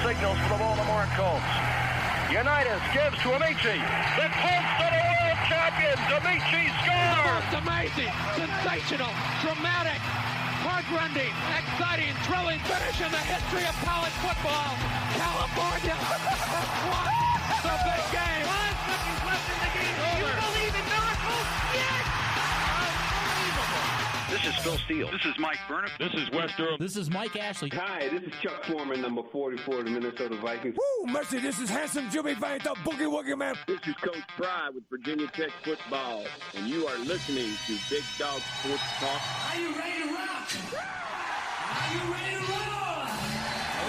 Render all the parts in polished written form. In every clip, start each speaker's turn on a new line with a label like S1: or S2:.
S1: signals for the Baltimore Colts. Unitas gives to Amici. The Colts are the world champions. Amici scores.
S2: It's amazing, sensational, dramatic, heart-rending, exciting, thrilling finish in the history of college football. California won the big game.
S3: 5 seconds left in the game. You believe in miracles? Yes! Unbelievable.
S1: This is Phil Steele.
S4: This is Mike Burnham.
S5: This is Wes Durham.
S6: This is Mike Ashley.
S7: Hi, this is Chuck Foreman, number 44 of the Minnesota Vikings.
S8: Woo, mercy, this is handsome Jimmy Vine, the Boogie Woogie Man.
S9: This is Coach Fry with Virginia Tech Football, and you are listening to Big Dog Sports Talk.
S10: Are you ready to rock? Are you ready to roll?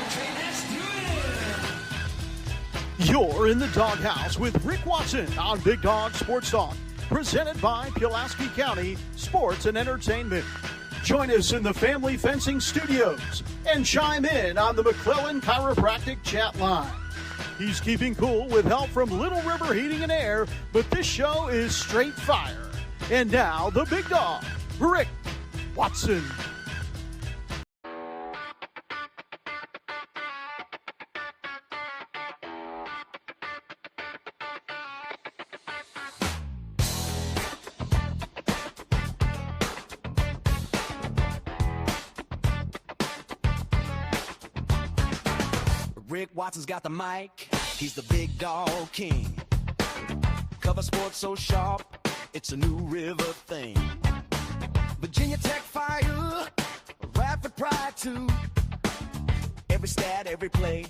S10: Okay, let's do it.
S11: You're in the doghouse with Rick Watson on Big Dog Sports Talk, presented by Pulaski County Sports and Entertainment. Join us in the Family Fencing Studios and chime in on the McClellan Chiropractic chat line. He's keeping cool with help from Little River Heating and Air, but this show is straight fire. And now, the big dog, Rick Watson.
S12: Rick Watson's got the mic, he's the big dog king. Cover sports so sharp, it's a new river thing. Virginia Tech fire, rapid pride too. Every stat, every play,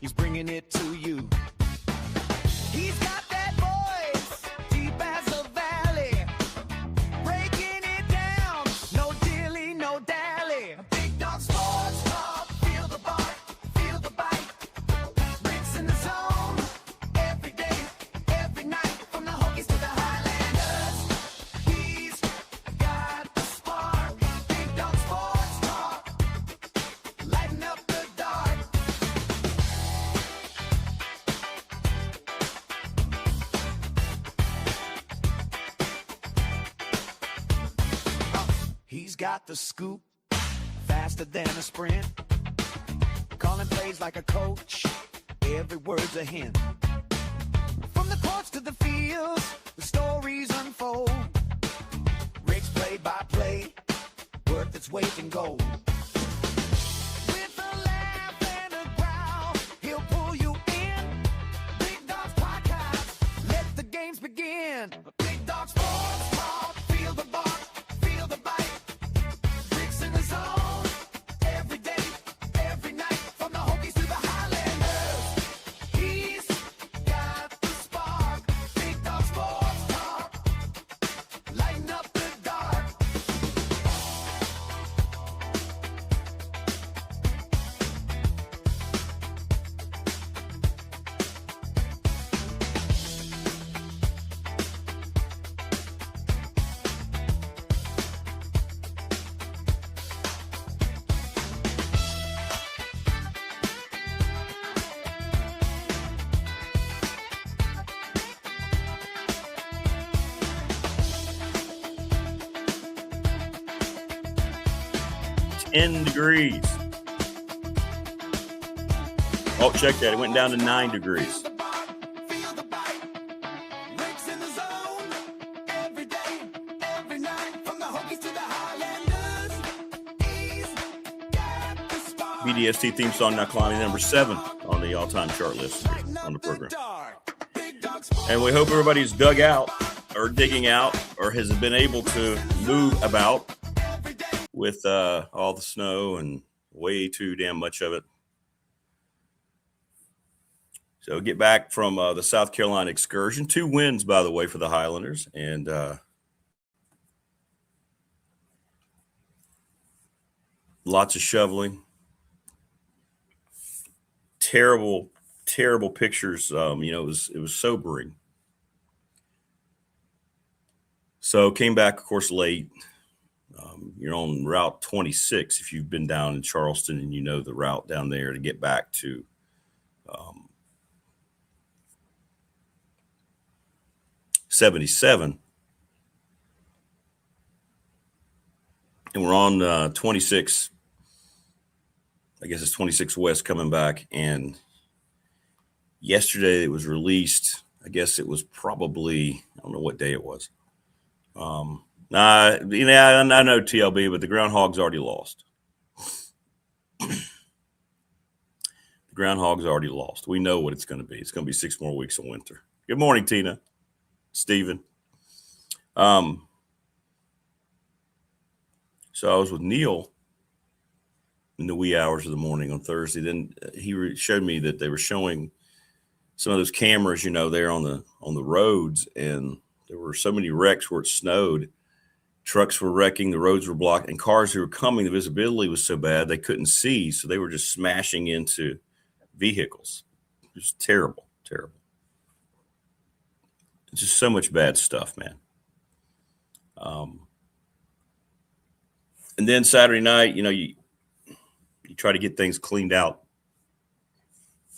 S12: he's bringing it to you. He's got that voice, deep as a valley, breaking it down, no dilly, no dally. Big dog sports talk, feel the bark. He's got the scoop, faster than a sprint. Calling plays like a coach, every word's a hint. From the courts to the fields, the stories unfold. Rick's play-by-play, worth its weight in gold. With a laugh and a growl, he'll pull you in. Big Dog's podcast, let the games begin. Big Dog Sports Talk, feel the bark.
S5: Degrees. Oh, check that. It went down to 9 degrees. BDST theme song now climbing number 7 on the all-time chart list on the program. And we hope everybody's dug out or digging out or has been able to move about with all the snow and way too damn much of it. So get back from the South Carolina excursion. 2 wins, by the way, for the Highlanders. And lots of shoveling. Terrible pictures. It was sobering. So came back, of course, late. You're on Route 26 if you've been down in Charleston and you know the route down there to get back to 77. And we're on 26 I guess it's 26 West coming back. And yesterday it was released. I guess it was probably, I don't know what day it was. I know TLB, but the Groundhog's already lost. The Groundhog's already lost. We know what it's going to be. It's going to be 6 more weeks of winter. Good morning, Tina. Steven. So I was with Neil in the wee hours of the morning on Thursday. Then he showed me that they were showing some of those cameras, there on the roads, and there were so many wrecks where it snowed. Trucks were wrecking, the roads were blocked, and cars who were coming, the visibility was so bad they couldn't see, so they were just smashing into vehicles. It was terrible, terrible. It's just so much bad stuff, man. And then Saturday night, you try to get things cleaned out.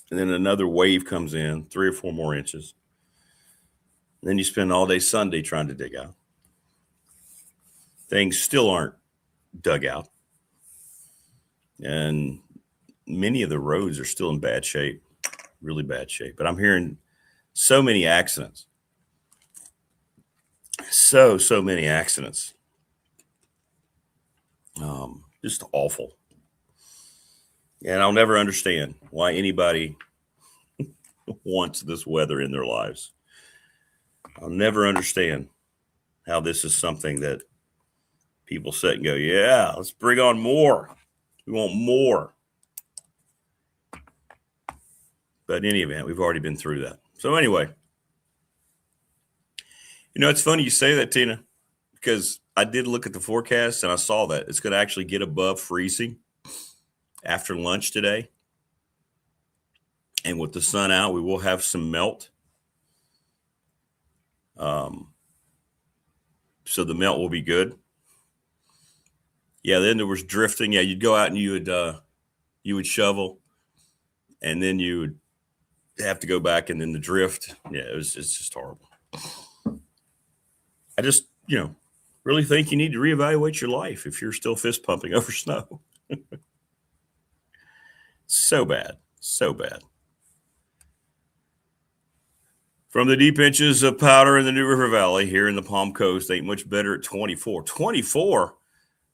S5: And then another wave comes in, 3 or 4 more inches. And then you spend all day Sunday trying to dig out. Things still aren't dug out. And many of the roads are still in bad shape, really bad shape. But I'm hearing so many accidents. So many accidents. Just awful. And I'll never understand why anybody wants this weather in their lives. I'll never understand how this is something that people sit and go, yeah, let's bring on more. We want more. But in any event, we've already been through that. So anyway, it's funny you say that, Tina, because I did look at the forecast and I saw that it's going to actually get above freezing after lunch today. And with the sun out, we will have some melt. So the melt will be good. Yeah, then there was drifting. Yeah, you'd go out and you would shovel, and then you would have to go back, and then the drift. Yeah, it's just horrible. I just, really think you need to reevaluate your life if you're still fist pumping over snow. So bad. So bad. From the deep inches of powder in the New River Valley here in the Palm Coast, ain't much better at 24. 24?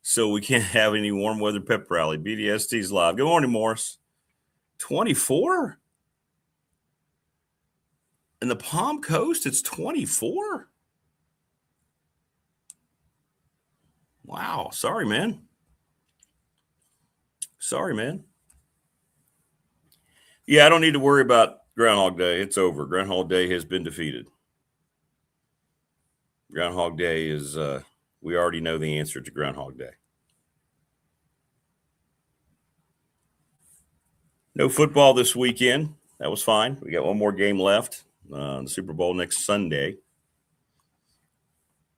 S5: So we can't have any warm weather pep rally. BDST's live. Good morning, Morris. 24? In the Palm Coast, it's 24? Wow. Sorry, man. Yeah, I don't need to worry about Groundhog Day. It's over. Groundhog Day has been defeated. Groundhog Day is, we already know the answer to Groundhog Day. No football this weekend. That was fine. We got one more game left. The Super Bowl next Sunday.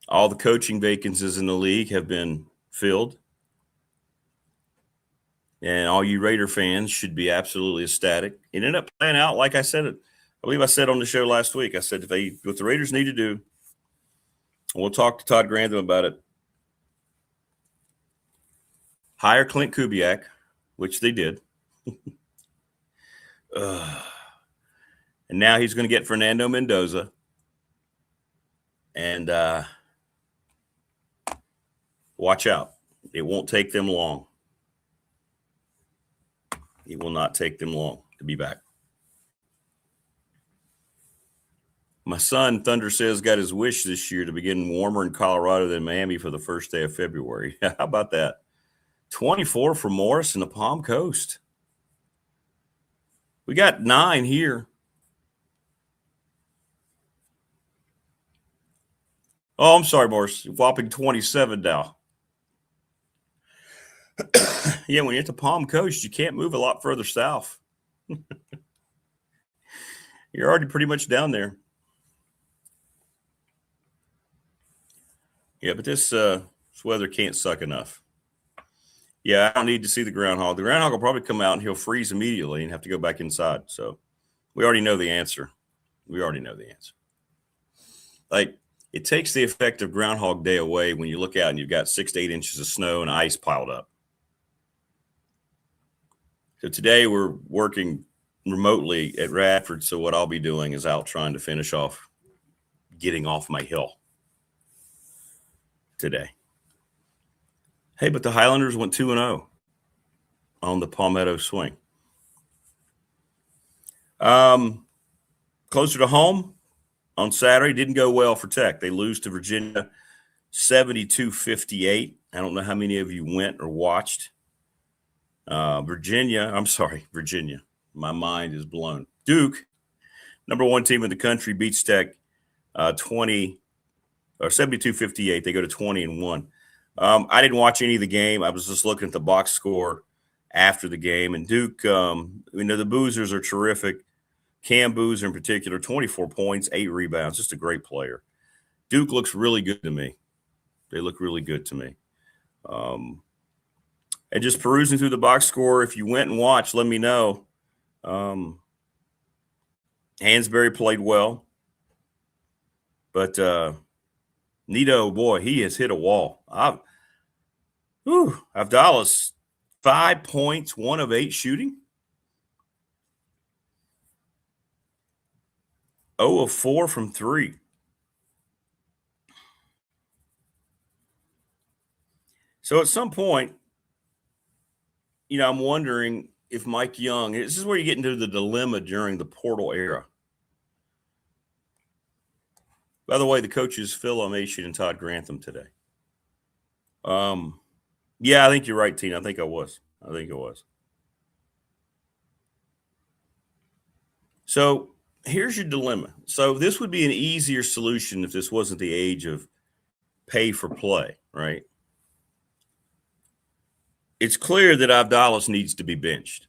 S5: All the coaching vacancies in the league have been filled. And all you Raider fans should be absolutely ecstatic. It ended up playing out like I said it. I believe I said on the show last week. I said what the Raiders need to do, and we'll talk to Todd Grantham about it. Hire Clint Kubiak, which they did. And now he's going to get Fernando Mendoza. And watch out. It won't take them long. It will not take them long to be back. My son, Thunder says, got his wish this year to begin warmer in Colorado than Miami for the first day of February. How about that? 24 for Morris in the Palm Coast. We got 9 here. Oh, I'm sorry, Morris. Whopping 27 now. Yeah, when you're at the Palm Coast, you can't move a lot further south. You're already pretty much down there. Yeah, but this weather can't suck enough. Yeah, I don't need to see the groundhog. The groundhog will probably come out and he'll freeze immediately and have to go back inside. So we already know the answer. Like, it takes the effect of Groundhog Day away when you look out and you've got 6 to 8 inches of snow and ice piled up. So today we're working remotely at Radford. So what I'll be doing is out trying to finish off getting off my hill today. Hey, but the Highlanders went 2-0 on the Palmetto swing. Closer to home on Saturday, didn't go well for Tech. They lose to Virginia 72-58. I don't know how many of you went or watched. Virginia. My mind is blown. Duke, number one team in the country, beats Tech 72-58. They go to 20-1. I didn't watch any of the game. I was just looking at the box score after the game. And Duke, the Boozers are terrific. Cam Boozer in particular, 24 points, 8 rebounds, just a great player. Duke looks really good to me. They look really good to me. And just perusing through the box score, if you went and watched, let me know. Hansberry played well. But Nito, boy, he has hit a wall. Avdalas, 5 points, 1 of 8 shooting. 0 of 4 from 3. So at some point, I'm wondering if Mike Young, this is where you get into the dilemma during the portal era. By the way, the coaches, Phil Elmassian and Todd Grantham today. Yeah, I think you're right, Tina. I think it was. So here's your dilemma. So this would be an easier solution if this wasn't the age of pay for play, right? It's clear that Avdalas needs to be benched.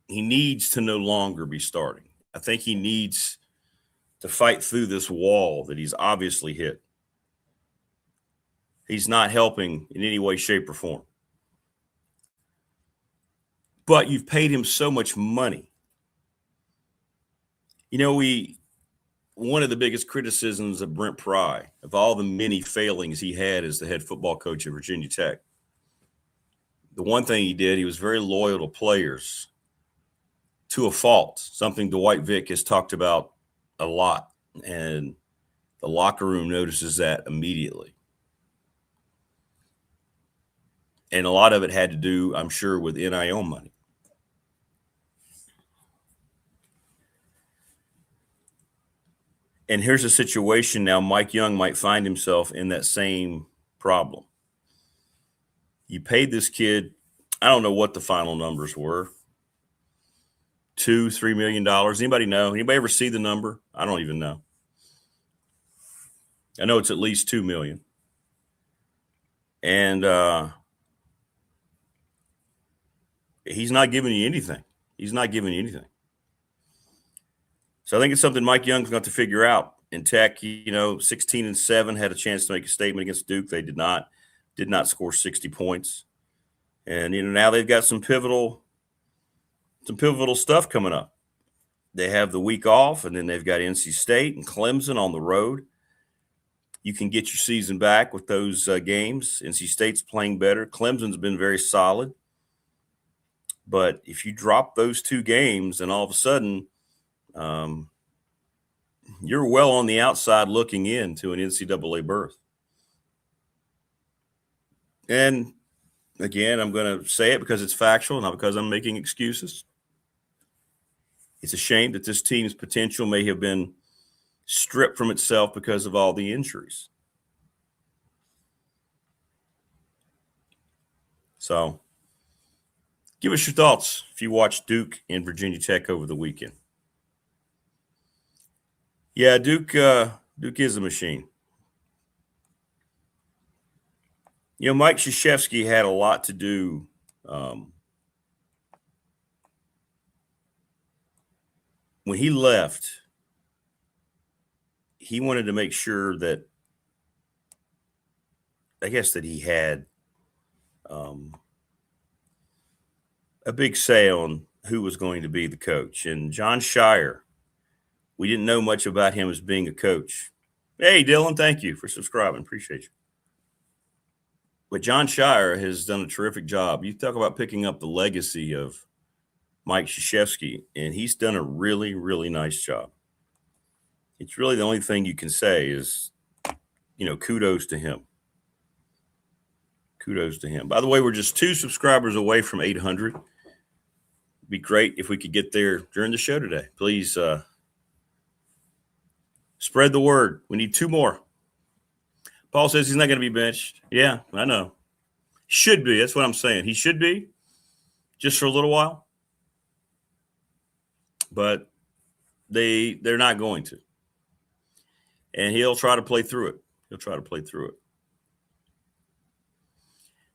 S5: He needs to no longer be starting. I think he needs to fight through this wall that he's obviously hit. He's not helping in any way, shape, or form. But you've paid him so much money. One of the biggest criticisms of Brent Pry, of all the many failings he had as the head football coach of Virginia Tech, the one thing he did, he was very loyal to players to a fault, something Dwight Vick has talked about a lot, and the locker room notices that immediately. And a lot of it had to do, I'm sure, with NIL money. And here's a situation now, Mike Young might find himself in that same problem. You paid this kid, I don't know what the final numbers were, $2-3 million. Anybody know? Anybody ever see the number? I don't even know. I know it's at least $2 million. And he's not giving you anything. So I think it's something Mike Young's got to figure out. In Tech, 16-7 had a chance to make a statement against Duke. They did not score 60 points. And now they've got some pivotal stuff coming up. They have the week off, and then they've got NC State and Clemson on the road. You can get your season back with those games. NC State's playing better. Clemson's been very solid. But if you drop those 2 games, then all of a sudden you're well on the outside looking into an NCAA berth. And again, I'm going to say it because it's factual, not because I'm making excuses. It's a shame that this team's potential may have been stripped from itself because of all the injuries. So give us your thoughts if you watched Duke and Virginia Tech over the weekend. Yeah, Duke is a machine. Mike Krzyzewski had a lot to do when he left. He wanted to make sure that, I guess, that he had a big say on who was going to be the coach. And John Shire, we didn't know much about him as being a coach. Hey, Dylan, thank you for subscribing. Appreciate you. But John Shire has done a terrific job. You talk about picking up the legacy of Mike Krzyzewski, and he's done a really, really nice job. It's really the only thing you can say is, kudos to him. Kudos to him. By the way, we're just 2 subscribers away from 800. It'd be great if we could get there during the show today. Please spread the word. We need 2 more. Paul says he's not going to be benched. Yeah, I know. Should be. That's what I'm saying. He should be, just for a little while. But they're not going to. And he'll try to play through it.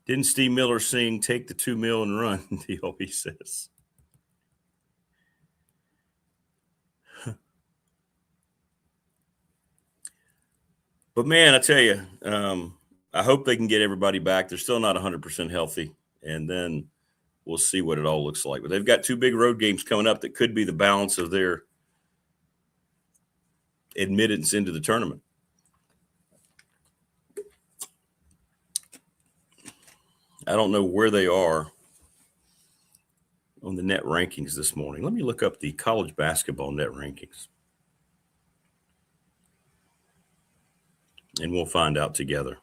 S5: Didn't Steve Miller sing "Take the 2 mil and run"? He always says. But man, I tell you, I hope they can get everybody back. They're still not 100% healthy, and then we'll see what it all looks like. But they've got 2 big road games coming up that could be the balance of their admittance into the tournament. I don't know where they are on the net rankings this morning. Let me look up the college basketball net rankings. And we'll find out together.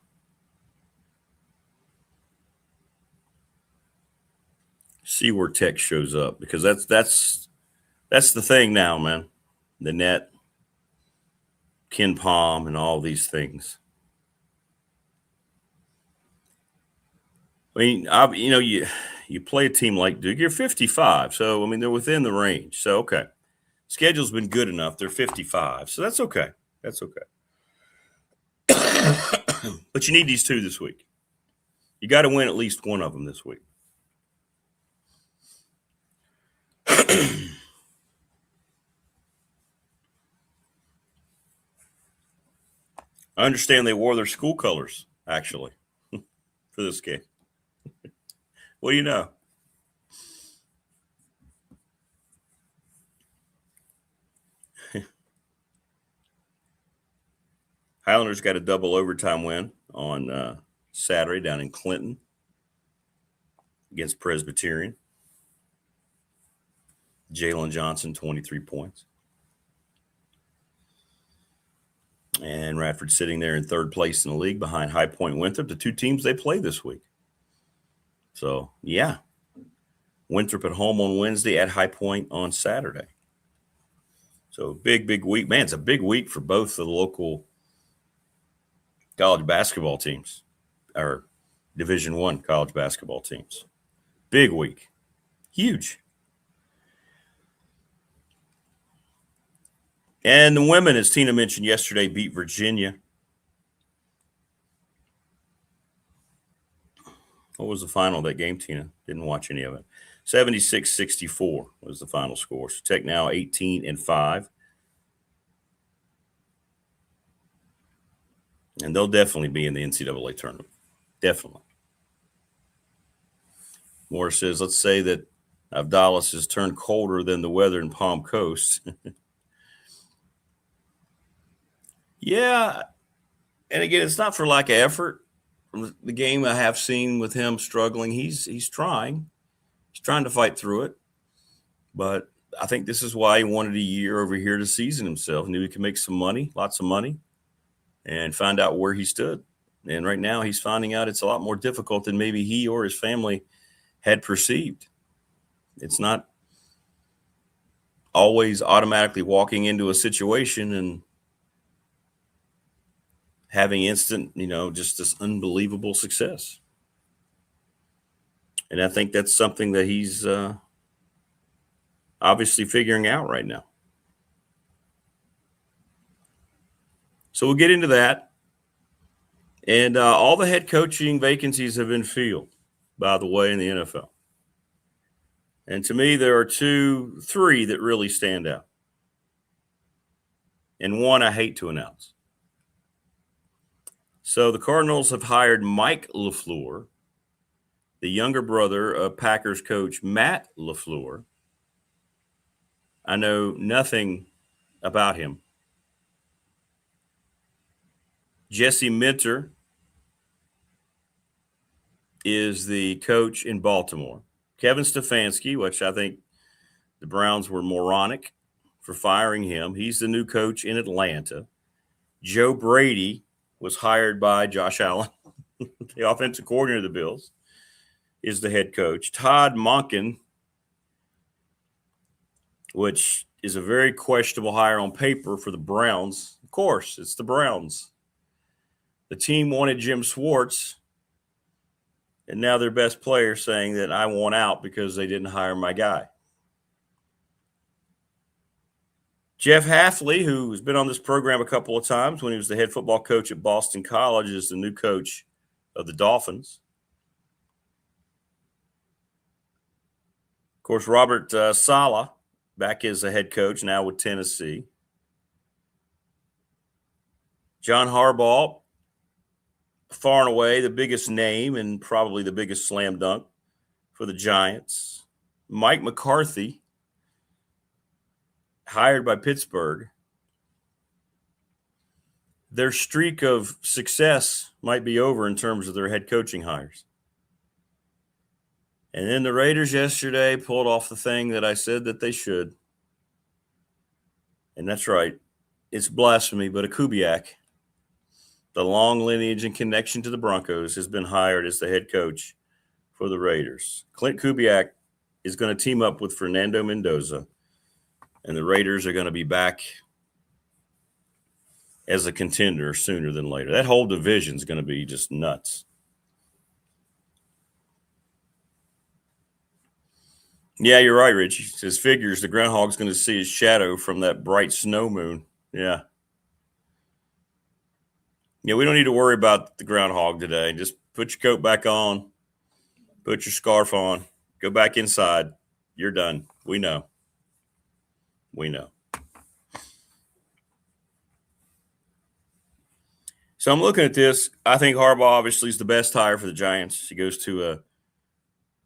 S5: See where Tech shows up, because that's the thing now, man. The net, Ken Palm, and all these things. I mean, you play a team like Duke, you're 55. So, I mean, they're within the range. So, okay. Schedule's been good enough. They're 55. So that's okay. But you need these 2 this week. You got to win at least one of them this week. I understand they wore their school colors, actually, for this game. What do you know? Highlanders got a double overtime win on Saturday down in Clinton against Presbyterian. Jalen Johnson, 23 points. And Radford sitting there in 3rd place in the league behind High Point Winthrop, the 2 teams they play this week. So, yeah. Winthrop at home on Wednesday, at High Point on Saturday. So, big week. Man, it's a big week for both the local college basketball teams, or Division I college basketball teams. Big week. Huge. And the women, as Tina mentioned yesterday, beat Virginia. What was the final of that game, Tina? Didn't watch any of it. 76-64 was the final score. So Tech now 18-5. And they'll definitely be in the NCAA tournament. Definitely. Morris says, let's say that Abdallas has turned colder than the weather in Palm Coast. Yeah. And again, it's not for lack of effort. From the game I have seen with him struggling, he's trying. He's trying to fight through it. But I think this is why he wanted a year over here to season himself. Knew he could make some money, lots of money, and find out where he stood. And right now he's finding out it's a lot more difficult than maybe he or his family had perceived. It's not always automatically walking into a situation and having instant, just this unbelievable success. And I think that's something that he's obviously figuring out right now. So we'll get into that. And all the head coaching vacancies have been filled, by the way, in the NFL. And to me, there are 3 that really stand out. And one I hate to announce. So the Cardinals have hired Mike LaFleur, the younger brother of Packers coach Matt LaFleur. I know nothing about him. Jesse Minter is the coach in Baltimore. Kevin Stefanski, which I think the Browns were moronic for firing him. He's the new coach in Atlanta. Joe Brady was hired by Josh Allen, the offensive coordinator of the Bills, is the head coach. Todd Monken, which is a very questionable hire on paper for the Browns. Of course, it's the Browns. The team wanted Jim Schwartz, and now their best player saying that I want out because they didn't hire my guy. Jeff Hafley, who's been on this program a couple of times when he was the head football coach at Boston College, is the new coach of the Dolphins. Of course, Robert Saleh, back as a head coach, now with Tennessee. John Harbaugh, far and away the biggest name and probably the biggest slam dunk for the Giants. Mike McCarthy, hired by Pittsburgh. Their streak of success might be over in terms of their head coaching hires. And then the Raiders yesterday pulled off the thing that I said that they should. And that's right. It's blasphemy, but a Kubiak, the long lineage and connection to the Broncos, has been hired as the head coach for the Raiders. Clint Kubiak is going to team up with Fernando Mendoza, and the Raiders are going to be back as a contender sooner than later. That whole division is going to be just nuts. Yeah, you're right, Richie. His figures, the groundhog's going to see his shadow from that bright snow moon. Yeah. Yeah, we don't need to worry about the groundhog today. Just put your coat back on, put your scarf on, go back inside. You're done. We know. We know. So I'm looking at this. I think Harbaugh obviously is the best hire for the Giants. He goes to a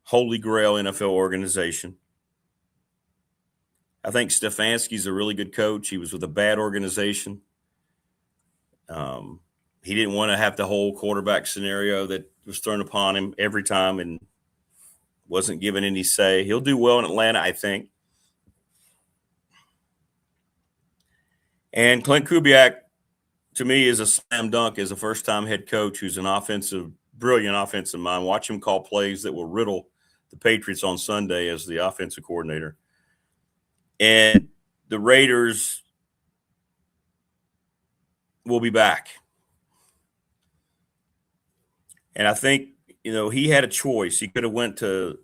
S5: holy grail NFL organization. I think Stefanski's a really good coach. He was with a bad organization. He didn't want to have the whole quarterback scenario that was thrown upon him every time and wasn't given any say. He'll do well in Atlanta, I think. And Clint Kubiak, to me, is a slam dunk as a first-time head coach who's an brilliant offensive mind. Watch him call plays that will riddle the Patriots on Sunday as the offensive coordinator. And the Raiders will be back. And I think, he had a choice. He could have went to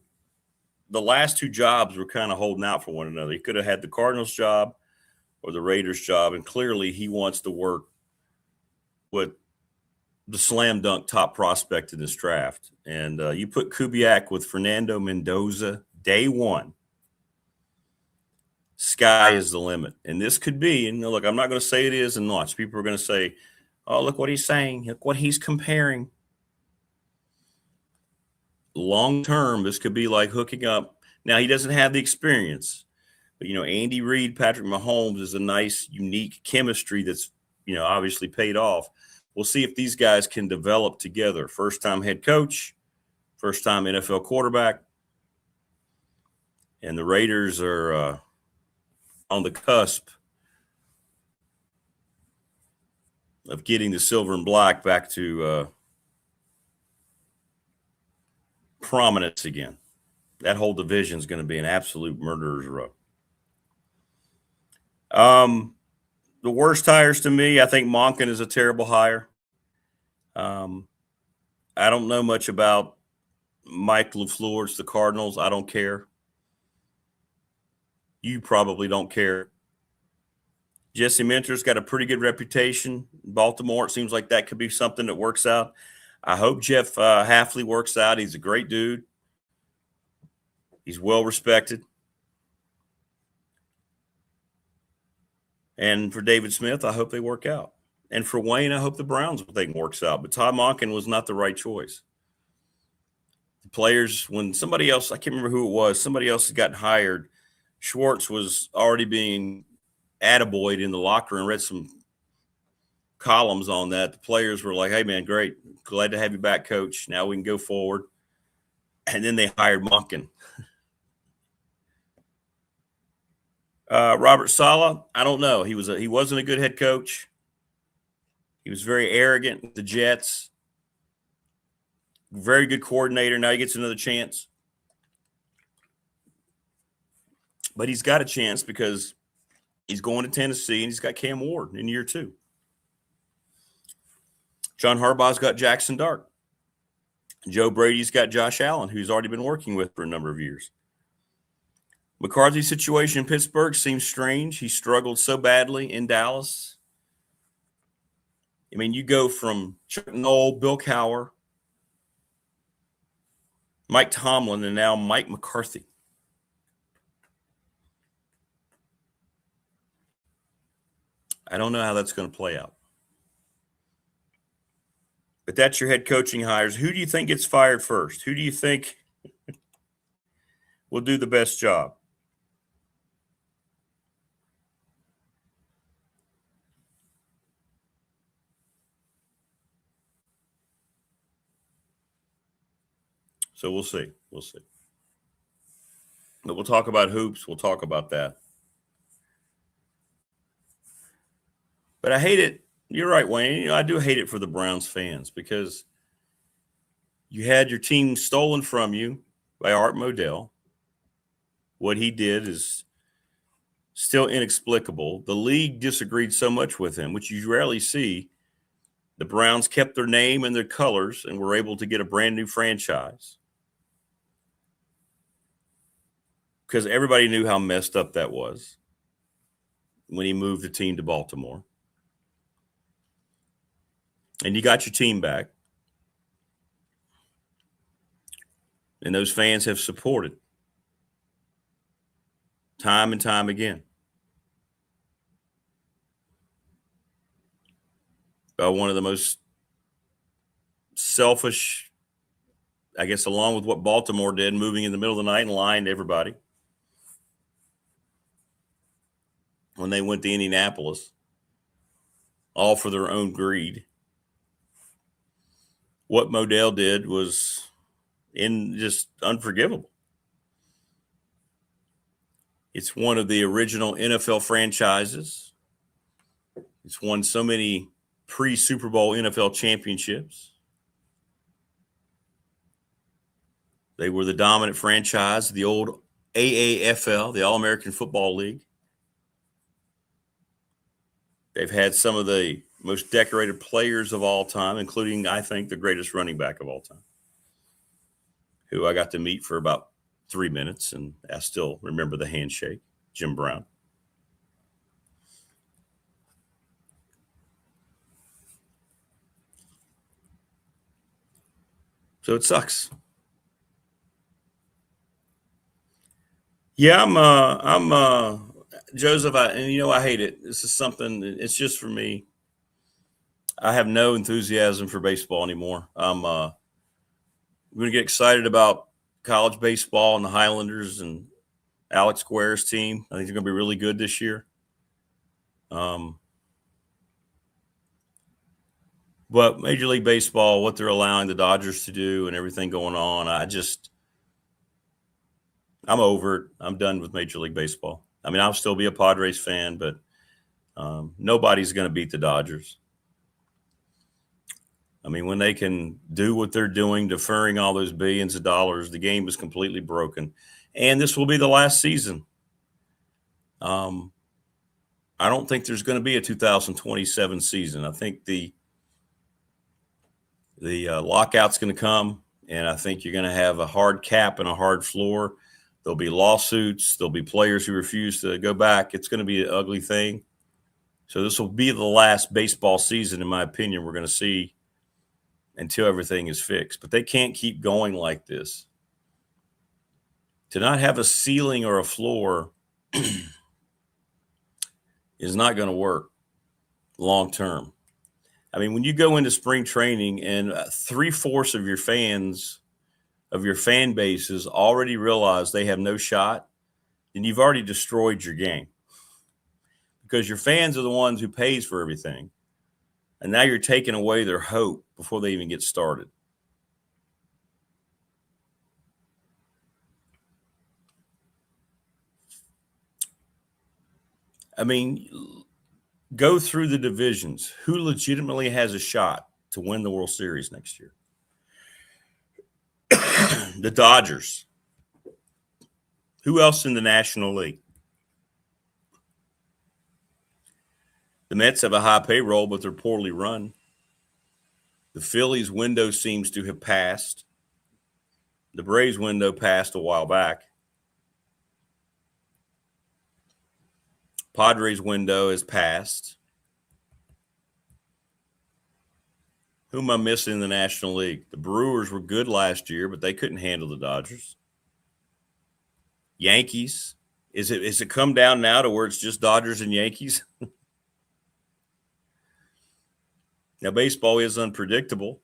S5: the last two jobs were kind of holding out for one another. He could have had the Cardinals job or the Raiders job. And clearly he wants to work with the slam dunk top prospect in this draft. And you put Kubiak with Fernando Mendoza day one. Sky is the limit. And this could be, and look, I'm not going to say it is and not. People are going to say, oh, look what he's saying. Look what he's comparing. Long term, this could be like hooking up. Now, he doesn't have the experience. But, Andy Reid, Patrick Mahomes is a nice, unique chemistry that's, obviously paid off. We'll see if these guys can develop together. First-time head coach, first-time NFL quarterback. And the Raiders are on the cusp of getting the silver and black back to prominence again. That whole division is going to be an absolute murderer's row. The worst hires to me, I think Monken is a terrible hire. I don't know much about Mike LaFleur. It's the Cardinals. I don't care. You probably don't care. Jesse Minter's got a pretty good reputation in Baltimore. It seems like that could be something that works out. I hope Jeff Hafley works out. He's a great dude. He's well respected. And for David Smith, I hope they work out. And for Wayne, I hope the Browns thing works out. But Todd Monken was not the right choice. The players, when somebody else, I can't remember who it was, somebody else had gotten hired, Schwartz was already being attaboyed in the locker room. Read some columns on that. The players were like, hey, man, great. Glad to have you back, coach. Now we can go forward. And then they hired Monken. Robert Saleh, I don't know. He wasn't a good head coach. He was very arrogant with the Jets. Very good coordinator. Now he gets another chance. But he's got a chance because he's going to Tennessee and he's got Cam Ward in year 2. John Harbaugh's got Jackson Dart. Joe Brady's got Josh Allen, who's already been working with for a number of years. McCarthy's situation in Pittsburgh seems strange. He struggled so badly in Dallas. I mean, you go from Chuck Noll, Bill Cowher, Mike Tomlin, and now Mike McCarthy. I don't know how that's going to play out. But that's your head coaching hires. Who do you think gets fired first? Who do you think will do the best job? So we'll see. We'll see. But we'll talk about hoops. We'll talk about that. But I hate it. You're right, Wayne. I do hate it for the Browns fans because you had your team stolen from you by Art Modell. What he did is still inexplicable. The league disagreed so much with him, which you rarely see. The Browns kept their name and their colors and were able to get a brand new franchise because everybody knew how messed up that was when he moved the team to Baltimore. And you got your team back. And those fans have supported time and time again. One of the most selfish, I guess, along with what Baltimore did, moving in the middle of the night and lying to everybody when they went to Indianapolis, all for their own greed. What Modell did was just unforgivable. It's one of the original NFL franchises. It's won so many pre-Super Bowl NFL championships. They were the dominant franchise of the old AAFL, the All-American Football League. They've had some of the most decorated players of all time, including, I think, the greatest running back of all time, who I got to meet for about 3 minutes, and I still remember the handshake, Jim Brown. So it sucks. Yeah, I'm Joseph, I hate it. This is something, it's just for me. I have no enthusiasm for baseball anymore. I'm going to get excited about college baseball and the Highlanders and Alex Guerra's team. I think they're going to be really good this year. But Major League Baseball, what they're allowing the Dodgers to do and everything going on, I'm over it. I'm done with Major League Baseball. I mean, I'll still be a Padres fan, but nobody's going to beat the Dodgers. I mean, when they can do what they're doing, deferring all those billions of dollars, the game is completely broken. And this will be the last season. I don't think there's going to be a 2027 season. I think the lockout's going to come, and I think you're going to have a hard cap and a hard floor. There'll be lawsuits. There'll be players who refuse to go back. It's going to be an ugly thing. So this will be the last baseball season, in my opinion, we're going to see until everything is fixed. But they can't keep going like this. To not have a ceiling or a floor is not going to work long term. I mean, when you go into spring training and 3/4 of your fans, of your fan bases already realize they have no shot, then you've already destroyed your game. Because your fans are the ones who pays for everything. And now you're taking away their hope before they even get started. I mean, go through the divisions. Who legitimately has a shot to win the World Series next year? The Dodgers. Who else in the National League? The Mets have a high payroll, but they're poorly run. The Phillies' window seems to have passed. The Braves' window passed a while back. Padres' window has passed. Who am I missing in the National League? The Brewers were good last year, but they couldn't handle the Dodgers. Yankees. Is it come down now to where it's just Dodgers and Yankees? Now, baseball is unpredictable,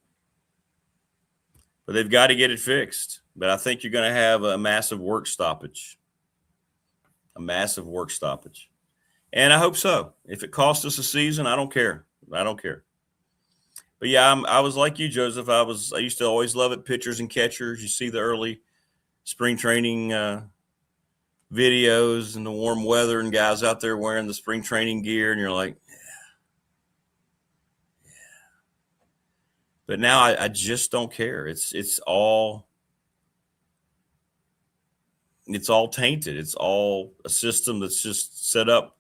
S5: but they've got to get it fixed. But I think you're going to have a massive work stoppage. A massive work stoppage. And I hope so. If it costs us a season, I don't care. I don't care. But yeah, I was like you, Joseph. I used to always love it, pitchers and catchers. You see the early spring training videos and the warm weather and guys out there wearing the spring training gear, and you're like, yeah. But now I just don't care. It's all tainted. It's all a system that's just set up,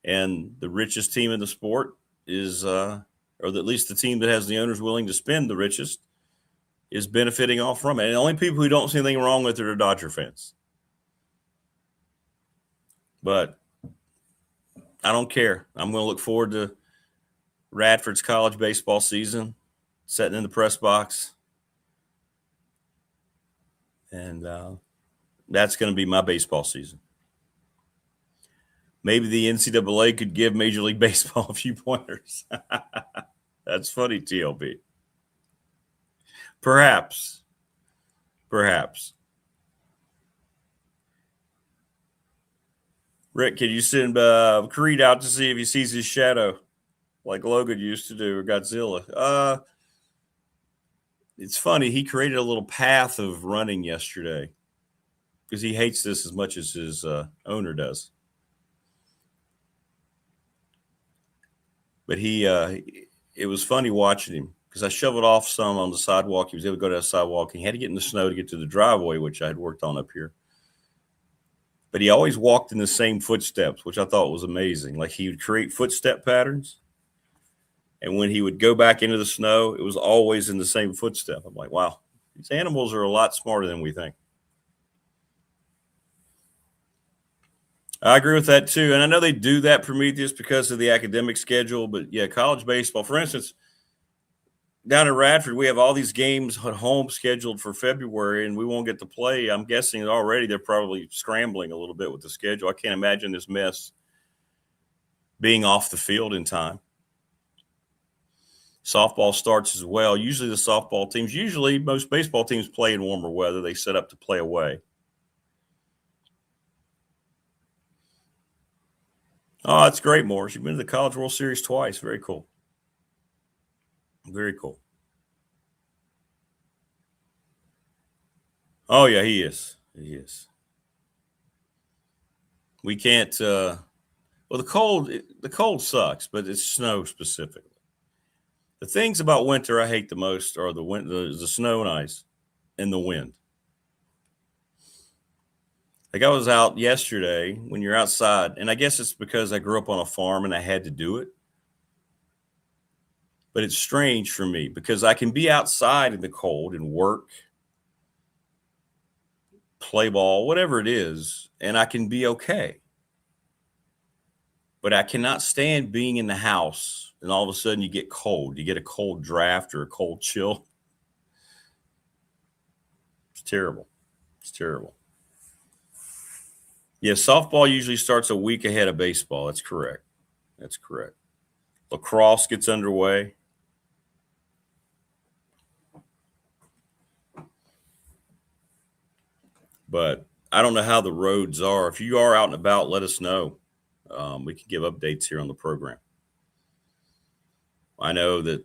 S5: and the richest team in the sport is, or at least the team that has the owners willing to spend the richest, is benefiting off from it. And the only people who don't see anything wrong with it are Dodger fans. But I don't care. I'm going to look forward to Radford's college baseball season, sitting in the press box. And that's going to be my baseball season. Maybe the NCAA could give Major League Baseball a few pointers. That's funny, TLB. Perhaps. Rick, can you send Creed out to see if he sees his shadow like Logan used to do, or Godzilla? It's funny. He created a little path of running yesterday because he hates this as much as his owner does. But it was funny watching him because I shoveled off some on the sidewalk. He was able to go to the sidewalk. He had to get in the snow to get to the driveway, which I had worked on up here. But he always walked in the same footsteps, which I thought was amazing. Like he would create footstep patterns. And when he would go back into the snow, it was always in the same footstep. I'm like, wow, these animals are a lot smarter than we think. I agree with that too. And I know they do that, Prometheus, because of the academic schedule. But yeah, college baseball, for instance, down in Radford, we have all these games at home scheduled for February, and we won't get to play. I'm guessing that already they're probably scrambling a little bit with the schedule. I can't imagine this mess being off the field in time. Softball starts as well. Usually most baseball teams play in warmer weather. They set up to play away. Oh, that's great, Morris. You've been to the College World Series twice. Very cool. Very cool. Oh, yeah, he is. He is. We can't well, the cold sucks, but it's snow specifically. The things about winter I hate the most are the snow and ice and the wind. Like I was out yesterday when you're outside, and I guess it's because I grew up on a farm and I had to do it. But it's strange for me because I can be outside in the cold and work, play ball, whatever it is, and I can be okay. But I cannot stand being in the house and all of a sudden you get cold. You get a cold draft or a cold chill. It's terrible. It's terrible. Yeah, softball usually starts a week ahead of baseball. That's correct. That's correct. Lacrosse gets underway. But I don't know how the roads are. If you are out and about, let us know. We can give updates here on the program. I know that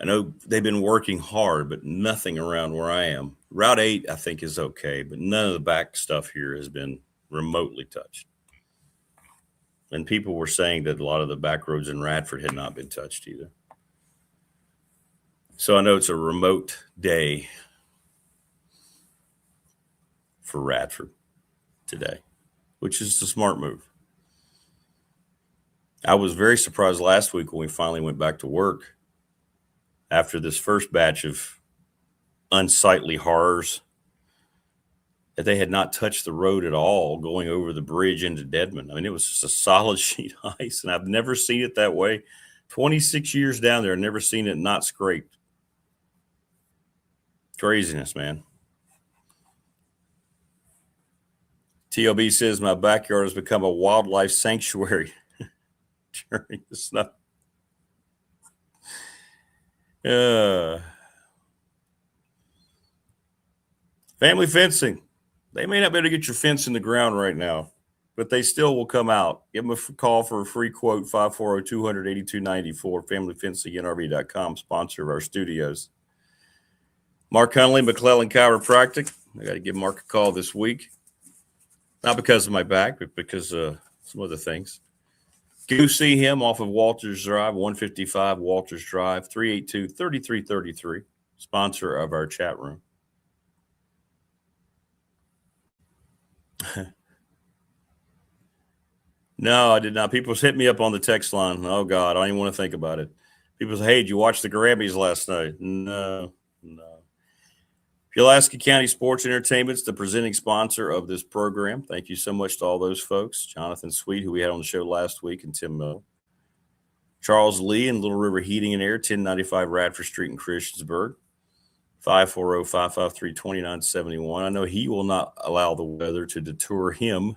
S5: I know they've been working hard, but nothing around where I am. Route 8, I think, is okay, but none of the back stuff here has been remotely touched. And people were saying that a lot of the back roads in Radford had not been touched either. So I know it's a remote day for Radford today, which is a smart move. I was very surprised last week when we finally went back to work after this first batch of unsightly horrors that they had not touched the road at all going over the bridge into Deadman. I mean, it was just a solid sheet of ice, and I've never seen it that way. 26 years down there, I've never seen it not scraped. Craziness, man. TLB says my backyard has become a wildlife sanctuary during the snow. Family fencing. They may not be able to get your fence in the ground right now, but they still will come out. Give them a call for a free quote, 540-200-8294, familyfencing.nrv.com, sponsor of our studios. Mark Hunley, McClellan Chiropractic. I got to give Mark a call this week. Not because of my back, but because of some other things. Go see him off of Walters Drive, 155 Walters Drive, 382-3333, sponsor of our chat room. No, I did not. People hit me up on the text line. Oh, God, I don't even want to think about it. People say, hey, did you watch the Grammys last night? No. Pulaski County Sports Entertainment's the presenting sponsor of this program. Thank you so much to all those folks. Jonathan Sweet, who we had on the show last week, and Tim Miller. Charles Lee and Little River Heating and Air, 1095 Radford Street in Christiansburg. 540-553-2971. I know he will not allow the weather to deter him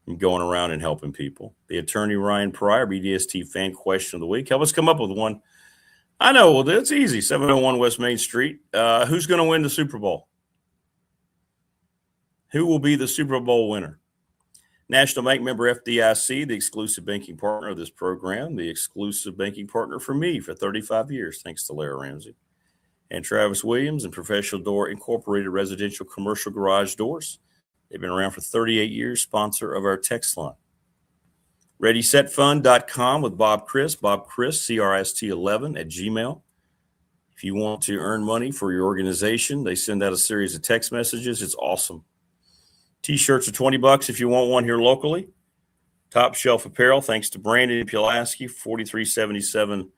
S5: from going around and helping people. The attorney Ryan Pryor, BDST fan question of the week. Help us come up with one. I know. Well, it's easy. 701 West Main Street. Who's going to win the Super Bowl? Who will be the Super Bowl winner? National Bank member FDIC, the exclusive banking partner of this program, the exclusive banking partner for me for 35 years, thanks to Larry Ramsey. And Travis Williams and Professional Door Incorporated Residential Commercial Garage Doors. They've been around for 38 years, sponsor of our text line. ReadySetFund.com with Bob Chris, CRST11 at Gmail. If you want to earn money for your organization, they send out a series of text messages. It's awesome. T-shirts are $20 if you want one here locally. Top Shelf Apparel, thanks to Brandon Pulaski, 4377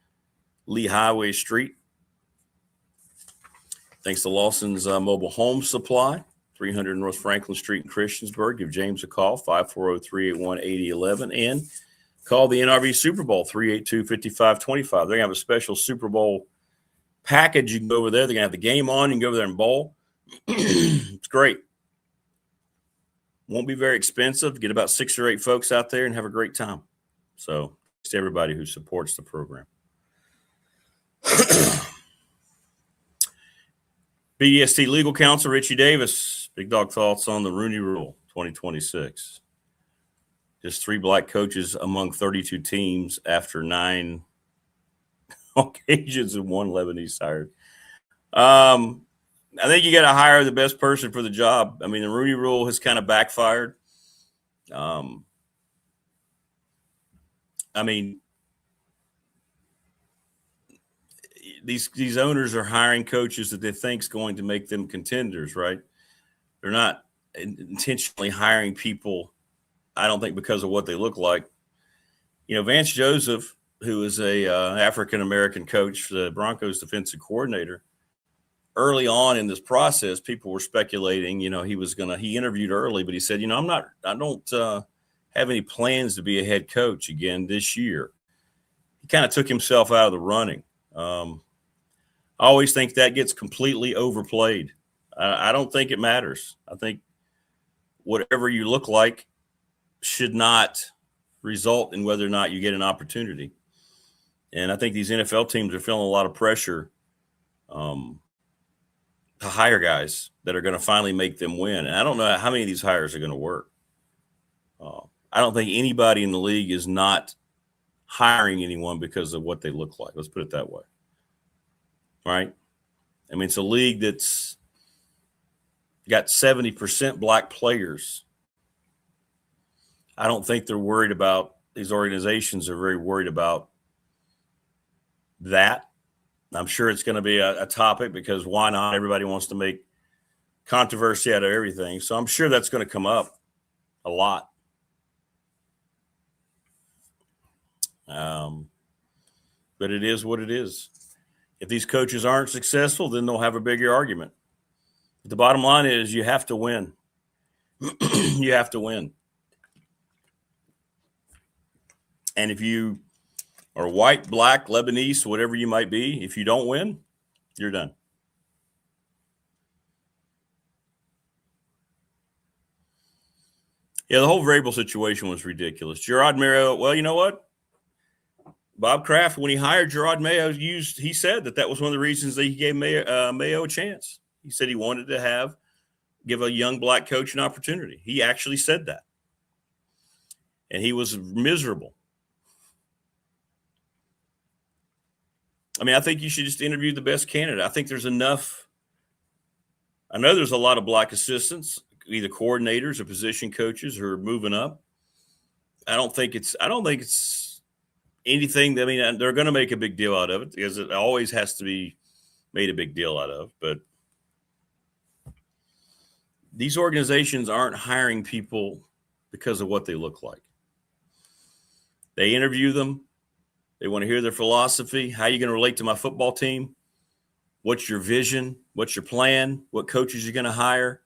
S5: Lee Highway Street. Thanks to Lawson's Mobile Home Supply, 300 North Franklin Street in Christiansburg. Give James a call, 540-381-8011, and call the NRV Super Bowl, 382-5525. They're going to have a special Super Bowl package. You can go over there. They're going to have the game on. You can go over there and bowl. It's great. Won't be very expensive. Get about 6 or 8 folks out there and have a great time. So thanks to everybody who supports the program. BDST legal counsel Richie Davis. Big Dog thoughts on the Rooney Rule 2026. Just 3 black coaches among 32 teams after 9 occasions and 1 Lebanese hired. I think you got to hire the best person for the job. I mean, the Rooney Rule has kind of backfired. I mean, these owners are hiring coaches that they think is going to make them contenders, right? They're not intentionally hiring people, I don't think, because of what they look like. You know, Vance Joseph, who is a African-American coach for the Broncos defensive coordinator, early on in this process, people were speculating, you know, he interviewed early, but he said, you know, I don't have any plans to be a head coach again this year. He kind of took himself out of the running. I always think that gets completely overplayed. I don't think it matters. I think whatever you look like should not result in whether or not you get an opportunity. And I think these NFL teams are feeling a lot of pressure to hire guys that are going to finally make them win. And I don't know how many of these hires are going to work. I don't think anybody in the league is not hiring anyone because of what they look like. Let's put it that way. right? I mean, it's a league that's got 70% black players. I don't think they're worried about, these organizations are very worried about that. I'm sure it's going to be a topic because why not? Everybody wants to make controversy out of everything. So I'm sure that's going to come up a lot. But it is what it is. If these coaches aren't successful, then they'll have a bigger argument. But the bottom line is you have to win. You have to win. And if you are white, black, Lebanese, whatever you might be, if you don't win, you're done. Yeah, the whole Vrabel situation was ridiculous. Gerard Mayo, well, you know what? Bob Kraft, when he hired Gerard Mayo, he said that was one of the reasons that he gave Mayo a chance. He said he wanted to give a young black coach an opportunity. He actually said that. And he was miserable. I mean, I think you should just interview the best candidate. I think there's enough. I know there's a lot of black assistants, either coordinators or position coaches who are moving up. I don't think it's anything. I mean, they're going to make a big deal out of it because it always has to be made a big deal out of. But these organizations aren't hiring people because of what they look like. They interview them. They want to hear their philosophy. How are you going to relate to my football team? What's your vision? What's your plan? What coaches you're going to hire?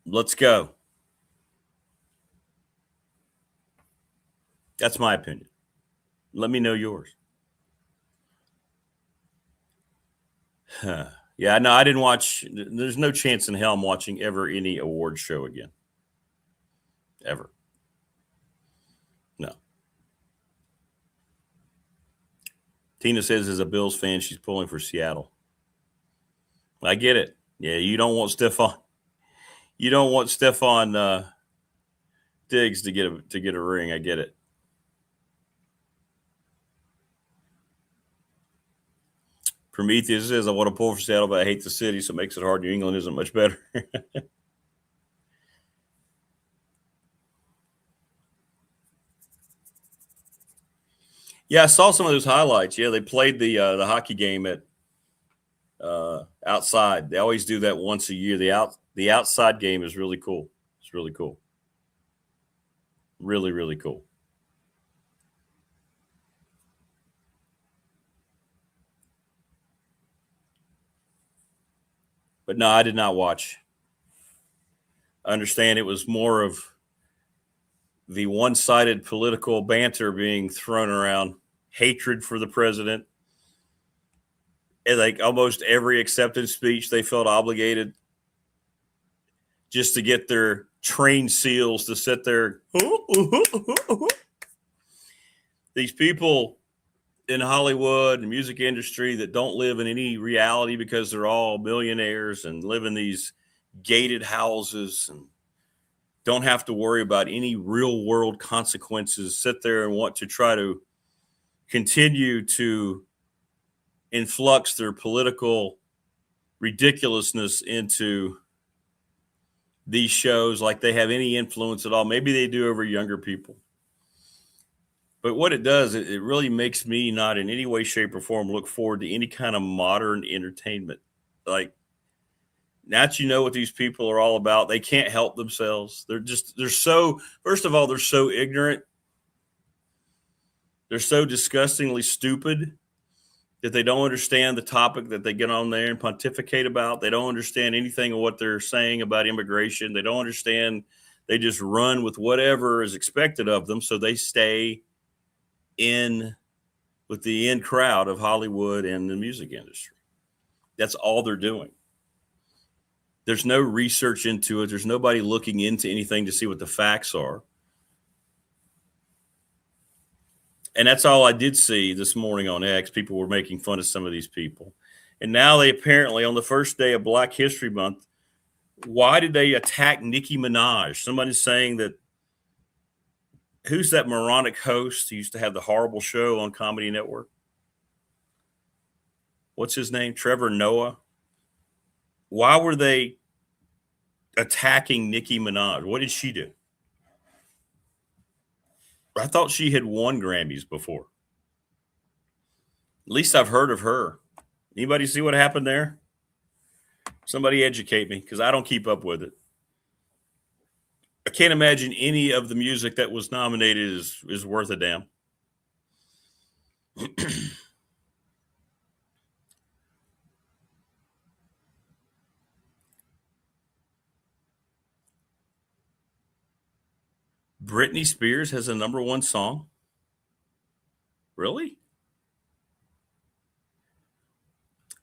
S5: Let's go. That's my opinion. Let me know yours. Yeah, no, I didn't watch. There's no chance in hell I'm watching ever any award show again. Ever. No. Tina says as a Bills fan, she's pulling for Seattle. I get it. Yeah, you don't want Stephon. You don't want Stephon Diggs to get a ring. I get it. Prometheus says, I want to pull for Seattle, but I hate the city, so it makes it hard. New England isn't much better. Yeah, I saw some of those highlights. Yeah, they played the hockey game at outside. They always do that once a year. The outside game is really cool. It's really cool. Really, really cool. But no, I did not watch. I understand it was more of the one-sided political banter being thrown around, hatred for the president. And like almost every acceptance speech, they felt obligated just to get their trained SEALs to sit there. These people in Hollywood and music industry that don't live in any reality because they're all millionaires and live in these gated houses and don't have to worry about any real world consequences, sit there and want to try to continue to influx their political ridiculousness into these shows like they have any influence at all. Maybe they do over younger people. But what it does, it really makes me not in any way, shape, or form look forward to any kind of modern entertainment. Like, now that you know what these people are all about, they can't help themselves. They're so, first of all, they're so ignorant. They're so disgustingly stupid that they don't understand the topic that they get on there and pontificate about. They don't understand anything of what they're saying about immigration. They don't understand. They just run with whatever is expected of them. So they stay in with the in crowd of Hollywood and the music industry. That's all they're doing. There's no research into it. There's nobody looking into anything to see what the facts are. And that's all I did see this morning on X. People were making fun of some of these people. And now they apparently, on the first day of Black History Month, why did they attack Nicki Minaj? Somebody's saying that, who's that moronic host who used to have the horrible show on Comedy Network? what's his name? Trevor Noah. Why were they attacking Nicki Minaj? What did she do? I thought she had won Grammys before. At least I've heard of her. Anybody see what happened there? Somebody educate me, because I don't keep up with it. I can't imagine any of the music that was nominated is worth a damn. Britney Spears has a #1 song. Really?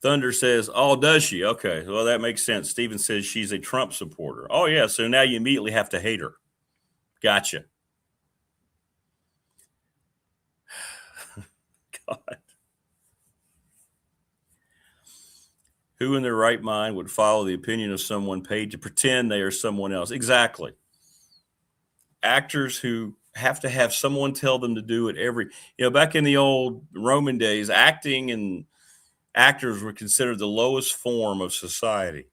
S5: Thunder says, oh, does she? Okay, well, that makes sense. Steven says she's a Trump supporter. Oh, yeah, so now you immediately have to hate her. Gotcha. God. Who in their right mind would follow the opinion of someone paid to pretend they are someone else? Exactly. Actors who have to have someone tell them to do it back in the old Roman days, acting and actors were considered the lowest form of society.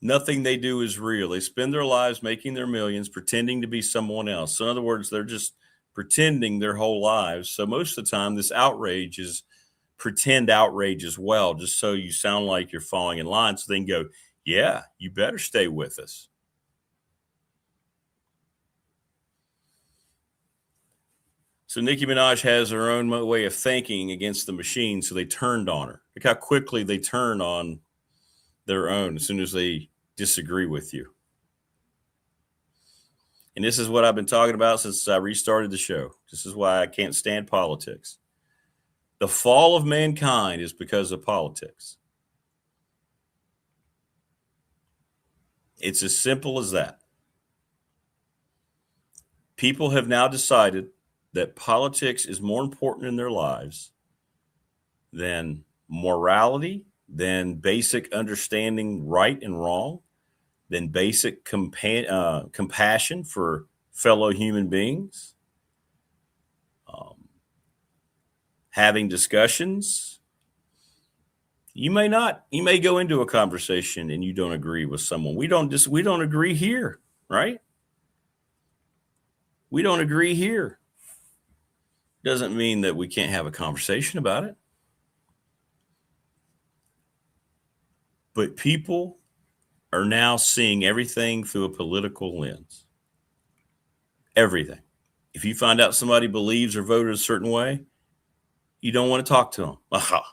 S5: Nothing they do is real. They spend their lives making their millions, pretending to be someone else. So in other words, they're just pretending their whole lives. So most of the time, this outrage is pretend outrage as well, just so you sound like you're falling in line. So they can go, yeah, you better stay with us. So Nicki Minaj has her own way of thinking against the machine, so they turned on her. Look how quickly they turn on their own as soon as they disagree with you. And this is what I've been talking about since I restarted the show. This is why I can't stand politics. The fall of mankind is because of politics. It's as simple as that. People have now decided that politics is more important in their lives than morality, than basic understanding right and wrong, than basic compassion for fellow human beings, having discussions. You may go into a conversation and you don't agree with someone. We don't agree here, right? We don't agree here. Doesn't mean that we can't have a conversation about it. But people are now seeing everything through a political lens. Everything. If you find out somebody believes or voted a certain way, you don't want to talk to them. Aha.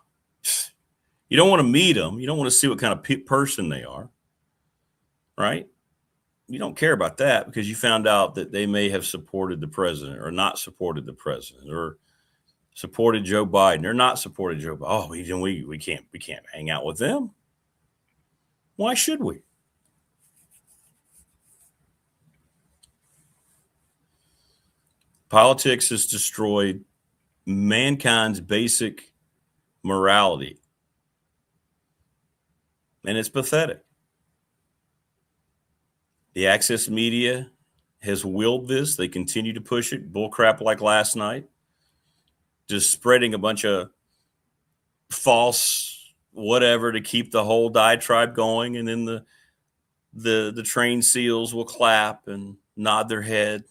S5: You don't want to meet them. You don't want to see what kind of person they are, right? You don't care about that because you found out that they may have supported the president or not supported the president or supported Joe Biden or not supported Joe Biden. Oh, we can't hang out with them. Why should we? Politics has destroyed mankind's basic morality. And it's pathetic. The Access media has willed this. They continue to push it. Bullcrap like last night. Just spreading a bunch of false whatever to keep the whole diatribe going. And then the trained SEALs will clap and nod their head.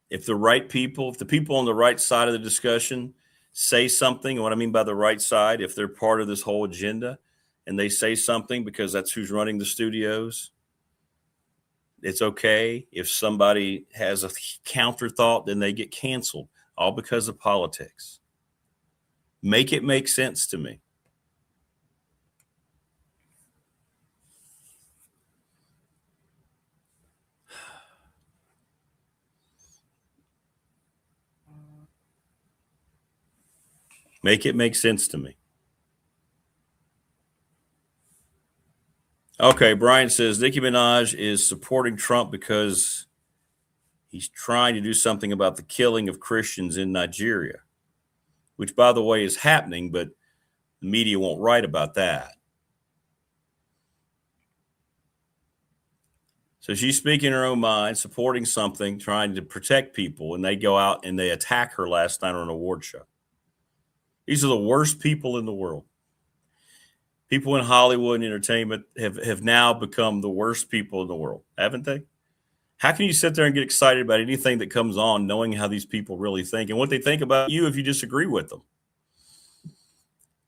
S5: If the people on the right side of the discussion say something, and what I mean by the right side, if they're part of this whole agenda and they say something because that's who's running the studios, it's okay. If somebody has a counter thought, then they get canceled, all because of politics. Make it make sense to me. Make it make sense to me. Okay, Brian says Nicki Minaj is supporting Trump because he's trying to do something about the killing of Christians in Nigeria, which, by the way, is happening, but the media won't write about that. So she's speaking her own mind, supporting something, trying to protect people, and they go out and they attack her last night on an award show. These are the worst people in the world. People in Hollywood and entertainment have now become the worst people in the world, haven't they? How can you sit there and get excited about anything that comes on knowing how these people really think and what they think about you if you disagree with them?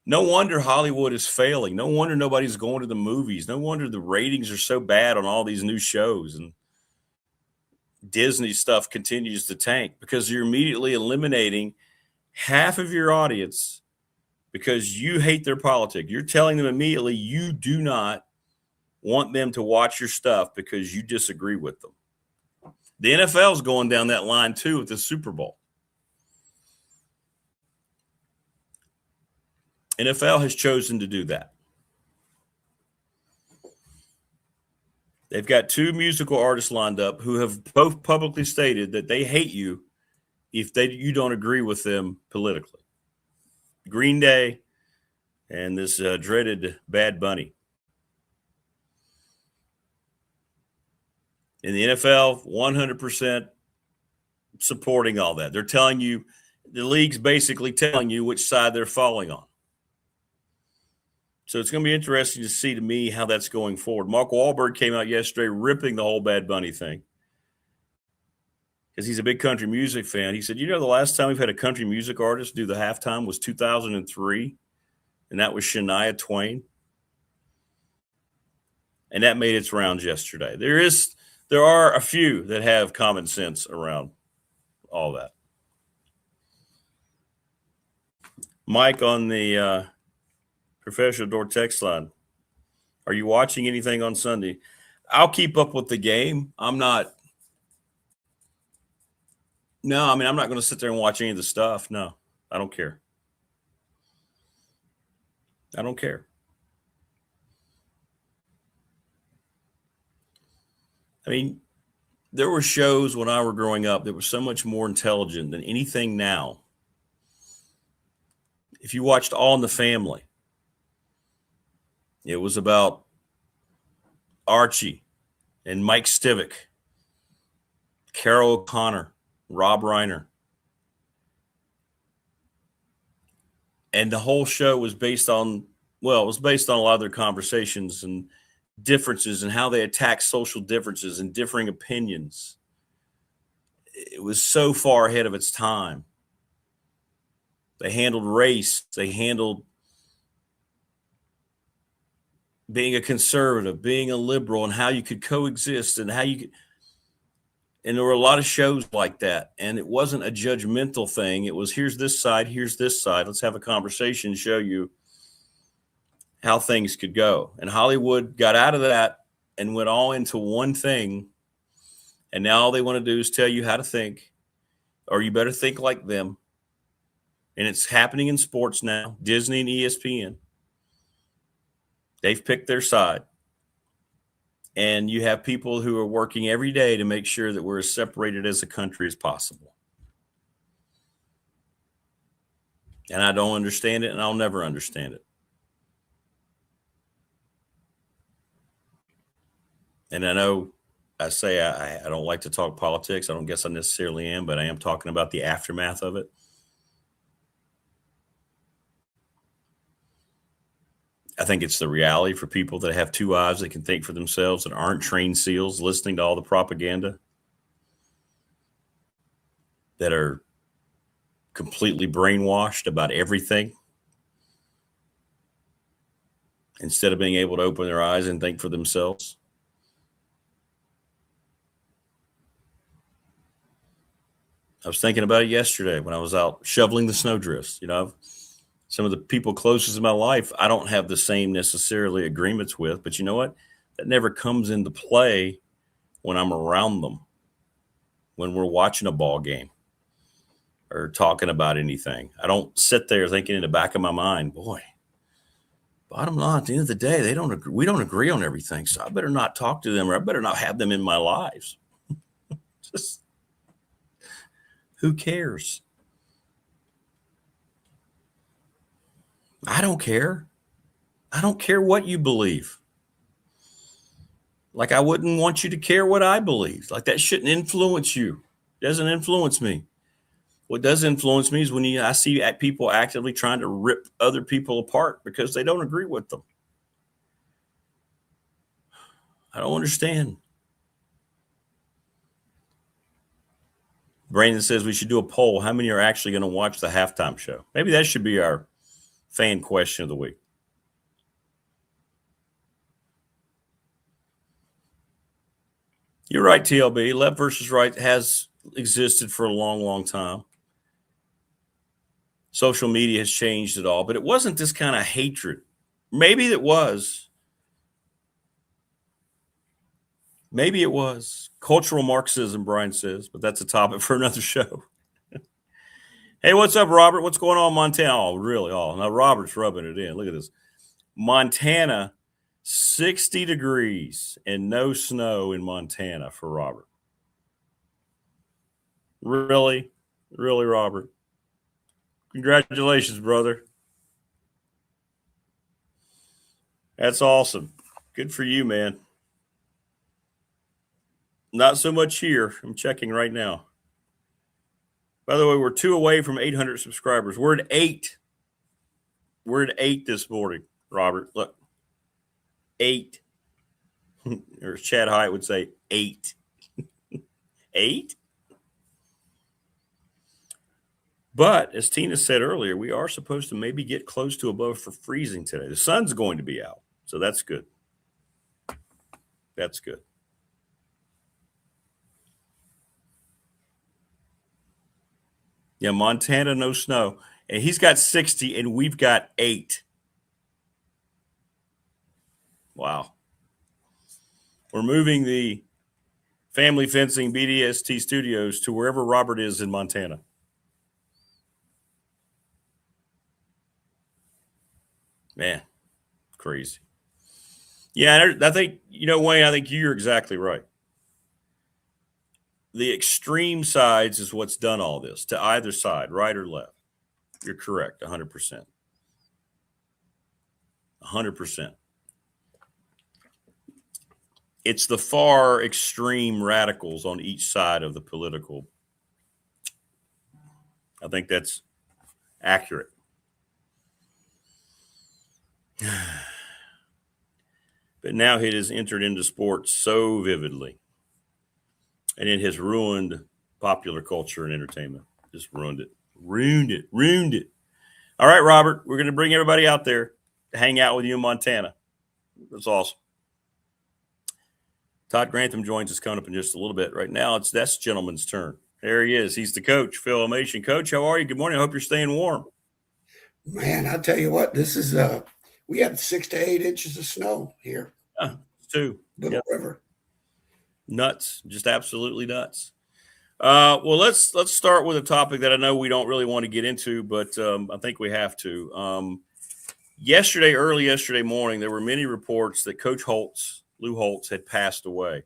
S5: No wonder Hollywood is failing. No wonder nobody's going to the movies. No wonder the ratings are so bad on all these new shows, and Disney stuff continues to tank because you're immediately eliminating half of your audience because you hate their politics. You're telling them immediately you do not want them to watch your stuff because you disagree with them. The NFL is going down that line too with the Super Bowl. NFL has chosen to do that. They've got 2 musical artists lined up who have both publicly stated that they hate you if you don't agree with them politically. Green Day and this dreaded Bad Bunny. In the NFL, 100% supporting all that. They're telling you, the league's basically telling you which side they're falling on. So it's going to be interesting to see, to me, how that's going forward. Mark Wahlberg came out yesterday ripping the whole Bad Bunny thing because he's a big country music fan. He said, the last time we've had a country music artist do the halftime was 2003, and that was Shania Twain. And that made its rounds yesterday. There are a few that have common sense around all that. Mike on the Professional Door text line. Are you watching anything on Sunday? I'll keep up with the game. I'm not going to sit there and watch any of the stuff. No, I don't care. I don't care. I mean, there were shows when I were growing up that were so much more intelligent than anything now. If you watched All in the Family, it was about Archie and Mike Stivic, Carol O'Connor, Rob Reiner. And the whole show was based on a lot of their conversations and differences and how they attack social differences and differing opinions. It was so far ahead of its time. They handled race. They handled being a conservative, being a liberal, and how you could coexist and and there were a lot of shows like that. And it wasn't a judgmental thing. It was, here's this side. Let's have a conversation, show you how things could go. And Hollywood got out of that and went all into one thing. And now all they want to do is tell you how to think, or you better think like them. And it's happening in sports now. Disney and ESPN. They've picked their side. And you have people who are working every day to make sure that we're as separated as a country as possible. And I don't understand it, and I'll never understand it. And I know I say I don't like to talk politics. I don't guess I necessarily am, but I am talking about the aftermath of it. I think it's the reality for people that have 2 eyes that can think for themselves and aren't trained SEALs listening to all the propaganda, that are completely brainwashed about everything instead of being able to open their eyes and think for themselves. I was thinking about it yesterday when I was out shoveling the snowdrifts. Some of the people closest in my life, I don't have the same necessarily agreements with, but you know what? That never comes into play when I'm around them, when we're watching a ball game or talking about anything. I don't sit there thinking in the back of my mind, boy, bottom line, at the end of the day, we don't agree on everything, so I better not talk to them, or I better not have them in my lives. Just, who cares? I don't care. I don't care what you believe. Like, I wouldn't want you to care what I believe. Like, that shouldn't influence you. It doesn't influence me. What does influence me is when I see people actively trying to rip other people apart because they don't agree with them. I don't understand. Brandon says we should do a poll. How many are actually going to watch the halftime show? Maybe that should be our fan question of the week. You're right, TLB. Left versus right has existed for a long, long time. Social media has changed it all, but it wasn't this kind of hatred. Maybe it was. Maybe it was. Cultural Marxism, Brian says, but that's a topic for another show. Hey, what's up, Robert? What's going on in Montana? Oh, really? Oh, now Robert's rubbing it in. Look at this. Montana, 60 degrees and no snow in Montana for Robert. Really? Really, Robert? Congratulations, brother. That's awesome. Good for you, man. Not so much here. I'm checking right now. By the way, we're 2 away from 800 subscribers. We're at 8. We're at 8 this morning, Robert. Look. 8. Or as Chad Hyatt would say, 8. 8? But as Tina said earlier, we are supposed to maybe get close to above for freezing today. The sun's going to be out, so that's good. That's good. Yeah, Montana, no snow. And he's got 60, and we've got 8. Wow. We're moving the Family Fencing BDST studios to wherever Robert is in Montana. Man, crazy. Yeah, I think, Wayne, I think you're exactly right. The extreme sides is what's done all this, to either side, right or left. You're correct, 100%. 100%. It's the far extreme radicals on each side of the political. I think that's accurate. But now it has entered into sports so vividly. And it has ruined popular culture and entertainment. Just ruined it. Ruined it. All right, Robert, we're going to bring everybody out there to hang out with you in Montana. That's awesome. Todd Grantham joins us coming up in just a little bit. Right now, that's gentleman's turn. There he is. He's the coach, Phil Elmassian. Coach, how are you? Good morning. I hope you're staying warm.
S4: Man, I'll tell you what, this is we had 6 to 8 inches of snow here.
S5: Yeah, 2.
S4: Little River.
S5: Nuts. Just absolutely nuts. Well, let's start with a topic that I know we don't really want to get into, but I think we have to. Early yesterday morning, there were many reports that Coach Lou Holtz, had passed away.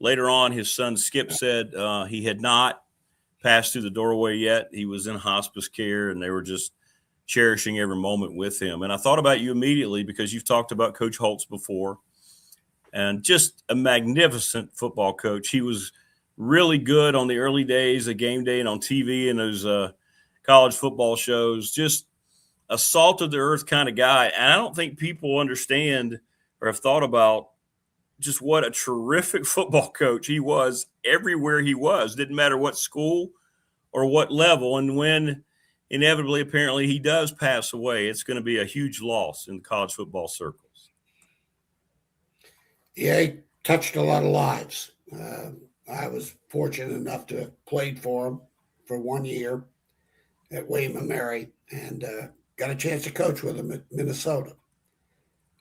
S5: Later on, his son Skip said he had not passed through the doorway yet. He was in hospice care, and they were just cherishing every moment with him. And I thought about you immediately because you've talked about Coach Holtz before, and just a magnificent football coach. He was really good on the early days of game day and on TV and those college football shows, just a salt of the earth kind of guy. And I don't think people understand or have thought about just what a terrific football coach he was everywhere he was. Didn't matter what school or what level. And when inevitably, apparently, he does pass away, it's going to be a huge loss in college football circles.
S4: Yeah, he touched a lot of lives. I was fortunate enough to have played for him for 1 year at William & Mary and got a chance to coach with him at Minnesota.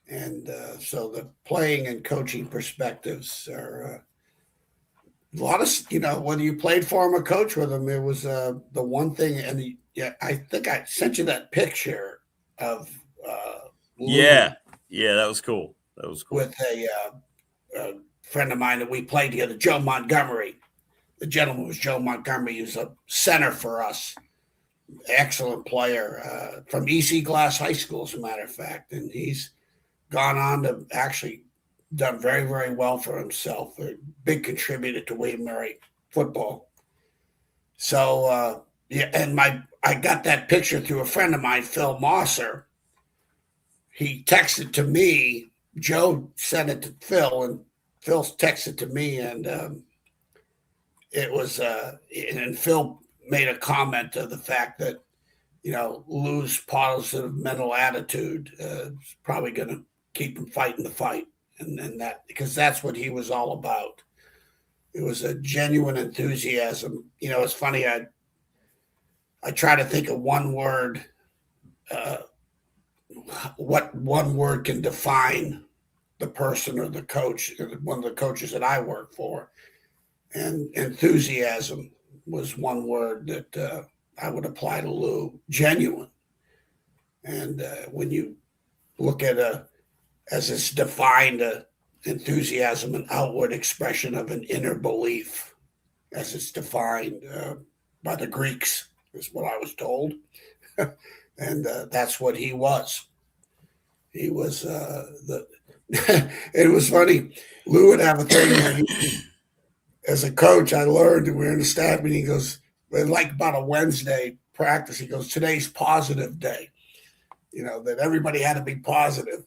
S4: And so the playing and coaching perspectives are a lot of, whether you played for him or coached with him, it was the one thing. And I think I sent you that picture of
S5: Yeah, that was cool.
S4: With a friend of mine that we played together, Joe Montgomery. The gentleman was Joe Montgomery. He was a center for us. Excellent player from EC Glass High School, as a matter of fact. And he's gone on to actually done very, very well for himself. A big contributor to William Mary football. So, and I got that picture through a friend of mine, Phil Mosser. He texted to me. Joe sent it to Phil, and Phil texted to me, and it was, and Phil made a comment to the fact that, Lou's positive mental attitude is probably going to keep him fighting the fight, and that because that's what he was all about. It was a genuine enthusiasm. It's funny. I try to think of one word. What one word can define the person or the coach, one of the coaches that I work for. And enthusiasm was one word that I would apply to Lou. Genuine. And when you look at as it's defined, enthusiasm, an outward expression of an inner belief, as it's defined by the Greeks, is what I was told. And that's what he was. He was it was funny. Lou would have a thing where as a coach, I learned, and we were in the staff meeting, he goes, like about a Wednesday practice, he goes, today's positive day. That everybody had to be positive.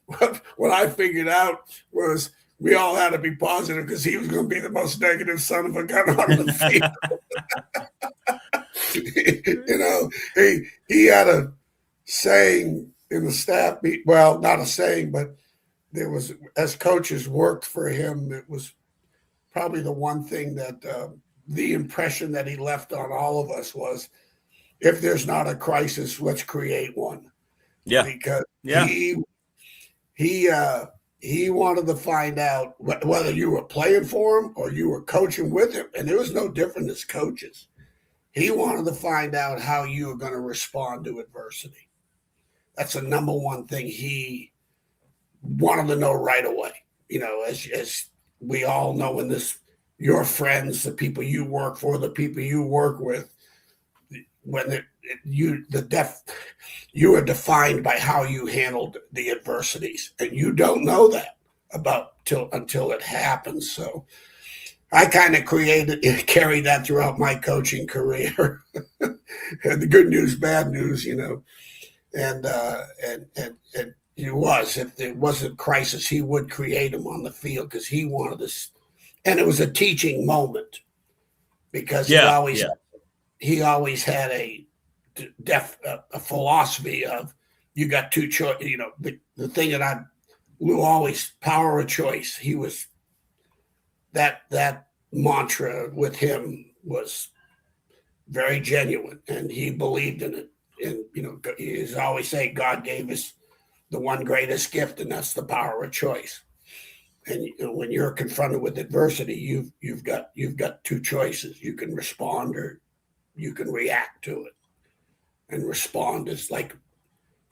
S4: What I figured out was we all had to be positive because he was going to be the most negative son of a gun on the field. He had a saying in the staff meet. Well, not a saying, but there was, as coaches worked for him, it was probably the one thing that the impression that he left on all of us was, if there's not a crisis, let's create one.
S5: Yeah.
S4: Because he wanted to find out whether you were playing for him or you were coaching with him. And it was no different as coaches. He wanted to find out how you were going to respond to adversity. That's the number one thing he wanted to know right away. As we all know in this, your friends, the people you work for, the people you work with, when you are defined by how you handled the adversities, and you don't know that until it happens. So I kind of carried that throughout my coaching career. And the good news, bad news, and he was, if there wasn't crisis, he would create them on the field because he wanted this. And it was a teaching moment because he always had a philosophy of, you got two choices. The thing that Lou always, power of choice. He was that mantra with him was very genuine, and he believed in it. And he's always saying God gave us the one greatest gift, and that's the power of choice. And when you're confronted with adversity, you've got two choices. You can respond or you can react to it. And respond is like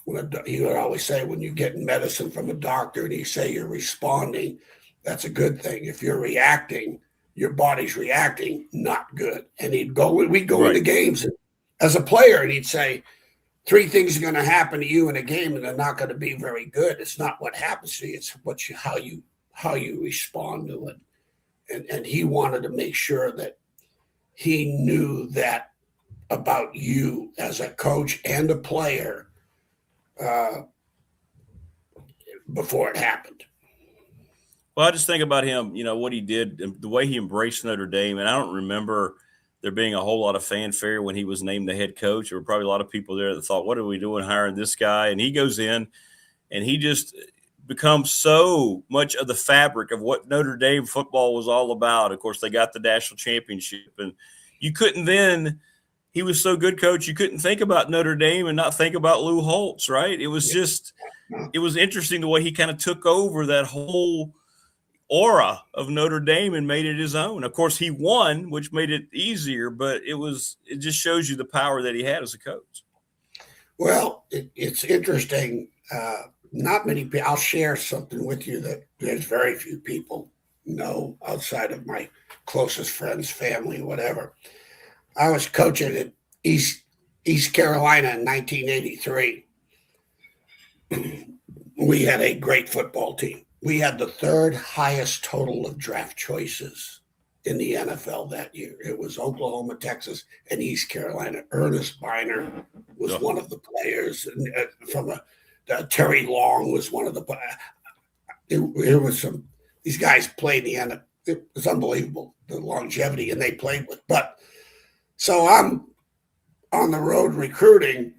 S4: he would always say, when you get medicine from a doctor and he say you're responding, that's a good thing. If you're reacting, your body's reacting, not good. And we'd go into games as a player, and he'd say, 3 things are going to happen to you in a game, and they're not going to be very good. It's not what happens to you; it's how you respond to it. And he wanted to make sure that he knew that about you as a coach and a player before it happened.
S5: Well, I just think about him, what he did, the way he embraced Notre Dame. And I don't remember there being a whole lot of fanfare when he was named the head coach. There were probably a lot of people there that thought, what are we doing hiring this guy? And he goes in and he just becomes so much of the fabric of what Notre Dame football was all about. Of course, they got the national championship, and you couldn't then – he was so good, coach, you couldn't think about Notre Dame and not think about Lou Holtz, right? It was just – it was interesting the way he kind of took over that whole aura of Notre Dame and made it his own. Of course, he won, which made it easier, but it just shows you the power that he had as a coach.
S4: Well, it's interesting. Not many people – I'll share something with you that there's very few people know outside of my closest friends, family, whatever. I was coaching at East Carolina in 1983. We had a great football team. we had the third highest total of draft choices in the NFL that year. It was Oklahoma, Texas, and East Carolina. Ernest Biner was one of the players, and Terry Long was one of the. It was some. These guys played the NFL. It was unbelievable, the longevity, and they played with. But so I'm on the road recruiting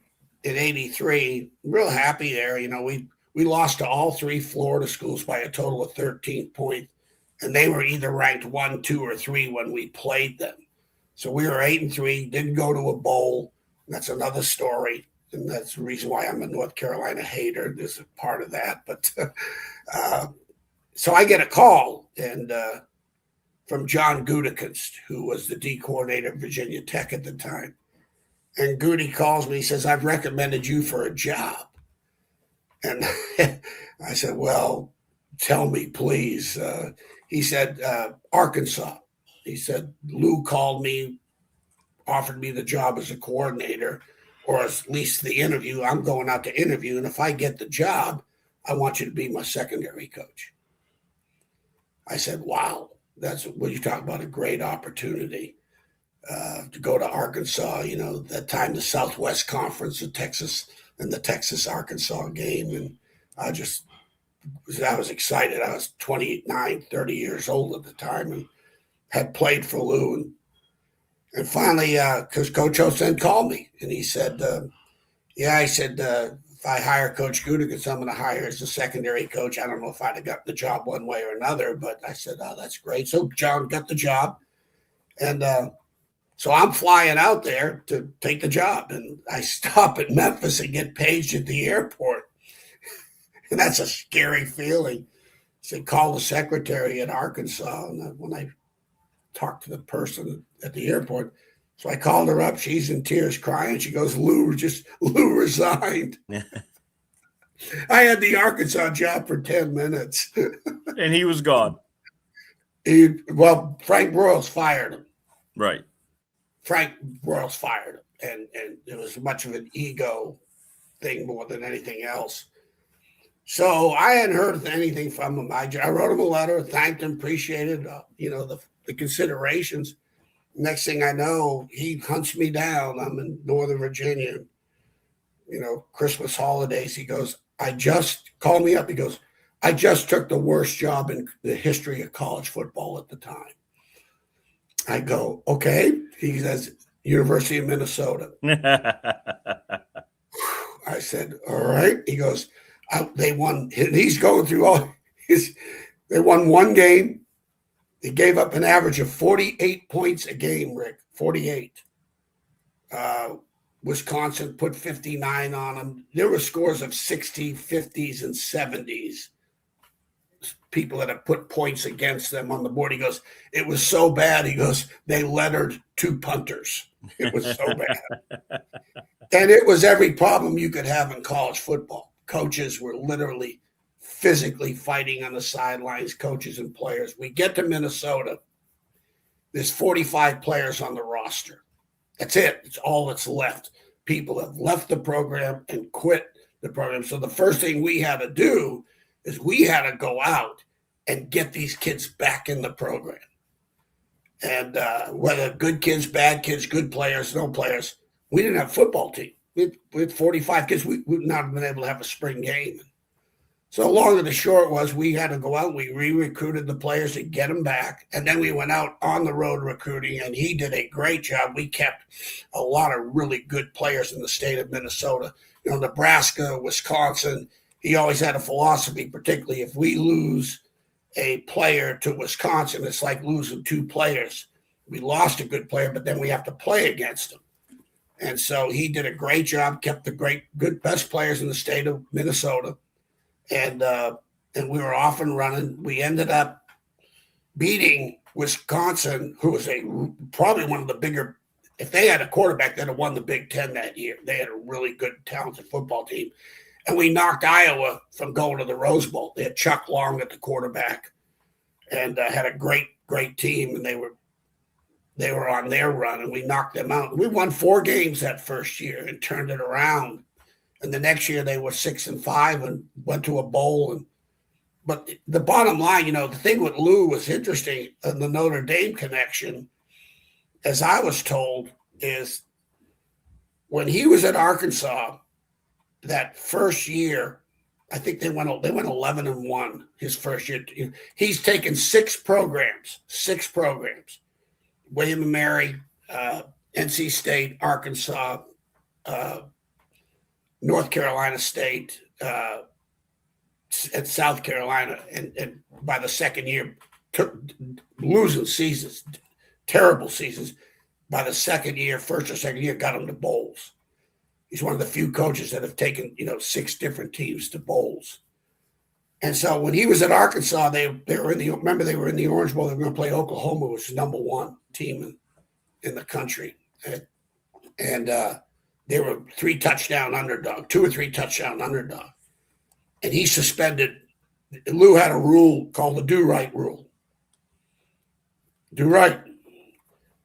S4: in '83. Real happy there. We lost to all three Florida schools by a total of 13 points, and they were either ranked 1, 2, or 3 when we played them. So we were 8-3, didn't go to a bowl. That's another story, and that's the reason why I'm a North Carolina hater. There's a part of that, but so I get a call and from John Gutekunst, who was the D coordinator at Virginia Tech at the time, and Goody calls me. He says, "I've recommended you for a job." And I said, "Well, tell me, please." He said, "Arkansas." He said, "Lou called me, offered me the job as a coordinator, or at least the interview. I'm going out to interview. And if I get the job, I want you to be my secondary coach." I said, "Wow, that's what you talk about, a great opportunity to go to Arkansas." That time the Southwest Conference of Texas and the Texas-Arkansas game. And I was excited. I was 29, 30 years old at the time and had played for Lou. And finally, because Coach Osen called me, and he said, if I hire Coach Gutekunst, I'm going to hire as a secondary coach. I don't know if I'd have got the job one way or another, but I said, "Oh, that's great." So John got the job. And so I'm flying out there to take the job, and I stop at Memphis and get paged at the airport. And that's a scary feeling. So call the secretary at Arkansas. And when I talked to the person at the airport, so I called her up. She's in tears, crying. She goes, Lou resigned. I had the Arkansas job for 10 minutes.
S5: And he was gone.
S4: Frank Broyles fired him.
S5: Right.
S4: Frank Broyles fired him. And it was much of an ego thing more than anything else. So I hadn't heard anything from him. I wrote him a letter, thanked him, appreciated, the considerations. Next thing I know, he hunts me down. I'm in Northern Virginia, Christmas holidays. He goes, call me up. He goes, "I just took the worst job in the history of college football at the time." I go, "Okay." He says, "University of Minnesota." I said, "All right." He goes, "They won." He's going through they won one game. They gave up an average of 48 points a game, Rick, 48. Wisconsin put 59 on them. There were scores of 60, 50s, and 70s. People that have put points against them on the board. He goes, "It was so bad." He goes, "They lettered 2 punters." It was so bad. And it was every problem you could have in college football. Coaches were literally physically fighting on the sidelines, coaches and players. We get to Minnesota. There's 45 players on the roster. That's it. It's all that's left. People have left the program and quit the program. So the first thing we had to do is we had to go out and get these kids back in the program. And whether good kids, bad kids, good players, no players, we didn't have a football team. We had 45 kids. We would not have been able to have a spring game. So long and the short was we had to go out. We re-recruited the players to get them back. And then we went out on the road recruiting, and he did a great job. We kept a lot of really good players in the state of Minnesota. Nebraska, Wisconsin, he always had a philosophy, particularly if we lose a player to Wisconsin, it's like losing 2 players. We lost a good player, but then we have to play against them. And so he did a great job, kept the best players in the state of Minnesota. And we were off and running. We ended up beating Wisconsin, who was probably one of the bigger. If they had a quarterback, they'd have won the Big Ten that year. They had a really good, talented football team. And we knocked Iowa from going to the Rose Bowl. They had Chuck Long at the quarterback and had a great, great team. And they were on their run, and we knocked them out. We won 4 games that first year and turned it around. And the next year they were 6-5 and went to a bowl. And but the bottom line, the thing with Lou was interesting in the Notre Dame connection, as I was told, is when he was at Arkansas that first year, I think they went 11-1 his first year. He's taken six programs, William and Mary, NC State, Arkansas, North Carolina State, and South Carolina. And by the second year, losing seasons, terrible seasons. By the second year, first or second year, got him to bowls. He's one of the few coaches that have taken, six different teams to bowls. And so when he was at Arkansas, they were in the Orange Bowl. They were going to play Oklahoma, which was number one team in the country. And they were 2 or 3 touchdown underdog. And he suspended. Lou had a rule called the do right rule. Do right.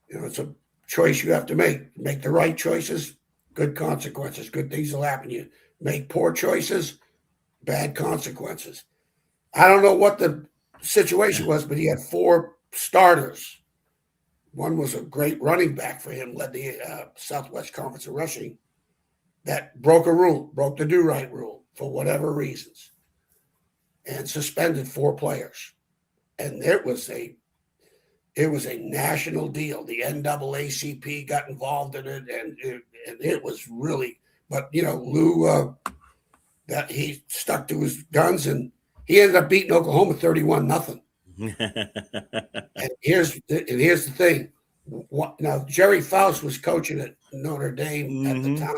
S4: It's a choice you have to make. Make the right choices, good consequences. Good things will happen to you. Make poor choices, bad consequences. I don't know what the situation was, but he had 4 starters. One was a great running back for him, led the Southwest Conference of rushing, that broke the do-right rule for whatever reasons, and suspended 4 players. And it was a national deal. The NAACP got involved in it, and it was really. But Lou, that he stuck to his guns, and he ended up beating Oklahoma 31-0. And here's the thing. Now Jerry Faust was coaching at Notre Dame at the time,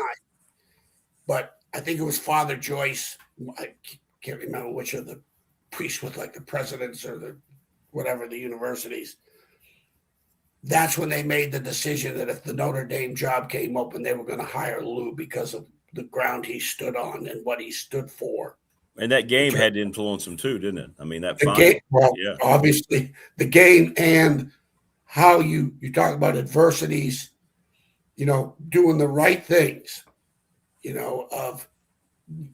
S4: but I think it was Father Joyce. I can't remember which of the priests with like the presidents or the universities. That's when they made the decision that if the Notre Dame job came open, they were going to hire Lou because of the ground he stood on and what he stood for.
S5: And that game had to influence him too, didn't it? I mean,
S4: Obviously the game and how you talk about adversities, doing the right things, of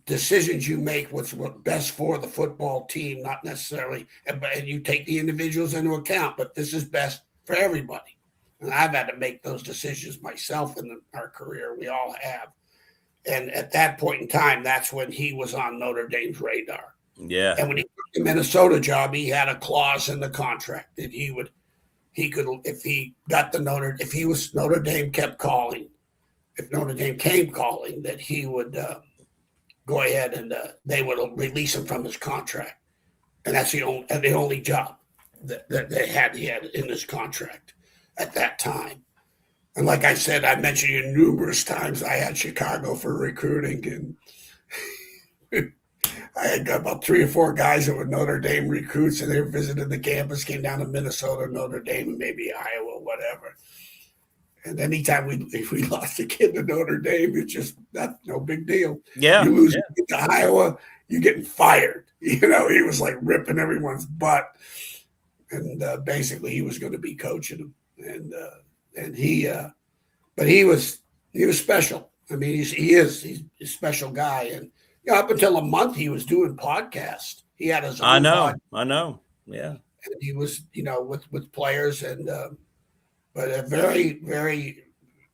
S4: decisions you make, what's best for the football team, not necessarily, and you take the individuals into account, but this is best for everybody. And I've had to make those decisions myself in our career. We all have. And at that point in time, that's when he was on Notre Dame's radar.
S5: Yeah.
S4: And when he took the Minnesota job, he had a clause in the contract that he could, if he got if he was Notre Dame kept calling, if Notre Dame came calling, that he would go ahead and they would release him from his contract. And that's the only job that he had in his contract at that time. And like I said, I mentioned you numerous times, I had Chicago for recruiting, and I had got about 3 or 4 guys that were Notre Dame recruits, and they were visiting the campus, came down to Minnesota, Notre Dame, and maybe Iowa, whatever. And anytime we lost a kid to Notre Dame, it's just no big deal.
S5: Yeah.
S4: You lose to Iowa, you're getting fired. He was like ripping everyone's butt. And basically he was going to be coaching them. And but he was special. I mean, he's a special guy. And up until a month he was doing podcasts. He had his own
S5: I know. Yeah.
S4: And he was, with players and but a very, very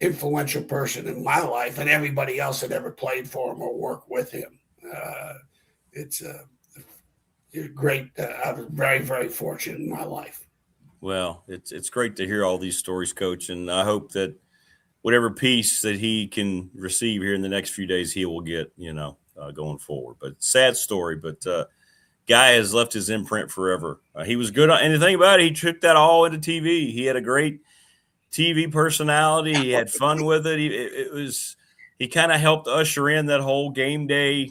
S4: influential person in my life and everybody else that ever played for him or worked with him. It's great. I was very, very fortunate in my life.
S5: Well, it's great to hear all these stories, Coach, and I hope that whatever piece that he can receive here in the next few days, he will get, going forward. But sad story, but guy has left his imprint forever. He was good on anything about it. He took that all into TV. He had a great TV personality. He had fun with it. He kind of helped usher in that whole game day.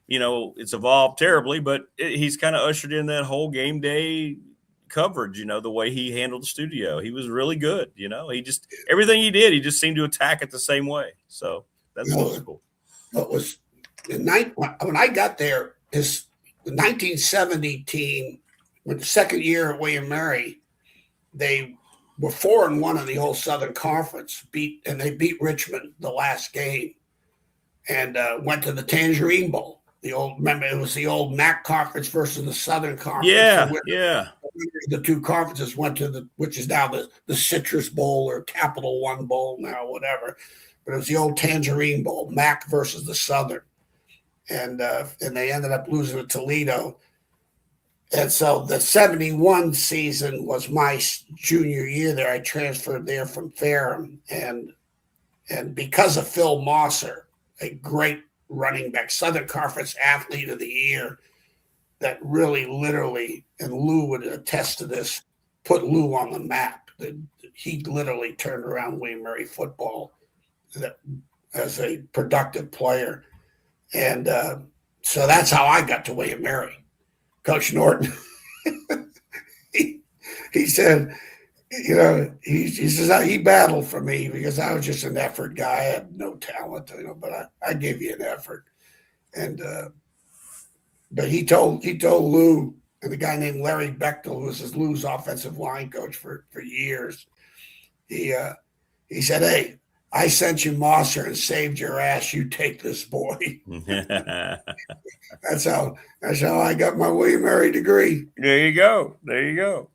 S5: It's evolved terribly, but he's kind of ushered in that whole game day coverage, the way he handled the studio. He was really good. He just, everything he did, he just seemed to attack it the same way. So that's cool.
S4: It was when I got there, the 1970 team, with the second year at William Mary, they were 4-1 in the whole Southern Conference, they beat Richmond the last game and went to the Tangerine Bowl. remember it was the old MAC conference versus the Southern Conference.
S5: Yeah.
S4: The two conferences went to which is now the Citrus Bowl or Capital One Bowl now, whatever. But it was the old Tangerine Bowl, MAC versus the Southern. And they ended up losing to Toledo. And so the 71 season was my junior year there. I transferred there from Ferrum. And because of Phil Mosser, a great running back, Southern Conference Athlete of the Year, that really literally, and Lou would attest to this, put Lou on the map. He literally turned around William Mary football as a productive player. And so that's how I got to William Mary. Coach Norton, he said, he says he battled for me because I was just an effort guy. I had no talent, but I gave you an effort. And but he told Lou, and the guy named Larry Bechtel, who was Lou's offensive line coach for years, he said, "Hey, I sent you Mosser and saved your ass. You take this boy." That's how I got my William Mary degree.
S5: There you go.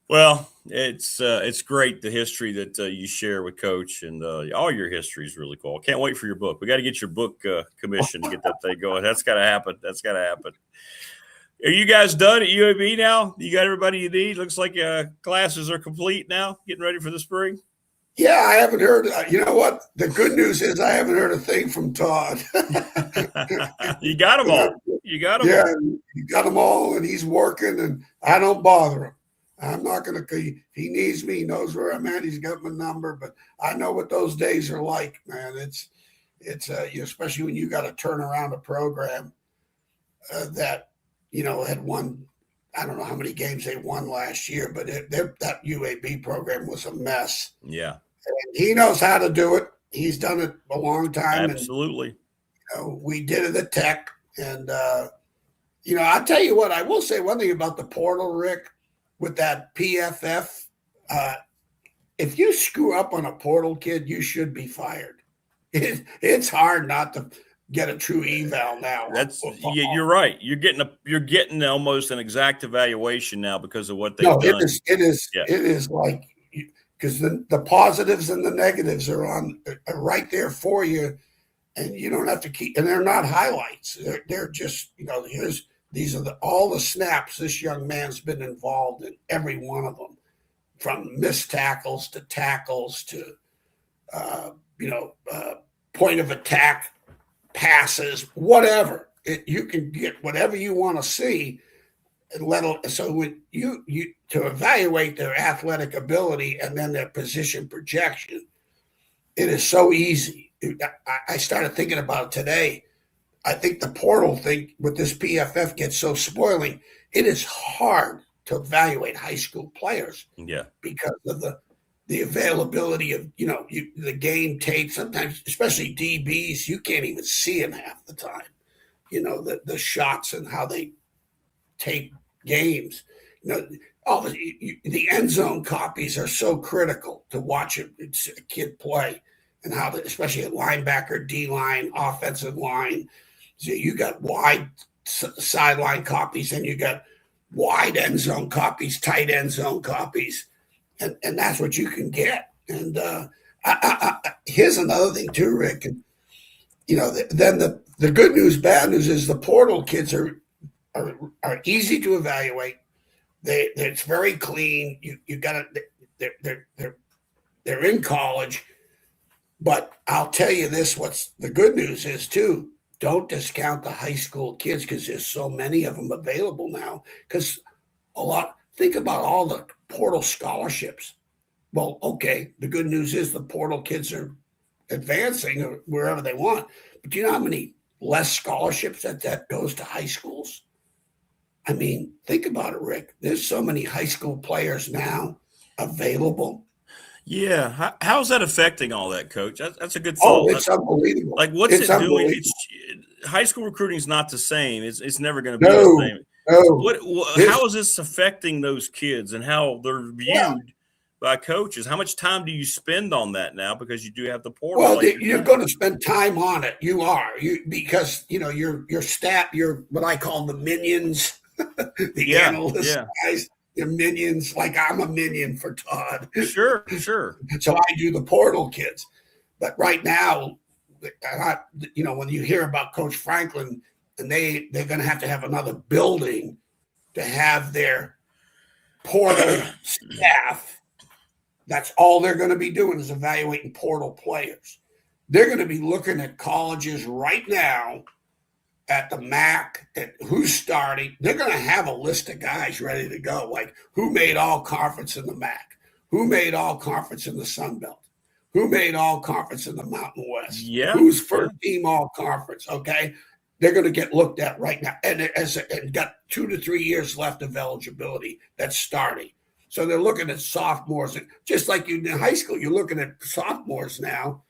S5: Well, it's great, the history that you share with Coach, and all your history is really cool. Can't wait for your book. We got to get your book commissioned to get that thing going. That's got to happen. Are you guys done at UAB now? You got everybody you need? Looks like classes are complete now, getting ready for the spring.
S4: Yeah, I haven't heard. You know what? The good news is I haven't heard a thing from Todd.
S5: You got them all. You got
S4: them all, and he's working, and I don't bother him. I'm not going to. If he needs me, he knows where I'm at. He's got my number, but I know what those days are like, man. It's especially when you got to turn around a program that had won. I don't know how many games they won last year, but that UAB program was a mess.
S5: Yeah.
S4: And he knows how to do it. He's done it a long time.
S5: Absolutely.
S4: And, we did it at Tech. And, I'll tell you what, I will say one thing about the portal, Rick, with that PFF. If you screw up on a portal kid, you should be fired. It's hard not to get a true eval now.
S5: You're right. You're getting almost an exact evaluation now because of what they've done.
S4: It is like, because the positives and the negatives are right there for you, and you don't have to keep. And they're not highlights. They're just these are all the snaps this young man's been involved in, every one of them, from missed tackles to point of attack passes, whatever. You can get whatever you want to see, and so when you to evaluate their athletic ability and then their position projection, it is so easy. I started thinking about it today. I think the portal thing with this PFF gets so spoiling. It is hard to evaluate high school players, because of the availability of the game tape. Sometimes, especially DBs, you can't even see them half the time. The shots and how they tape games. All the end zone copies are so critical to watch a kid play, and how especially at linebacker, D line, offensive line. So you got wide sideline copies, and you got wide end zone copies, tight end zone copies. And that's what you can get. And here's another thing too, Rick. And, then the good news, bad news is the portal kids are easy to evaluate. It's very clean. You got it. They're in college, but I'll tell you this: what's the good news is too. Don't discount the high school kids, because there's so many of them available now. Because think about all the portal scholarships. Well, okay, the good news is the portal kids are advancing or wherever they want. But do you know how many less scholarships that goes to high schools? I mean, think about it, Rick. There's so many high school players now available.
S5: Yeah. How's that affecting all that, Coach? That's a good thought.
S4: Oh, it's unbelievable.
S5: Like, what's it doing? High school recruiting is not the same. It's never going to be the same. How is this affecting those kids and how they're viewed by coaches. How much time do you spend on that now? Because you do have the portal.
S4: Well, you're going to spend time on it. You are because your staff, your what I call the minions, the analyst guys, your minions. Like I'm a minion for Todd.
S5: Sure.
S4: So I do the portal kids, but right now, when you hear about Coach Franklin, and they're going to have another building to have their portal staff. That's all they're going to be doing is evaluating portal players. They're going to be looking at colleges right now at the MAC and who's starting. They're going to have a list of guys ready to go, like who made all conference in the MAC, who made all conference in the Sun Belt, who made all conference in the Mountain West, who's first team all conference, okay? They're going to get looked at right now, and got 2 to 3 years left of eligibility. That's starting. So they're looking at sophomores, just like you in high school. You're looking at sophomores now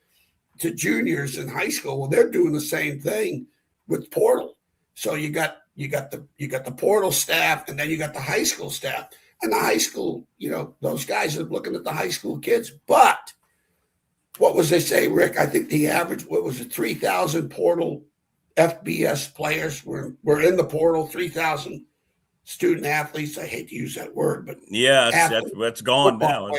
S4: to juniors in high school. Well, they're doing the same thing with portal. So you got the portal staff, and then you got the high school staff. And the high school, those guys are looking at the high school kids. But what was they say, Rick? I think the average, 3,000 portal FBS players were in the portal, 3,000 student athletes. I hate to use that word, but
S5: that's gone now.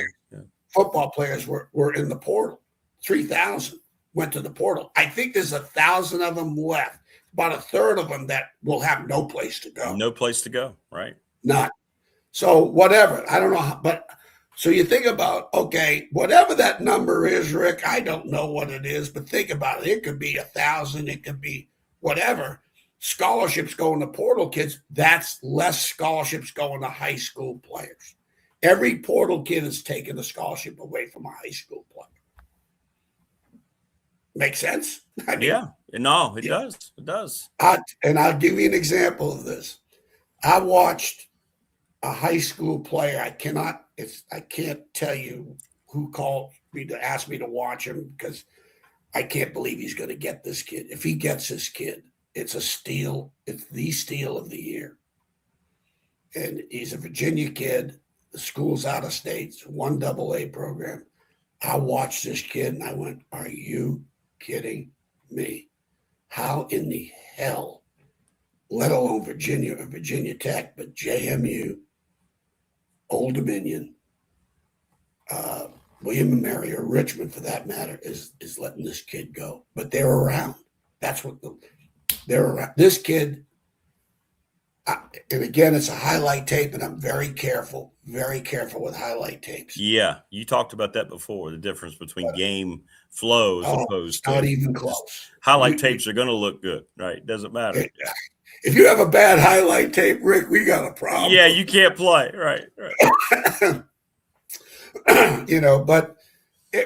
S4: Football players were in the portal. 3,000 went to the portal. I think there's 1,000 of them left. About a third of them that will have no place to go.
S5: No place to go, right?
S4: Not. So whatever. I don't know, but so you think about, okay, whatever that number is, Rick, I don't know what it is, but think about it. It could be 1,000. It could be whatever. Scholarships going to portal kids, that's less scholarships going to high school players. Every portal kid is taking a scholarship away from a high school player. Make sense?
S5: I mean, it does. It does.
S4: And I'll give you an example of this. I watched a high school player. I can't tell you who called me to ask me to watch him because I can't believe he's going to get this kid. If he gets this kid, it's a steal. It's the steal of the year. And he's a Virginia kid. The school's out of state. It's 1AA program. I watched this kid and I went, are you kidding me? How in the hell, let alone Virginia or Virginia Tech, but JMU, Old Dominion, William and Mary, or Richmond for that matter, is letting this kid go. But they're around. That's what they're around. This kid, and again, it's a highlight tape, and I'm very careful with highlight tapes.
S5: Yeah, you talked about that before, the difference between game flow as opposed to
S4: not even close.
S5: Highlight tapes are going to look good, right? Doesn't matter.
S4: If you have a bad highlight tape, Rick, we got a problem.
S5: Yeah, you can't play, right.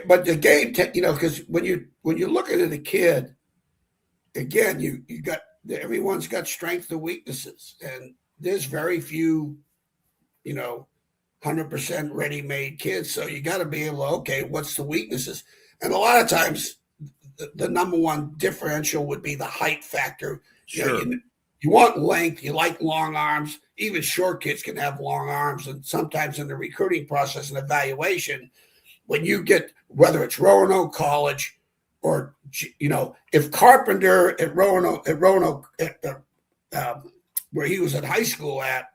S4: But the game, because when you're looking at a kid, again, you got everyone's got strengths and weaknesses, and there's very few, 100% ready-made kids. So you got to be able to, okay, what's the weaknesses? And a lot of times, the number one differential would be the height factor.
S5: Sure.
S4: You want length. You like long arms. Even short kids can have long arms. And sometimes in the recruiting process and evaluation, when you get, whether it's Roanoke College or, if Carpenter at Roanoke, where he was at high school at,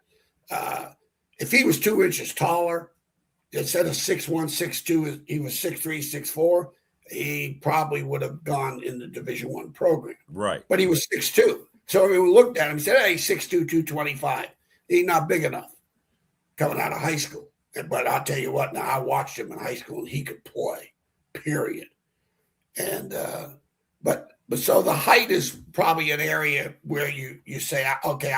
S4: if he was 2 inches taller, instead of 6'1", 6'2", he was 6'3", 6'4", he probably would have gone in the Division I program.
S5: Right.
S4: But he was 6'2". So we looked at him and said, hey, 6'2", 225. He's not big enough coming out of high school. But I'll tell you what, now I watched him in high school and he could play, period. And but so the height is probably an area where you say, okay,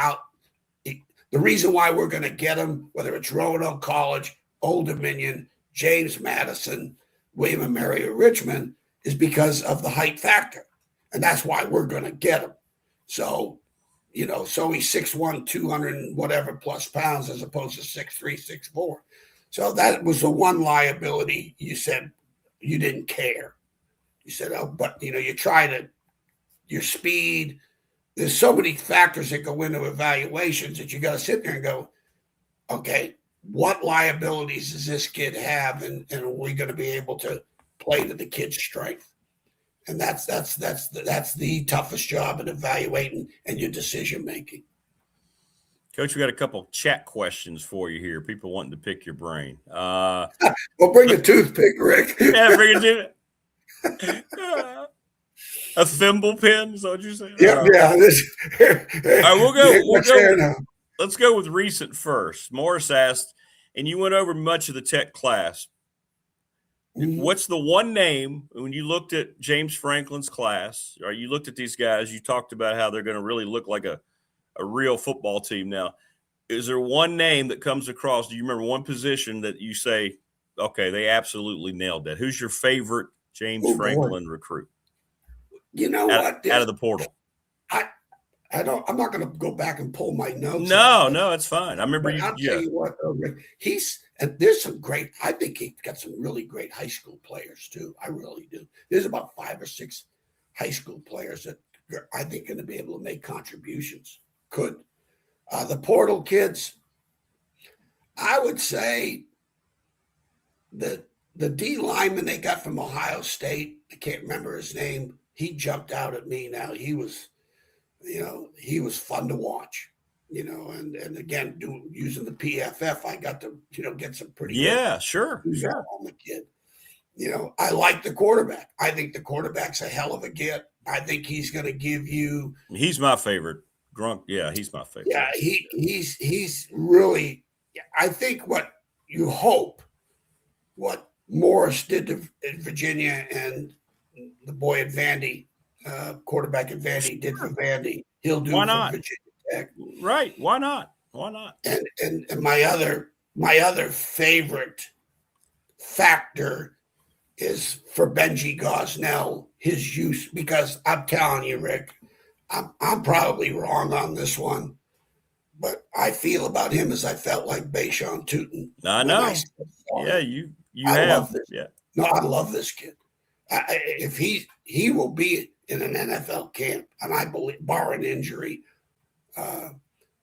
S4: the reason why we're going to get him, whether it's Roanoke College, Old Dominion, James Madison, William and Mary, or Richmond, is because of the height factor. And that's why we're going to get him. So, so he's 6'1", 200 and whatever plus pounds as opposed to 6'3", 6'4". So that was the one liability you said you didn't care. You said, but, you try to, your speed, there's so many factors that go into evaluations that you got to sit there and go, okay, what liabilities does this kid have, and are we going to be able to play to the kid's strength? And that's the toughest job in evaluating and your decision making.
S5: Coach, we got a couple chat questions for you here. People wanting to pick your brain.
S4: Well, bring a toothpick, Rick.
S5: Yeah, bring a toothpick. A thimble pin, is that what you're saying?
S4: Yeah.
S5: All right, we'll go.
S4: Now.
S5: Let's go with recent first. Morris asked, and you went over much of the tech class. Mm-hmm. What's the one name when you looked at James Franklin's class, or you looked at these guys, you talked about how they're going to really look like a real football team now. Is there one name that comes across? Do you remember one position that you say, okay, they absolutely nailed that? Who's your favorite James Franklin recruit?
S4: You know
S5: what? Out of the portal.
S4: I'm not going to go back and pull my notes.
S5: No, it's fine. I remember
S4: I'll tell you what, Rick, there's some great, I think he's got some really great high school players too. I really do. There's about 5 or 6 high school players that I think are going to be able to make contributions. Could. The portal kids, I would say the D lineman they got from Ohio State, I can't remember his name. He jumped out at me now. He was fun to watch, and again, using the PFF, I got to, get some pretty
S5: good sure
S4: on the kid. I like the quarterback. I think the quarterback's a hell of a get. I think he's going to give you.
S5: He's my favorite. Grunk, he's my favorite.
S4: Yeah, he's really. I think what you hope, what Morris did to Virginia and the boy at Vandy, quarterback at Vandy did for Vandy, he'll do for Virginia Tech.
S5: Right? Why not?
S4: And my other favorite factor is for Benji Gosnell, his use, because I'm telling you, Rick, I'm probably wrong on this one, but I feel about him as I felt like Bayshawn Tootin.
S5: I know. You
S4: love this.
S5: Yeah.
S4: No, I love this kid. If he will be in an NFL camp, and I believe, barring injury.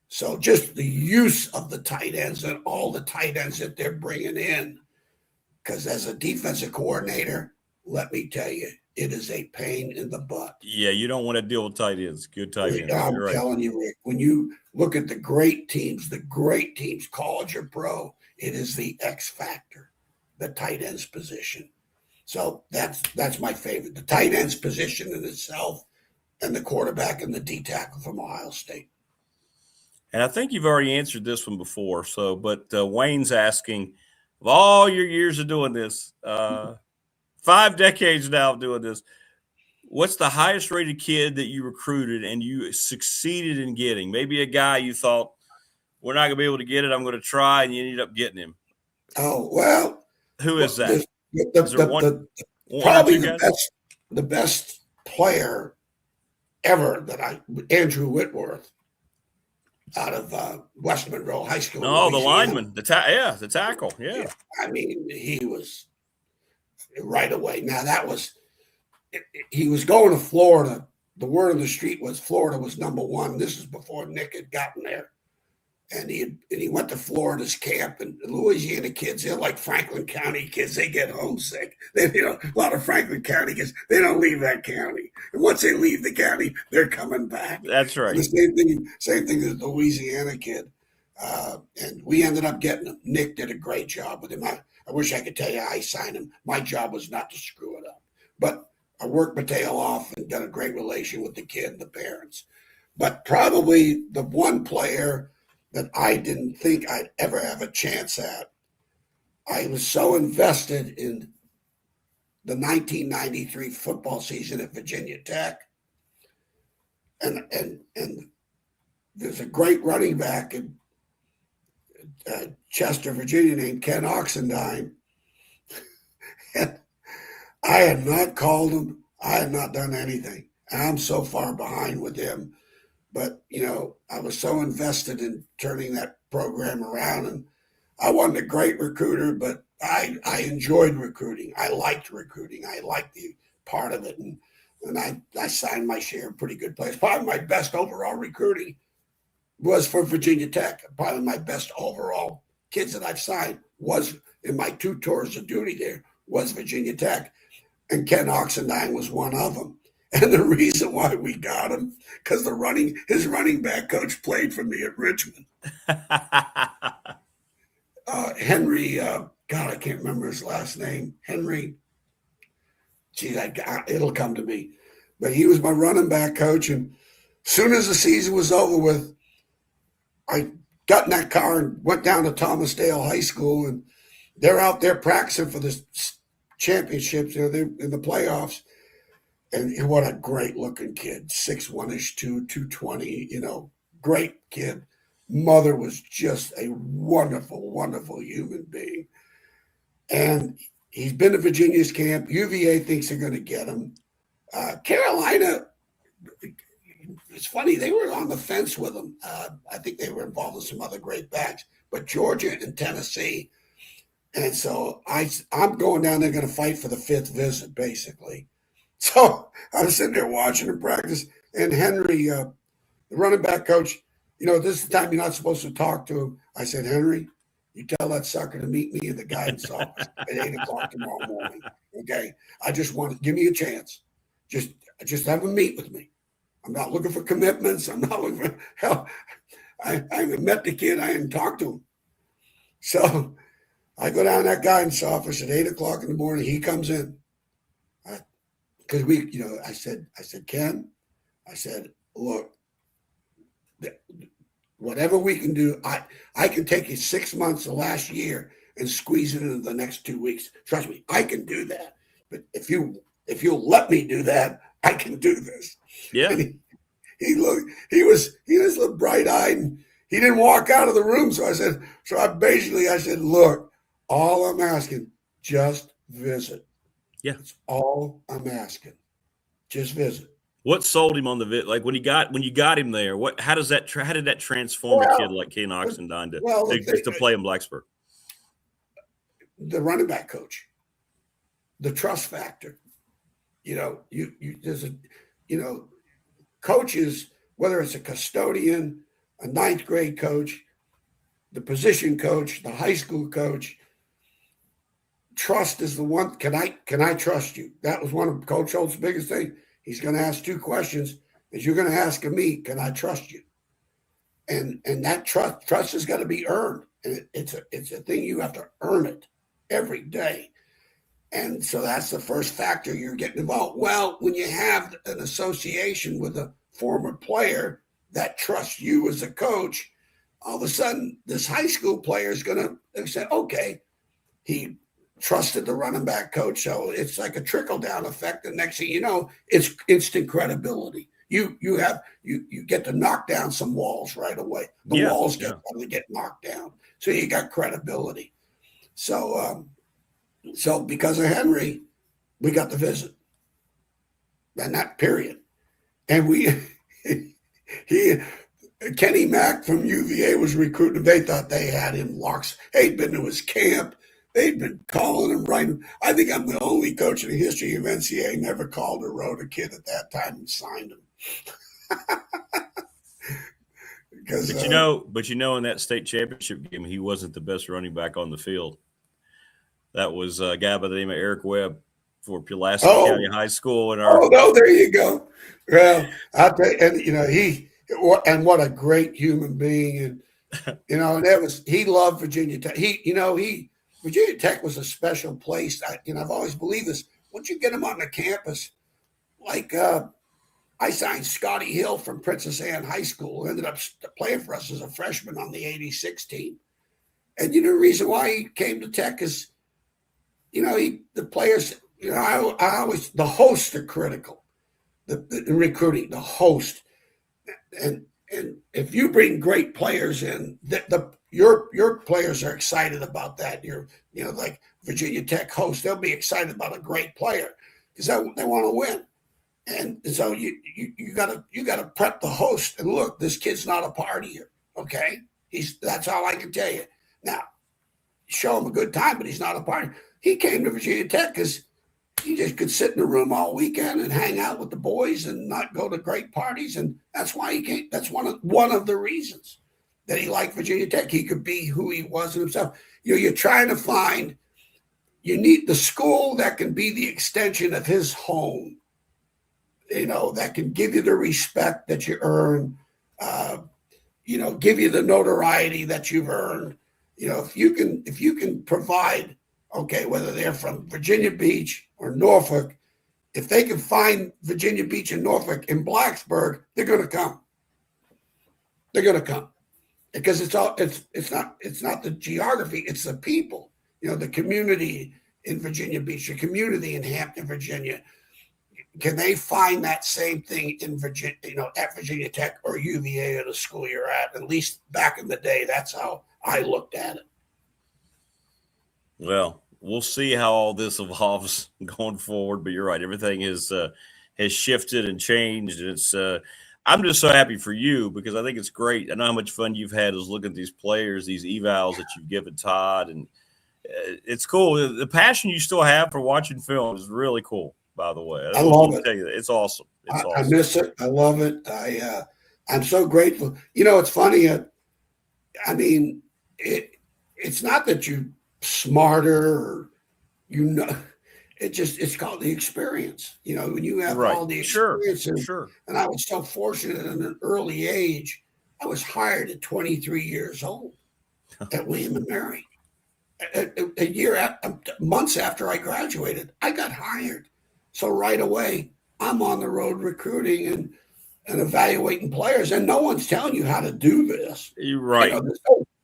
S4: So just the use of the tight ends and all the tight ends that they're bringing in, because as a defensive coordinator, let me tell you, it is a pain in the butt.
S5: Yeah, you don't want to deal with tight ends. Good tight ends.
S4: I'm telling you, Rick, when you look at the great teams, college or pro, it is the X factor, the tight ends position. So that's my favorite. The tight ends position in itself, and the quarterback and the D tackle from Ohio State.
S5: And I think you've already answered this one before. But Wayne's asking, of all your years of doing this, 5 decades now of doing this, what's the highest rated kid that you recruited and you succeeded in getting? Maybe a guy you thought, we're not going to be able to get it, I'm going to try, and you ended up getting him.
S4: Oh, well.
S5: Who is that?
S4: Is there probably the best player ever Andrew Whitworth out of West Monroe High School.
S5: Oh, the lineman, the tackle. Yeah.
S4: I mean, he was right away. Now he was going to Florida. The word on the street was Florida was number 1. This is before Nick had gotten there. And he went to Florida's camp, and Louisiana kids, they're like Franklin County kids. They get homesick. A lot of Franklin County kids, they don't leave that county. And once they leave the county, they're coming back.
S5: That's right.
S4: And the same thing as the Louisiana kid. And we ended up getting him. Nick did a great job with him. I wish I could tell you I signed him. My job was not to screw it up. But I worked my tail off and got a great relation with the kid and the parents. But probably the one player that I didn't think I'd ever have a chance at. I was so invested in the 1993 football season at Virginia Tech. And there's a great running back in Chester, Virginia, named Ken Oxendine. And I had not called him. I had not done anything. And I'm so far behind with him. But, I was so invested in turning that program around, and I wasn't a great recruiter, but I enjoyed recruiting. I liked recruiting. I liked the part of it. And I signed my share of pretty good players. Probably my best overall recruiting was for Virginia Tech. Probably my best overall kids that I've signed was in my 2 tours of duty there was Virginia Tech, and Ken Oxendine was one of them. And the reason why we got him, because his running back coach played for me at Richmond. Henry, God, I can't remember his last name. Henry, geez, it'll come to me. But he was my running back coach, and as soon as the season was over with, I got in that car and went down to Thomas Dale High School, and they're out there practicing for the championships, they're in the playoffs. And what a great looking kid, 6'1"ish, 220, great kid. Mother was just a wonderful, wonderful human being. And he's been to Virginia's camp. UVA thinks they're going to get him. Carolina, it's funny, they were on the fence with him. I think they were involved in some other great backs, but Georgia and Tennessee. And so I'm going down there going to fight for the 5th visit, basically. So I was sitting there watching him practice, and Henry, the running back coach, this is the time you're not supposed to talk to him. I said, Henry, you tell that sucker to meet me in the guidance office at 8 o'clock tomorrow morning. Okay? I just want to give me a chance. Just have him meet with me. I'm not looking for commitments. I'm not looking for hell. I haven't met the kid. I haven't talked to him. So I go down that guidance office at 8 o'clock in the morning. He comes in. Because I said, Ken, I said, look, whatever we can do, I can take you 6 months of last year and squeeze it into the next 2 weeks. Trust me, I can do that. But if you'll let me do that, I can do this.
S5: Yeah.
S4: And he looked bright-eyed, and he didn't walk out of the room. So I said, look, all I'm asking, just visit.
S5: Yeah.
S4: That's all I'm asking. Just visit.
S5: What sold him on the vid? Like when you got him there, how did that transform a kid like Ken Oxendine to play in Blacksburg?
S4: The running back coach, the trust factor. Coaches, whether it's a custodian, a 9th grade coach, the position coach, the high school coach, trust is the one. Can I trust you? That was one of Coach Holt's biggest things. He's going to ask 2 questions. Is you're going to ask me, can I trust you? And that trust is going to be earned. And it's a thing you have to earn it every day. And so that's the first factor you're getting involved. Well, when you have an association with a former player that trusts you as a coach, all of a sudden this high school player is going to say, okay, he trusted the running back coach. So it's like a trickle-down effect. The next thing you know, it's instant credibility. You get to knock down some walls right away. The walls get knocked down. So you got credibility. So because of Henry, we got the visit. And that period. And Kenny Mack from UVA was recruiting. They thought they had him locked. They'd been to his camp. They'd been calling him, writing. I think I'm the only coach in the history of NCAA never called or wrote a kid at that time and signed him.
S5: But in that state championship game, he wasn't the best running back on the field. That was a guy by the name of Eric Webb for Pulaski County High School.
S4: There you go. Well, I'll tell you, and what a great human being. And, he loved Virginia Tech. Virginia Tech was a special place. I've always believed this. Once you get them on the campus, like I signed Scotty Hill from Princess Anne High School, ended up playing for us as a freshman on the 86 team. And the reason why he came to Tech is, the players, I always, the hosts are critical. The recruiting, the host. And if you bring great players in, your players are excited about that. Like Virginia Tech host, they'll be excited about a great player because they want to win. And so you gotta prep the host. And look, this kid's not a partier. Okay, that's all I can tell you. Now, show him a good time, but he's not a partier. He came to Virginia Tech because he just could sit in the room all weekend and hang out with the boys and not go to great parties, and that's why he came. That's one of the reasons that he liked Virginia Tech. He could be who he was in himself. You're trying to find, you need the school that can be the extension of his home, that can give you the respect that you earn, give you the notoriety that you've earned. If you can provide, okay, whether they're from Virginia Beach or Norfolk, if they can find Virginia Beach and Norfolk in Blacksburg, they're going to come. They're going to come because it's not the geography, it's the people. The community in Virginia Beach, the community in Hampton, Virginia. Can they find that same thing in Virginia, at Virginia Tech or UVA or the school you're at? At least back in the day, that's how I looked at it.
S5: Well, we'll see how all this evolves going forward, but you're right. Everything has shifted and changed. And it's I'm just so happy for you because I think it's great. I know how much fun you've had is looking at these players, these evals that you've given Todd, and it's cool. The passion you still have for watching film is really cool. By the way,
S4: I love it.
S5: It's awesome. Awesome.
S4: I miss it. I love it. I'm so grateful. It's funny. It's not that you're smarter or it's called the experience. When you have all the experience.
S5: Sure.
S4: And I was so fortunate at an early age. I was hired at 23 years old at William and Mary. Months after I graduated, I got hired. So right away, I'm on the road recruiting and evaluating players, and no one's telling you how to do this.
S5: You're right.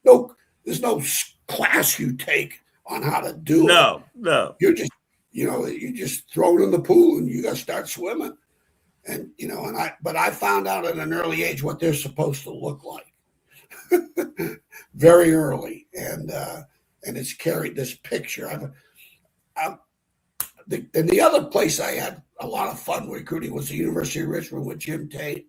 S4: There's no class you take on how to do it.
S5: No.
S4: You're just, you just throw it in the pool and you got to start swimming. And but I found out at an early age what they're supposed to look like, very early, and it's carried this picture. And the other place I had a lot of fun recruiting was the University of Richmond with Jim Tate.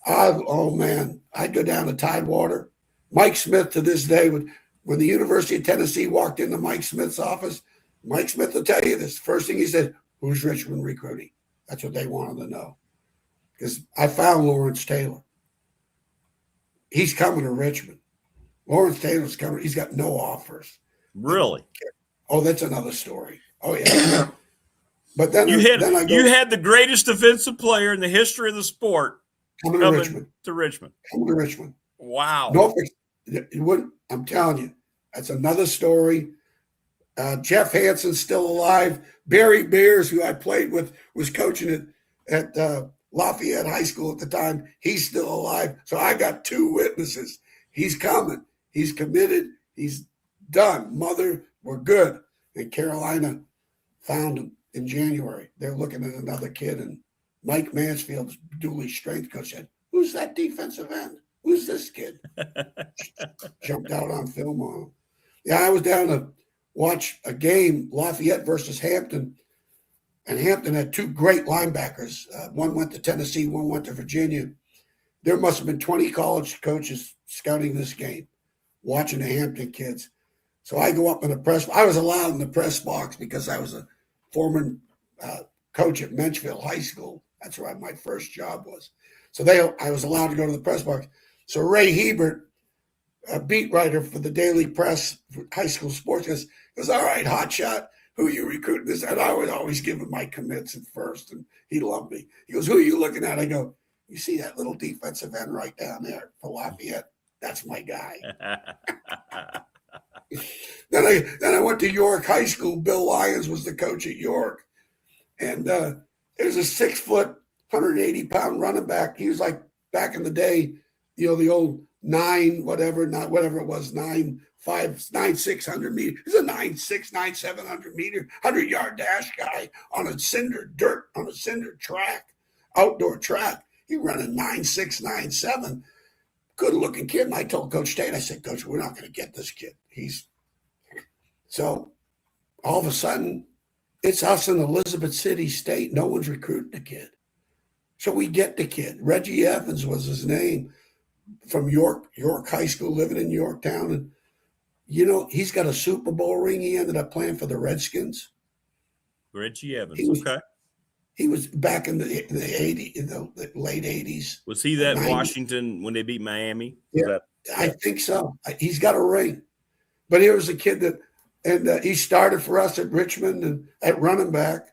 S4: Oh man, I'd go down to Tidewater. Mike Smith to this day, when the University of Tennessee walked into Mike Smith's office, Mike Smith will tell you this. First thing he said, "Who's Richmond recruiting?" That's what they wanted to know. Because I found Lawrence Taylor. He's coming to Richmond. Lawrence Taylor's coming. He's got no offers.
S5: Really?
S4: Oh, that's another story. Oh yeah. But then
S5: you had the greatest defensive player in the history of the sport
S4: coming to Richmond.
S5: Coming to Richmond. Wow.
S4: Norfolk, I'm telling you, that's another story. Jeff Hanson's still alive. Barry Beers, who I played with, was coaching at Lafayette High School at the time. He's still alive. So I got two witnesses. He's coming. He's committed. He's done. Mother, we're good. And Carolina found him in January. They're looking at another kid, and Mike Mansfield's dually strength coach said, "Who's that defensive end? Who's this kid?" Jumped out on film on him. Yeah, I was down to watch a game, Lafayette versus Hampton, and Hampton had two great linebackers. One went to Tennessee, one went to Virginia. There must have been 20 college coaches scouting this game, watching the Hampton kids. So I go up in the press. I was allowed in the press box because I was a former coach at Menchville High School. That's where my first job was. So I was allowed to go to the press box. So Ray Hebert, a beat writer for the Daily Press, high school sports, goes, "All right, hotshot, who are you recruiting this?" And I would always give him my commits at first, and he loved me. He goes, "Who are you looking at?" I go, "You see that little defensive end right down there for Lafayette? That's my guy." Then I went to York High School. Bill Lyons was the coach at York. And there's a 6 foot, 180-pound running back. He was like back in the day, the old 600 meter. He's a 9'6", 700 meter, 100-yard dash guy on a cinder track, outdoor track. He ran a 9'6", 9'7". Good looking kid. And I told Coach Tate, I said, "Coach, we're not going to get this kid." So all of a sudden, it's us in Elizabeth City State. No one's recruiting the kid. So we get the kid. Reggie Evans was his name, from York High School, living in Yorktown. And, he's got a Super Bowl ring. He ended up playing for the Redskins.
S5: Reggie Evans, okay.
S4: He was back in the late 80s.
S5: Was he that
S4: 90s.
S5: Washington when they beat Miami?
S4: Yeah. I think so. He's got a ring. But here was a kid that, and he started for us at Richmond and at running back,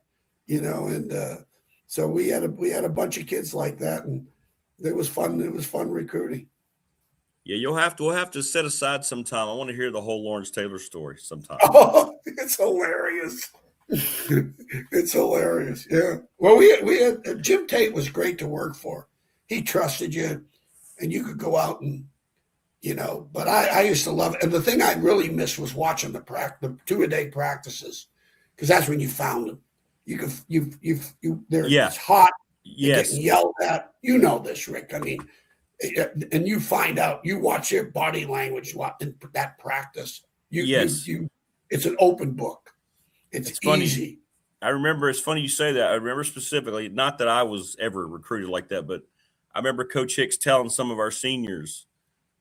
S4: and so we had a bunch of kids like that, and it was fun. It was fun recruiting.
S5: Yeah, we'll have to set aside some time. I want to hear the whole Lawrence Taylor story sometime.
S4: Oh, it's hilarious. It's hilarious. Yeah. Well, we had Jim Tate was great to work for. He trusted you, and you could go out and, but I used to love it. And the thing I really missed was watching the 2-a-day practices, because that's when you found them. They're
S5: Yeah.
S4: hot.
S5: Yes.
S4: Getting yelled at. You know this, Rick. I mean, and you find out, you watch their body language in that practice. It's an open book. It's
S5: funny.
S4: Easy.
S5: I remember, it's funny you say that. I remember specifically, not that I was ever recruited like that, but I remember Coach Hicks telling some of our seniors,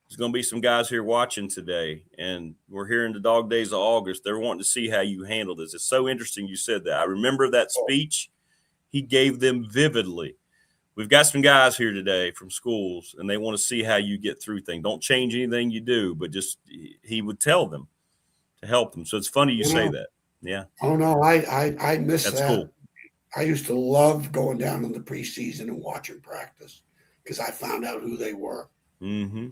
S5: there's going to be some guys here watching today, and we're here in the dog days of August. They're wanting to see how you handle this. It's so interesting you said that. I remember that speech he gave them vividly. We've got some guys here today from schools, and they want to see how you get through things. Don't change anything you do, but just he would tell them to help them. So it's funny you say that. Yeah.
S4: Oh, no, I miss that.
S5: That's cool.
S4: I used to love going down in the preseason and watching practice because I found out who they were.
S5: Mm-hmm.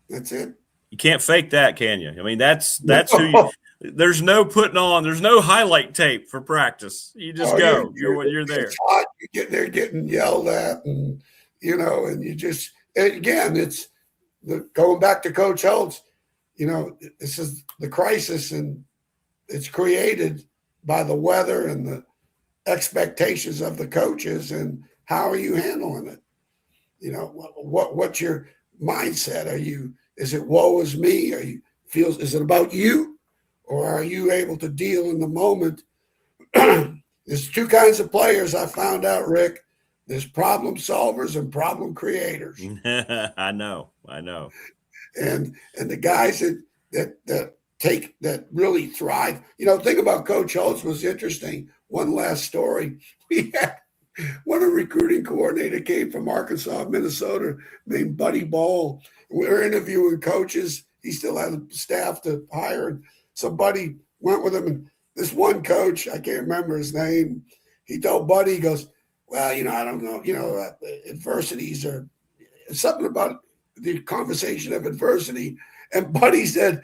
S4: That's it.
S5: You can't fake that, can you? I mean, that's who you – there's no putting on – there's no highlight tape for practice. You just go. You're there.
S4: It's hot. They're getting yelled at, and, and you just – again, it's going back to Coach Holtz, this is the crisis, and it's created by the weather and the expectations of the coaches, and how are you handling it? What's your mindset? Is it woe is me? Is it about you, or are you able to deal in the moment? There's two kinds of players I found out, Rick. There's problem solvers and problem creators.
S5: I know.
S4: And the guys that really thrive. Think about Coach Holtz was interesting. One last story. We had one recruiting coordinator came from Arkansas, Minnesota, named Buddy Ball. We were interviewing coaches. He still had a staff to hire. And so Buddy went with him. And this one coach, I can't remember his name, he told Buddy, he goes, well, I don't know, adversities or something about the conversation of adversity. And Buddy said,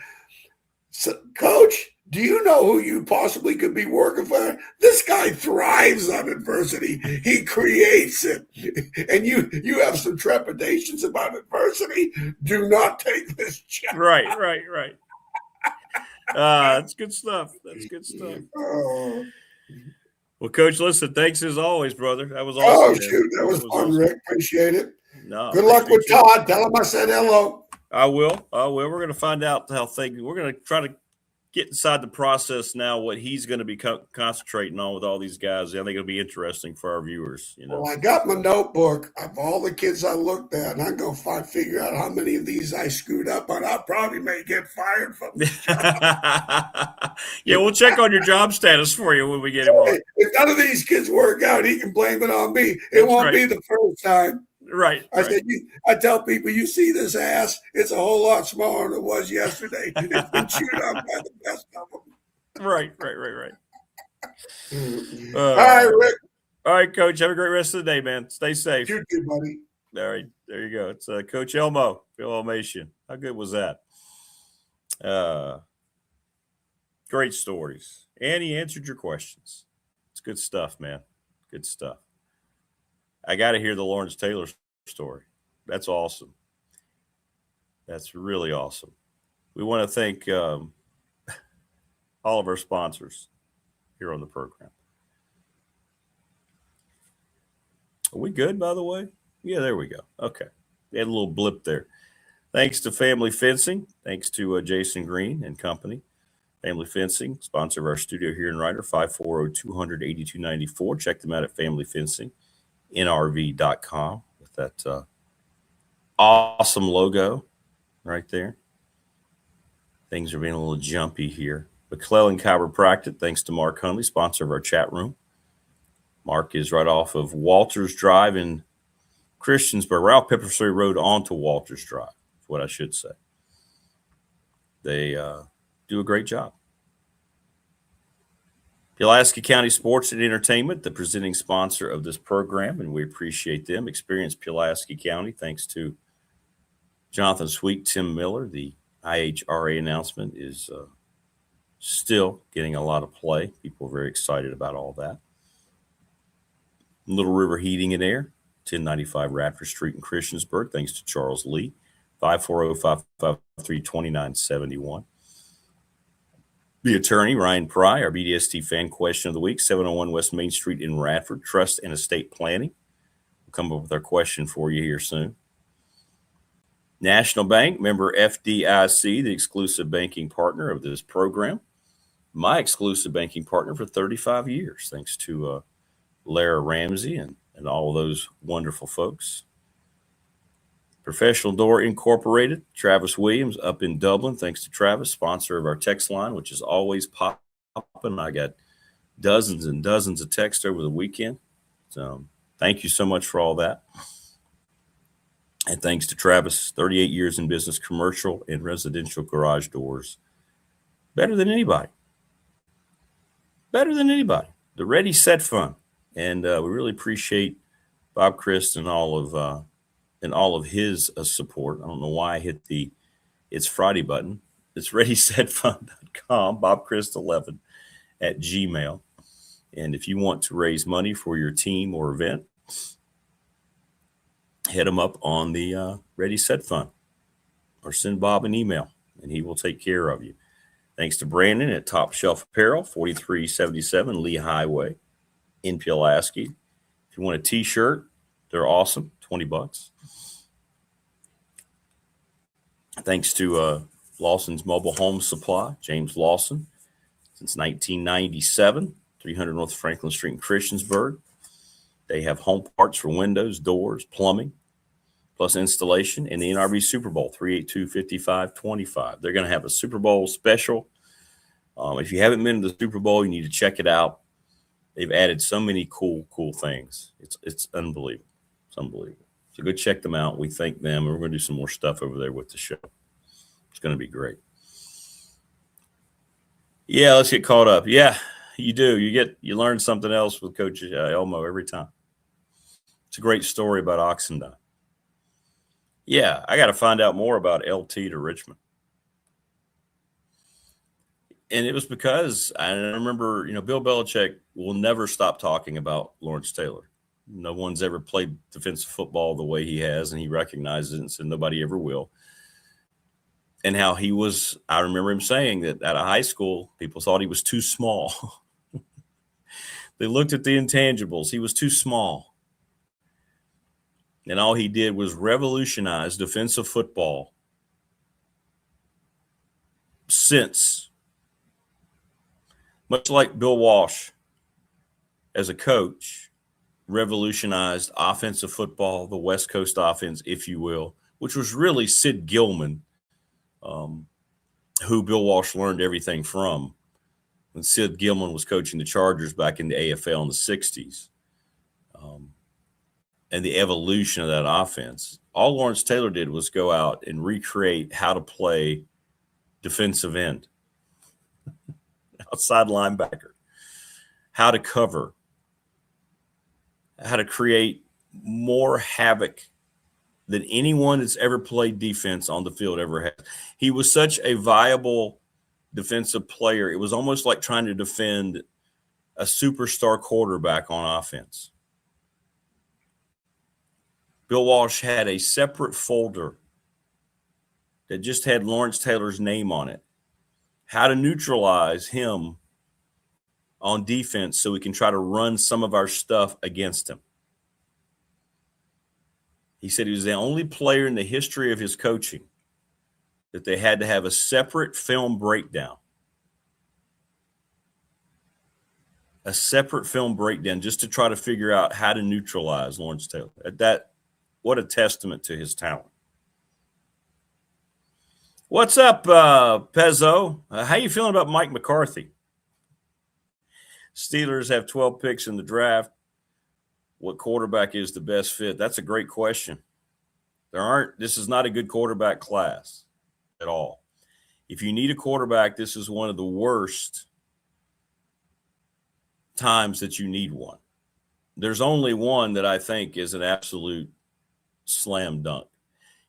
S4: Coach, do you know who you possibly could be working for? This guy thrives on adversity. He creates it. And you have some trepidations about adversity. Do not take this job.
S5: Right. That's good stuff. Well, Coach, listen, thanks as always, brother. That was awesome.
S4: Oh, shoot. That was fun, awesome. Rick. Appreciate it.
S5: No,
S4: good luck with Todd. Tell him I said hello.
S5: I will. We're going to find out how things – we're going to try to get inside the process now, what he's going to be concentrating on with all these guys. I think it'll be interesting for our viewers.
S4: Well, I got my notebook of all the kids I looked at, and I'm going to figure out how many of these I screwed up on. I probably may get fired from this job.
S5: Yeah, we'll check on your job status for you when we get him on.
S4: If none of these kids work out, he can blame it on me. It won't be the first time.
S5: Right.
S4: I tell people, you see this ass, it's a whole lot smaller than it was yesterday. It's been chewed on by the best of them.
S5: Right.
S4: All right, Rick.
S5: All right, Coach. Have a great rest of the day, man. Stay safe.
S4: You too, buddy.
S5: All right. There you go. It's Coach Elmo, Elmassian. How good was that? Great stories. And he answered your questions. It's good stuff, man. Good stuff. I got to hear the Lawrence Taylor story. That's awesome. That's really awesome. We want to thank all of our sponsors here on the program. Are we good, by the way? Yeah, there we go. Okay. We had a little blip there. Thanks to Family Fencing. Thanks to Jason Green and company. Family Fencing, sponsor of our studio here in Ryder, 540-200-8294. Check them out at Family Fencing. NRV.com with that awesome logo right there. Things are being a little jumpy here. McClellan Chiropractic, thanks to Mark Hunley, sponsor of our chat room. Mark is right off of Walters Drive in Christiansburg, Ralph Pepperstreet Road onto Walters Drive, is what I should say. They do a great job. Pulaski County Sports and Entertainment, the presenting sponsor of this program, and we appreciate them. Experience Pulaski County, thanks to Jonathan Sweet, Tim Miller. The IHRA announcement is still getting a lot of play. People are very excited about all that. Little River Heating and Air, 1095 Radford Street in Christiansburg, thanks to Charles Lee, 540-553-2971. The attorney, Ryan Pry, our BDST fan question of the week, 701 West Main Street in Radford, Trust and Estate Planning. We'll come up with our question for you here soon. National Bank, member FDIC, the exclusive banking partner of this program. My exclusive banking partner for 35 years, thanks to Lara Ramsey and all of those wonderful folks. Professional Door Incorporated, Travis Williams up in Dublin. Thanks to Travis, sponsor of our text line, which is always popping. I got dozens and dozens of texts over the weekend. So thank you so much for all that. And thanks to Travis, 38 years in business, commercial and residential garage doors. Better than anybody. Better than anybody. The Ready Set Fund. And we really appreciate Bob Christ and all of his support. I don't know why I hit the It's Friday button. It's ReadySetFund.com, BobChrist11 at Gmail. And if you want to raise money for your team or event, hit him up on the Ready Set Fund or send Bob an email and he will take care of you. Thanks to Brandon at Top Shelf Apparel, 4377 Lee Highway in Pulaski. If you want a t-shirt, they're awesome, $20. Thanks to Lawson's Mobile Home Supply, James Lawson, since 1997, 300 North Franklin Street in Christiansburg. They have home parts for windows, doors, plumbing, plus installation, and the NRB Super Bowl, 382-5525. They're going to have a Super Bowl special. If you haven't been to the Super Bowl, you need to check it out. They've added so many cool things. It's unbelievable. It's unbelievable. So go check them out. We thank them. We're going to do some more stuff over there with the show. It's going to be great. Yeah, let's get caught up. Yeah, you do. You learn something else with Coach Elmo every time. It's a great story about Oxendine. Yeah, I got to find out more about LT to Richmond. And it was because I remember, Bill Belichick will never stop talking about Lawrence Taylor. No one's ever played defensive football the way he has, and he recognizes it and said nobody ever will. And how he was, I remember him saying that out of high school, people thought he was too small. They looked at the intangibles. He was too small. And all he did was revolutionize defensive football since, much like Bill Walsh as a coach, revolutionized offensive football, the West Coast offense, if you will, which was really Sid Gilman, who Bill Walsh learned everything from when Sid Gilman was coaching the Chargers back in the AFL in the 60s. And the evolution of that offense. All Lawrence Taylor did was go out and recreate how to play defensive end, outside linebacker, how to cover, how to create more havoc than anyone that's ever played defense on the field ever has. He was such a viable defensive player. It was almost like trying to defend a superstar quarterback on offense. Bill Walsh had a separate folder that just had Lawrence Taylor's name on it. How to neutralize him on defense so we can try to run some of our stuff against him. He said he was the only player in the history of his coaching that they had to have a separate film breakdown. A separate film breakdown just to try to figure out how to neutralize Lawrence Taylor. What a testament to his talent. What's up, Pezzo? How you feeling about Mike McCarthy? Steelers have 12 picks in the draft. what quarterback is the best fit? That's a great question. This is not a good quarterback class at all. If you need a quarterback, this is one of the worst times that you need one. There's only one that I think is an absolute slam dunk.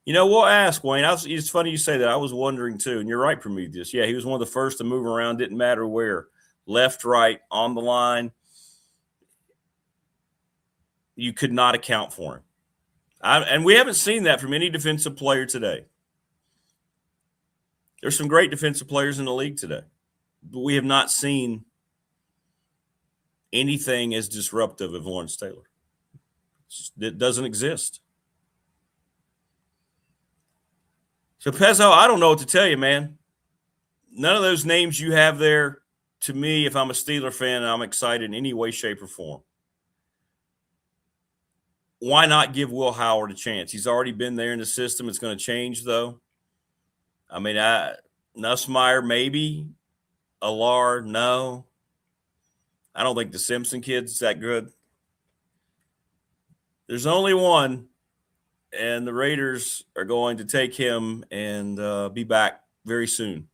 S5: We'll ask Wayne. It's funny you say that. I was wondering too, and you're right, Prometheus. Yeah, he was one of the first to move around. Didn't matter where, left, right, on the line. You could not account for him. And we haven't seen that from any defensive player today. There's some great defensive players in the league today, but we have not seen anything as disruptive of Lawrence Taylor. It doesn't exist. So, Pezzo, I don't know what to tell you, man. None of those names you have there, to me, if I'm a Steeler fan, I'm excited in any way, shape, or form. Why not give Will Howard a chance? He's already been there in the system. It's going to change, though. I mean, Nussmeier, maybe. Alar, no. I don't think the Simpson kid's that good. There's only one, and the Raiders are going to take him and be back very soon,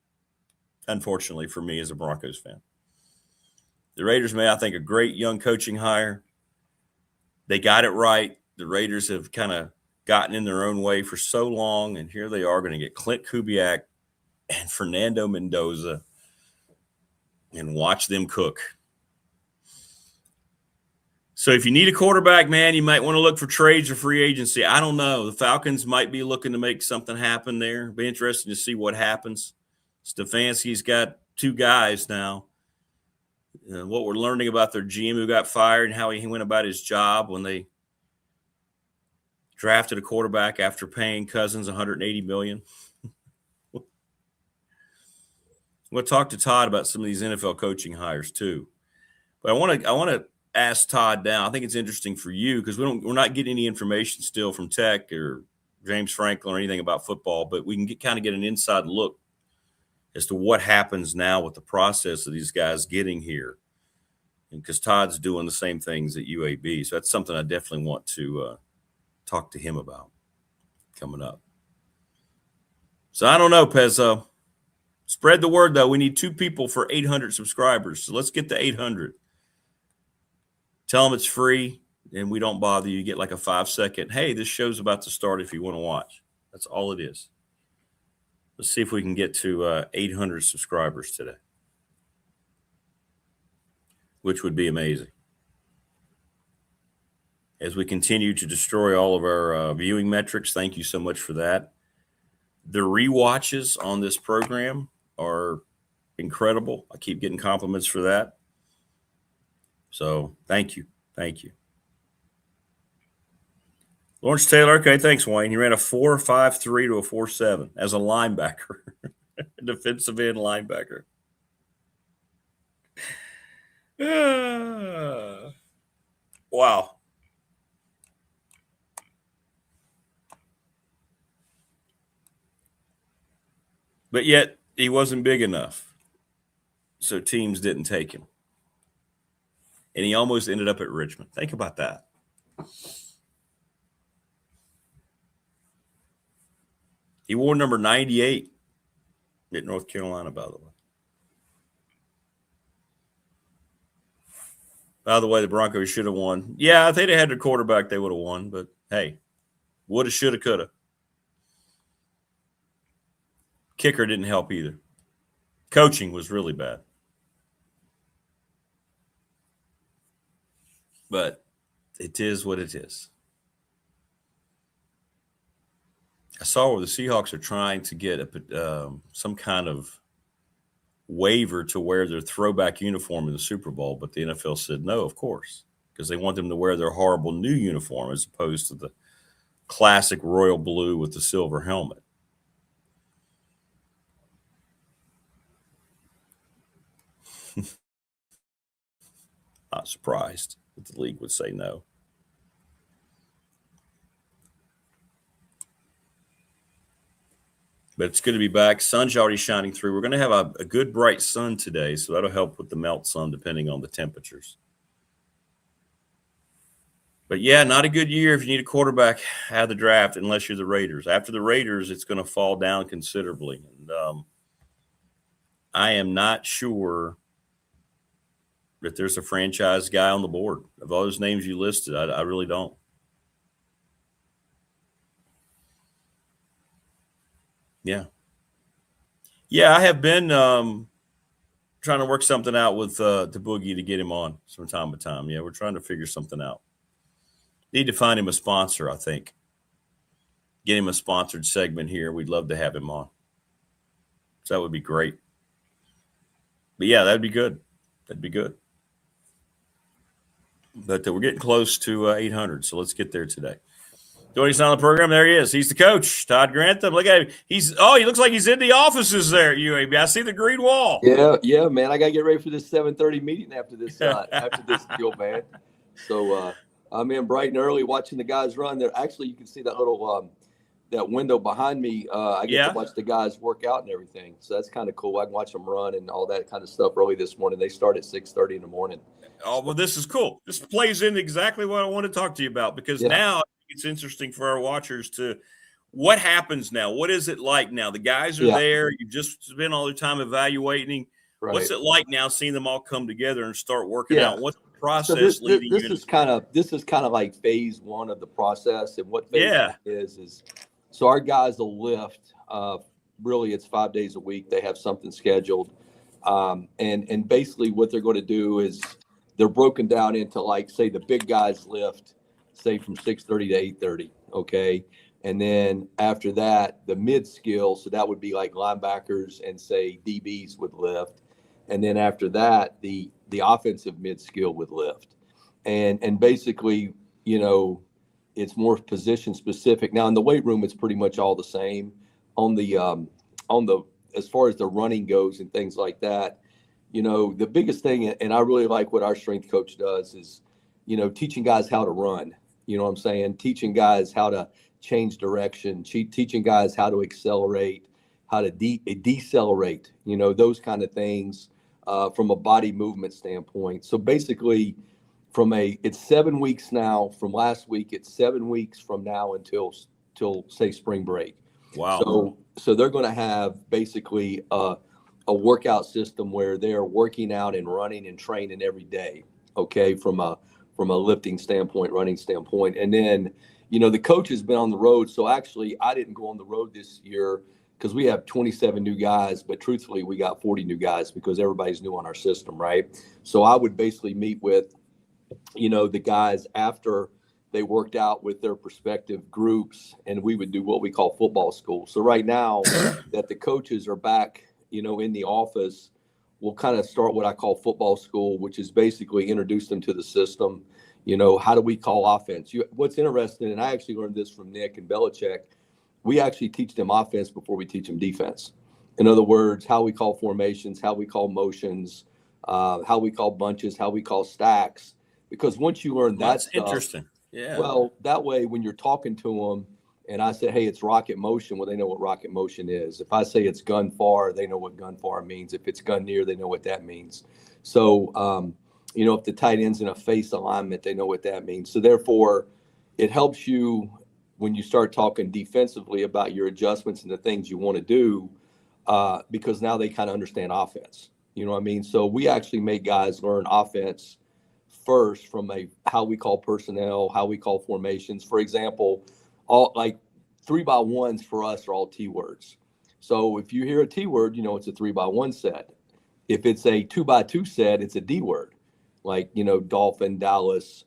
S5: unfortunately for me as a Broncos fan. The Raiders made, I think, a great young coaching hire. They got it right. The Raiders have kind of gotten in their own way for so long, and here they are going to get Clint Kubiak and Fernando Mendoza and watch them cook. So if you need a quarterback, man, you might want to look for trades or free agency. I don't know. The Falcons might be looking to make something happen there. Be interesting to see what happens. Stefanski's got two guys now. What we're learning about their GM who got fired and how he went about his job when they drafted a quarterback after paying Cousins $180 million. We'll talk to Todd about some of these NFL coaching hires too. But I want to ask Todd now. I think it's interesting for you because we're not getting any information still from Tech or James Franklin or anything about football, but we can kind of get an inside look as to what happens now with the process of these guys getting here. And because Todd's doing the same things at UAB. So that's something I definitely want to talk to him about coming up. So I don't know, Pezzo. Spread the word, though. We need 2 people for 800 subscribers. So let's get to 800. Tell them it's free and we don't bother you. You get like a 5-second, hey, this show's about to start if you want to watch. That's all it is. Let's see if we can get to 800 subscribers today, which would be amazing. As we continue to destroy all of our viewing metrics, thank you so much for that. The rewatches on this program are incredible. I keep getting compliments for that. So thank you. Thank you. Lawrence Taylor. Okay, thanks, Wayne. He ran a 4.53 to a 4.7 as a linebacker, defensive end linebacker. Wow. But yet he wasn't big enough, so teams didn't take him. And he almost ended up at Richmond. Think about that. He wore number 98 at North Carolina, by the way. By the way, the Broncos should have won. Yeah, if they'd had their quarterback, they would have won. But, hey, woulda, shoulda, coulda. Kicker didn't help either. Coaching was really bad. But it is what it is. I saw where the Seahawks are trying to get some kind of waiver to wear their throwback uniform in the Super Bowl, but the NFL said no, of course, because they want them to wear their horrible new uniform as opposed to the classic royal blue with the silver helmet. Not surprised that the league would say no. But it's good to be back. Sun's already shining through. We're going to have a good bright sun today, so that'll help with the melt sun depending on the temperatures. But yeah, not a good year if you need a quarterback out of the draft unless you're the Raiders. After the Raiders, it's going to fall down considerably. And I am not sure that there's a franchise guy on the board. Of all those names you listed, I really don't. Yeah. Yeah, I have been trying to work something out with the Boogie to get him on from time to time. Yeah, we're trying to figure something out. Need to find him a sponsor, I think. Get him a sponsored segment here. We'd love to have him on. So that would be great. But yeah, that'd be good. That'd be good. But we're getting close to 800, so let's get there today. Joining us on the program, there he is. He's the coach, Todd Grantham. Look at him. He looks like he's in the offices there at UAB. I see the green wall.
S6: Yeah, man. I got to get ready for this 7:30 meeting after this deal, man. So I'm in bright and early watching the guys run. There, actually, you can see that little that window behind me. I get to watch the guys work out and everything. So that's kind of cool. I can watch them run and all that kind of stuff early this morning. They start at 6:30 in the morning.
S5: Oh, well, this is cool. This plays in exactly what I want to talk to you about because now it's interesting for our watchers to what happens now. What is it like now? The guys are there. You've just spent all the time evaluating. Right. What's it like now seeing them all come together and start working out? What's the process leading
S6: this is kind of like phase one of the process. And what phase is so our guys will lift. Really, it's 5 days a week. They have something scheduled. And basically what they're going to do is they're broken down into, like, say the big guys lift, say from 6:30 to 8:30. Okay. And then after that, the mid skill. So that would be like linebackers and say DBs would lift. And then after that, the offensive mid skill would lift. And basically, you know, it's more position specific. Now in the weight room, it's pretty much all the same. On the as far as the running goes and things like that, you know, the biggest thing, and I really like what our strength coach does is, you know, teaching guys how to run. You know what I'm saying? Teaching guys how to change direction, teaching guys how to accelerate, how to decelerate, you know, those kind of things from a body movement standpoint. So basically it's 7 weeks now from last week. It's 7 weeks from now until say spring break.
S5: Wow.
S6: So they're going to have basically a workout system where they're working out and running and training every day. Okay. From a lifting standpoint, running standpoint. And then, you know, the coach has been on the road. So actually I didn't go on the road this year because we have 27 new guys, but truthfully we got 40 new guys because everybody's new on our system. Right. So I would basically meet with, you know, the guys after they worked out with their respective groups, and we would do what we call football school. So right now that the coaches are back, you know, in the office, we'll kind of start what I call football school, which is basically introduce them to the system. You know, how do we call offense? What's interesting, and I actually learned this from Nick and Belichick, we actually teach them offense before we teach them defense. In other words, how we call formations, how we call motions, how we call bunches, how we call stacks. Because once you learn that stuff,
S5: interesting. Yeah.
S6: Well, that way when you're talking to them and I say, hey, it's rocket motion, well, they know what rocket motion is. If I say it's gun far, they know what gun far means. If it's gun near, they know what that means. So, you know, if the tight end's in a face alignment, they know what that means. So therefore, it helps you when you start talking defensively about your adjustments and the things you want to do, because now they kind of understand offense. You know what I mean? So we actually make guys learn offense first from how we call personnel, how we call formations. For example, all like 3x1s for us are all T words. So if you hear a T word, you know it's a 3x1 set. If it's a 2x2 set, it's a D word, like, you know, dolphin, Dallas,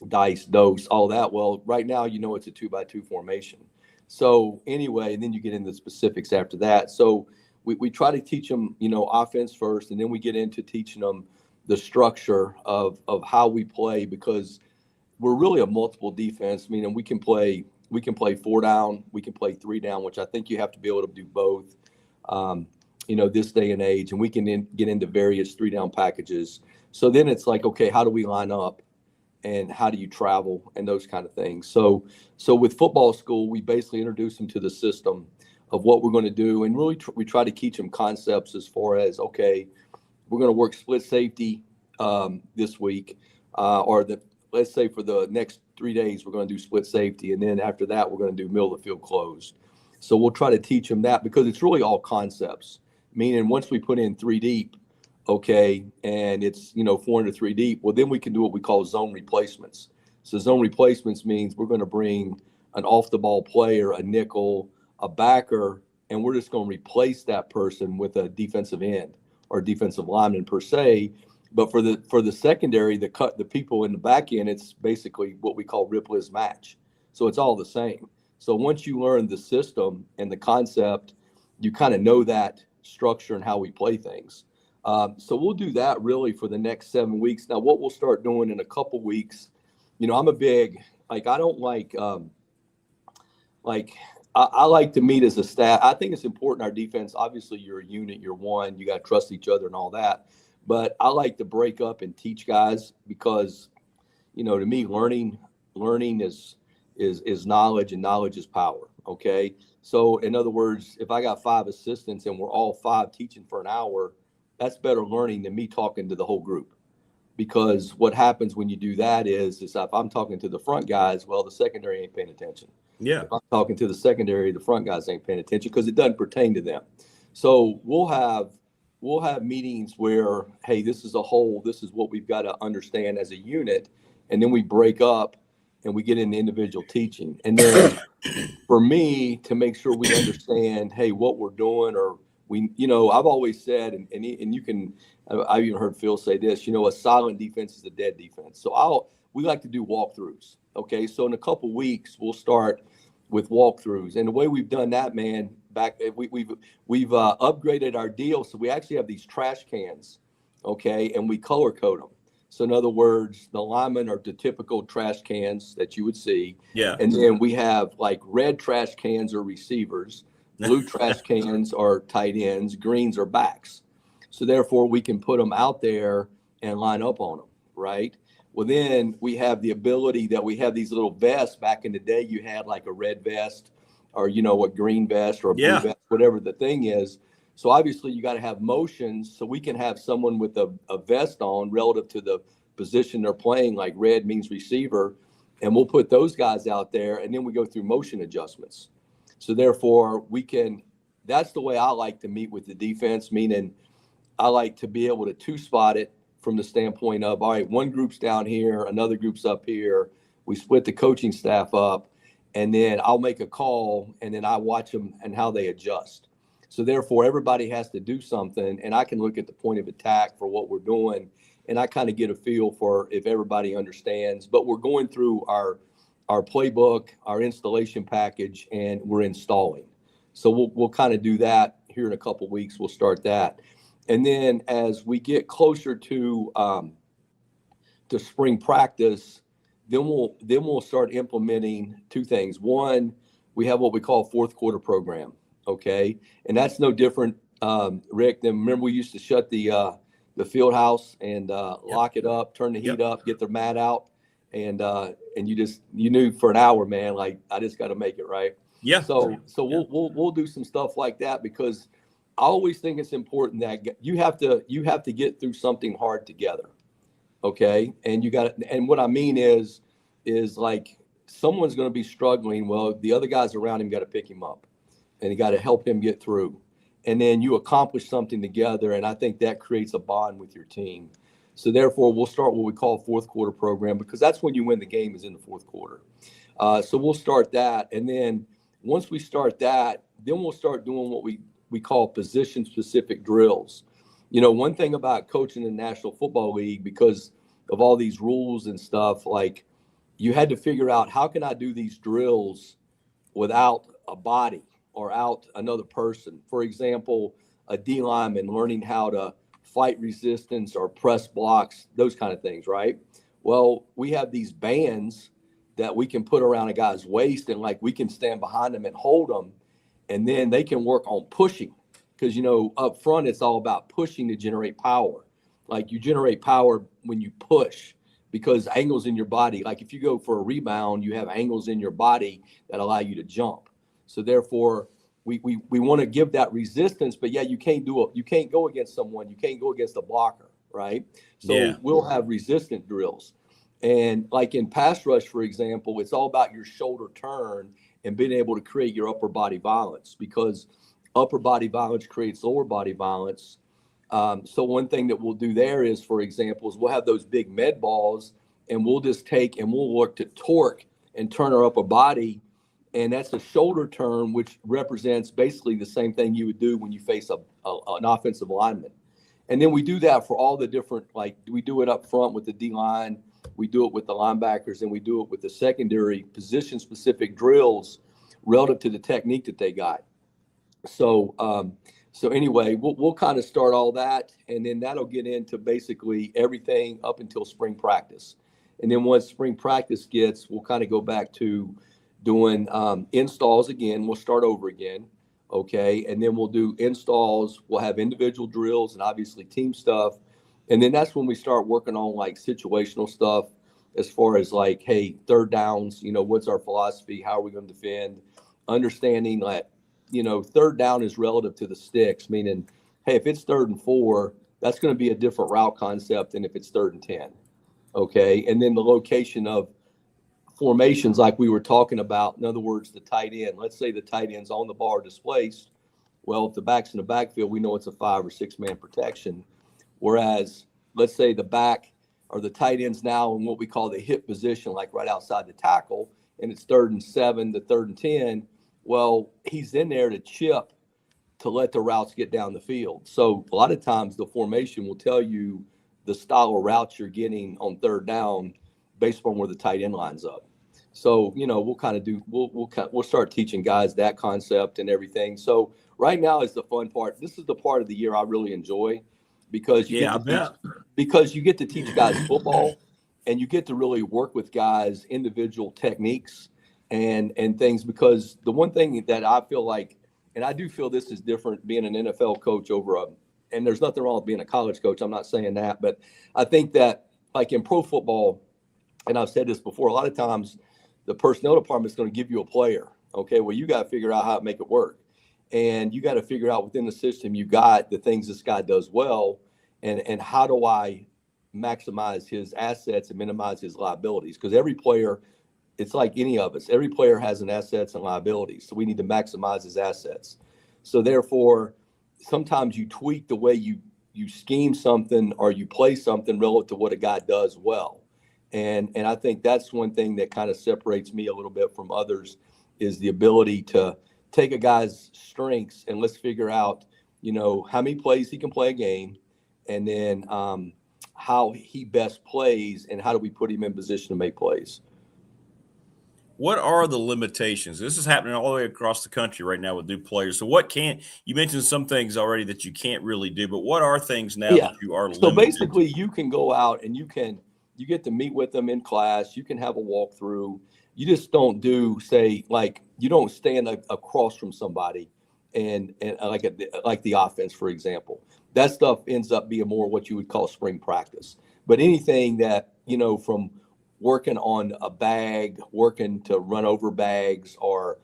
S6: dice, dose, all that. Well, right now, you know, it's a 2x2 formation. So anyway, and then you get into the specifics after that. So we try to teach them, you know, offense first, and then we get into teaching them the structure of how we play, because we're really a multiple defense, meaning we can play 4 down, we can play 3 down, which I think you have to be able to do both, you know, this day and age, and we can get into various 3 down packages. So then it's like, okay, how do we line up and how do you travel and those kind of things. So with football school, we basically introduce them to the system of what we're going to do. And really we try to teach them concepts as far as, okay, we're going to work split safety this week, or let's say for the next 3 days, we're going to do split safety. And then after that, we're going to do middle of the field closed. So we'll try to teach them that because it's really all concepts, meaning once we put in 3 deep, okay, and it's, 4 into 3 deep, well, then we can do what we call zone replacements. So zone replacements means we're going to bring an off-the-ball player, a nickel, a backer, and we're just going to replace that person with a defensive end or defensive lineman per se. But for the secondary, the people in the back end, it's basically what we call rip, list, match. So it's all the same. So once you learn the system and the concept, you kind of know that structure and how we play things. So we'll do that really for the next 7 weeks. Now, what we'll start doing in a couple weeks, I'm a big, I don't I like to meet as a staff. I think it's important our defense. Obviously, you're a unit, you're one, you got to trust each other and all that. But I like to break up and teach guys because, to me, learning is knowledge, and knowledge is power. Okay. So in other words, if I got 5 assistants and we're all 5 teaching for an hour, that's better learning than me talking to the whole group. Because what happens when you do that is if I'm talking to the front guys, well, the secondary ain't paying attention.
S5: Yeah.
S6: If I'm talking to the secondary, the front guys ain't paying attention because it doesn't pertain to them. So we'll have meetings where, hey, this is a whole, this is what we've got to understand as a unit. And then we break up and we get into individual teaching. And then for me to make sure we understand, hey, what we're doing, or I've always said, and you can, I've even heard Phil say this, a silent defense is a dead defense. So we like to do walkthroughs. Okay. So in a couple weeks, we'll start with walkthroughs. And the way we've done that, man, we've upgraded our deal. So we actually have these trash cans. Okay. And we color code them. So in other words, the linemen are the typical trash cans that you would see.
S5: Yeah.
S6: And then we have like red trash cans are receivers, blue trash cans are tight ends, greens are backs. So therefore we can put them out there and line up on them, right? Well, then we have the ability that we have these little vests. Back in the day, you had like a red vest or, a green vest or a blue vest, whatever the thing is. So obviously you got to have motions so we can have someone with a vest on relative to the position they're playing, like red means receiver. And we'll put those guys out there and then we go through motion adjustments. So therefore that's the way I like to meet with the defense, meaning I like to be able to 2-spot it from the standpoint of, all right, one group's down here, another group's up here. We split the coaching staff up and then I'll make a call and then I watch them and how they adjust. So therefore everybody has to do something and I can look at the point of attack for what we're doing. And I kind of get a feel for if everybody understands, but we're going through our playbook, our installation package, and we're installing. So we'll kind of do that here in a couple of weeks. We'll start that. And then as we get closer to spring practice, then we'll start implementing 2 things. One, we have what we call fourth quarter program. Okay. And that's no different, Rick, than remember we used to shut the field house and lock it up, turn the heat up, get the mat out. And you knew for an hour, man, like I just got to make it right. Yeah. So we'll do some stuff like that because I always think it's important that you have to get through something hard together. Okay. And and what I mean is like someone's going to be struggling. Well, the other guys around him got to pick him up and you got to help him get through. And then you accomplish something together. And I think that creates a bond with your team. So therefore we'll start what we call fourth quarter program because that's when you win the game is in the fourth quarter. So we'll start that. And then once we start that, then we'll start doing what we call position specific drills. One thing about coaching in the National Football League, because of all these rules and stuff, like you had to figure out how can I do these drills without a body or out another person. For example, a D lineman learning how to fight resistance or press blocks, those kind of things, right? Well, we have these bands that we can put around a guy's waist and like we can stand behind them and hold them. And then they can work on pushing because, up front, it's all about pushing to generate power. Like you generate power when you push because angles in your body, like if you go for a rebound, you have angles in your body that allow you to jump. So therefore, we want to give that resistance, but you can't go against someone. You can't go against a blocker, right? So we'll have resistant drills. And like in pass rush, for example, it's all about your shoulder turn and being able to create your upper body violence, because upper body violence creates lower body violence. So one thing that we'll do there is, for example, is we'll have those big med balls, and we'll just take and we'll work to torque and turn our upper body. And that's a shoulder turn, which represents basically the same thing you would do when you face an offensive lineman. And then we do that for all the different, like we do it up front with the D-line, we do it with the linebackers, and we do it with the secondary position-specific drills relative to the technique that they got. So anyway, we'll kind of start all that, and then that'll get into basically everything up until spring practice. And then once spring practice gets, we'll kind of go back to doing installs again. We'll start over again, okay? And then we'll do installs. We'll have individual drills and obviously team stuff. And then that's when we start working on like situational stuff as far as like, hey, third downs, what's our philosophy? How are we going to defend? Understanding that, third down is relative to the sticks, meaning, hey, if it's 3rd and 4, that's going to be a different route concept than if it's 3rd and 10. Okay. And then the location of formations, like we were talking about, in other words, the tight end, let's say the tight end's on the bar displaced. Well, if the back's in the backfield, we know it's a 5 or 6 man protection. Whereas let's say the back or the tight end's now in what we call the hip position, like right outside the tackle, and it's 3rd and 7 to 3rd and 10. Well, he's in there to chip to let the routes get down the field. So a lot of times the formation will tell you the style of routes you're getting on 3rd down based on where the tight end lines up. So, we'll kind of do, we'll start teaching guys that concept and everything. So right now is the fun part. This is the part of the year I really enjoy, because you get to teach guys football, and you get to really work with guys' individual techniques and things. Because the one thing that I feel like, and I do feel this is different being an NFL coach and there's nothing wrong with being a college coach, I'm not saying that, but I think that like in pro football, and I've said this before, a lot of times the personnel department is going to give you a player. Okay, well, you got to figure out how to make it work. And you got to figure out within the system you got the things this guy does well, and how do I maximize his assets and minimize his liabilities? Because every player, it's like any of us, every player has an assets and liabilities. So we need to maximize his assets. So therefore, sometimes you tweak the way you scheme something or you play something relative to what a guy does well. And I think that's one thing that kind of separates me a little bit from others, is the ability to take a guy's strengths and let's figure out, how many plays he can play a game, and then how he best plays and how do we put him in position to make plays.
S5: What are the limitations? This is happening all the way across the country right now with new players. So you mentioned some things already that you can't really do, but what are things now that you are limited?
S6: So basically you can go out and you get to meet with them in class. You can have a walkthrough. You just don't do, say, like, you don't stand across from somebody and like the offense, for example. That stuff ends up being more what you would call spring practice. But anything that, from working on a bag, working to run over bags, or,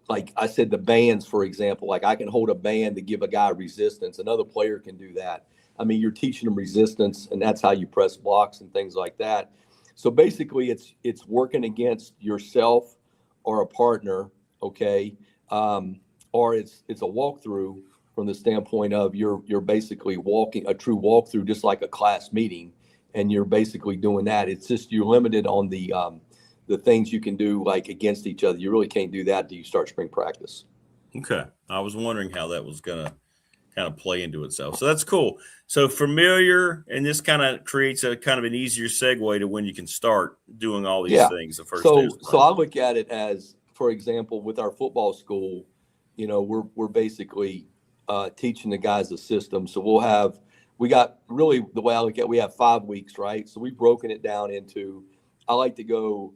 S6: like I said, the bands, for example, like I can hold a band to give a guy resistance. Another player can do that. I mean, you're teaching them resistance, and that's how you press blocks and things like that. So basically it's working against yourself or a partner. Okay. Or it's a walkthrough from the standpoint of you're basically walking a true walkthrough, just like a class meeting, and you're basically doing that. It's just you're limited on the things you can do like against each other. You really can't do that until you start spring practice.
S5: Okay, I was wondering how that was gonna kind of play into itself. So that's cool. So familiar, and this kind of creates a kind of an easier segue to when you can start doing all these things. The first
S6: so I look at it as, for example, with our football school, we're basically teaching the guys the system. So we got really, the way I look at it, we have 5 weeks, right? So we've broken it down into, I like to go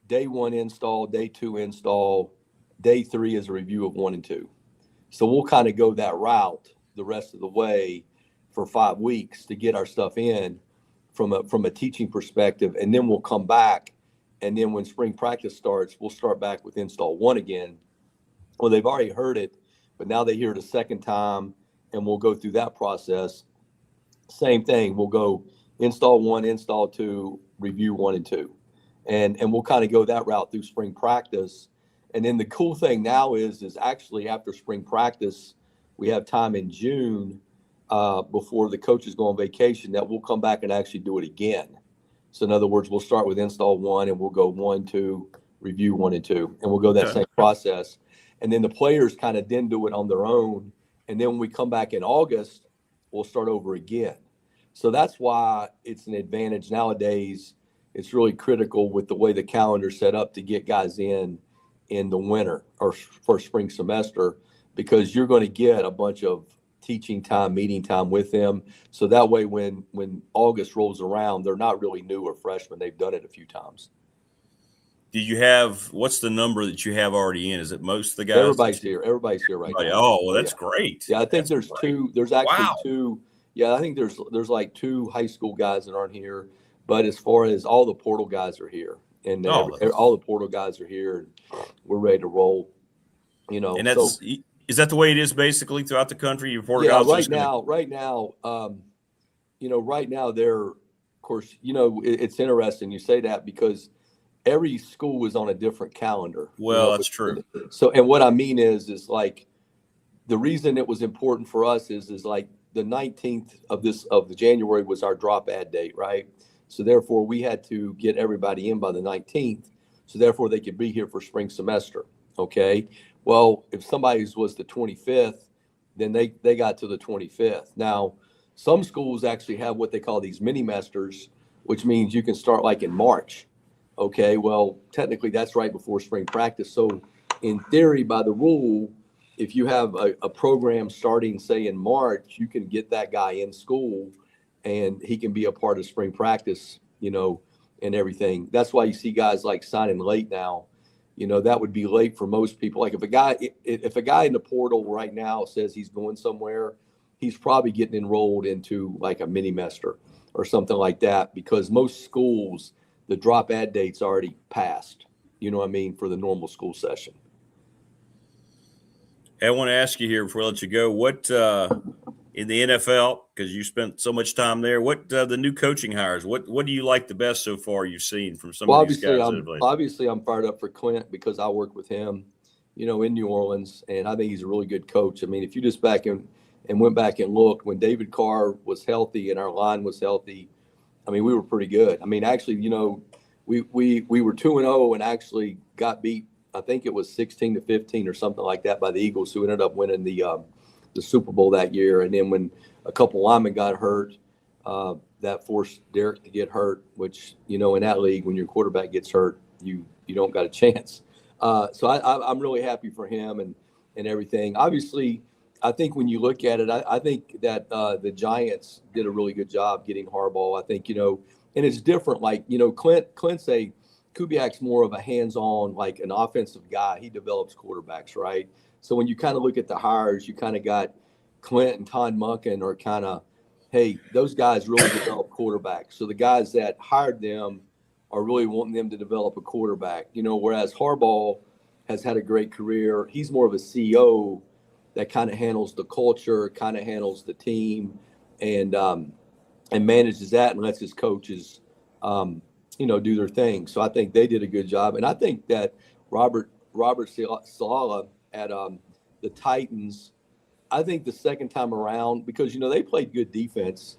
S6: day 1 install, day 2 install, day 3 is a review of 1 and 2. So we'll kind of go that route the rest of the way for 5 weeks to get our stuff in from a teaching perspective. And then we'll come back. And then when spring practice starts, we'll start back with install 1 again. Well, they've already heard it, but now they hear it a second time, and we'll go through that process. same thing. We'll go install 1, install 2, review 1 and 2. And we'll kind of go that route through spring practice. And then the cool thing now is actually after spring practice, we have time in June before the coaches go on vacation that we'll come back and actually do it again. So in other words, we'll start with install 1 and we'll go 1, 2, review 1 and 2, and we'll go that same process. And then the players kind of then do it on their own. And then when we come back in August, we'll start over again. So that's why it's an advantage nowadays. It's really critical with the way the calendar's set up to get guys in the winter or for spring semester, because you're going to get a bunch of teaching time, meeting time with them. So that way, when August rolls around, they're not really new or freshmen. They've done it a few times.
S5: Do you have, what's the number that you have already in? Is it most of the guys?
S6: Everybody's here right now.
S5: Oh, well, that's great.
S6: Yeah, I think there's actually two. Yeah, I think there's like 2 high school guys that aren't here. But as far as all the portal guys are here, and all the portal guys are here, and we're ready to roll.
S5: And that's is that the way it is basically throughout the country? Your portal guys
S6: right now, right now, they're, of course, it's interesting you say that because every school is on a different calendar.
S5: Well, that's true.
S6: So, and what I mean is like the reason it was important for us is like the 19th of the January was our drop ad date, right? So therefore, we had to get everybody in by the 19th. So therefore, they could be here for spring semester. Okay. Well, if somebody's was the 25th, then they got to the 25th. Now, some schools actually have what they call these mini masters, which means you can start like in March. Okay. Well, technically, that's right before spring practice. So in theory, by the rule, if you have a program starting, say, in March, you can get that guy in school and he can be a part of spring practice, and everything. That's why you see guys like signing late now. That would be late for most people. Like if a guy in the portal right now says he's going somewhere, he's probably getting enrolled into like a mini master or something like that, because most schools, the drop ad date's already passed, for the normal school session.
S5: Hey, I want to ask you here before I let you go, what in the NFL, because you spent so much time there, what the new coaching hires, what do you like the best so far you've seen from some of these guys?
S6: Obviously, I'm fired up for Clint because I worked with him, in New Orleans, and I think he's a really good coach. I mean, if you just back and went back and looked when David Carr was healthy and our line was healthy, I mean, we were pretty good. I mean, actually, we were 2-0 and actually got beat. I think it was 16-15 or something like that by the Eagles, who ended up winning the Super Bowl that year. And then when a couple linemen got hurt, that forced Derek to get hurt, which, in that league, when your quarterback gets hurt, you don't got a chance. So I'm really happy for him and everything. Obviously, I think when you look at it, I think that the Giants did a really good job getting Harbaugh. I think, and it's different. Like, Clint's Kubiak's more of a hands-on, like an offensive guy. He develops quarterbacks, right? So when you kind of look at the hires, you kind of got Clint and Todd Monken are kind of, hey, those guys really develop quarterbacks. So the guys that hired them are really wanting them to develop a quarterback, whereas Harbaugh has had a great career. He's more of a CEO that kind of handles the culture, kind of handles the team, and manages that and lets his coaches, do their thing. So I think they did a good job. And I think that Robert Saleh at the Titans, I think the second time around, because, they played good defense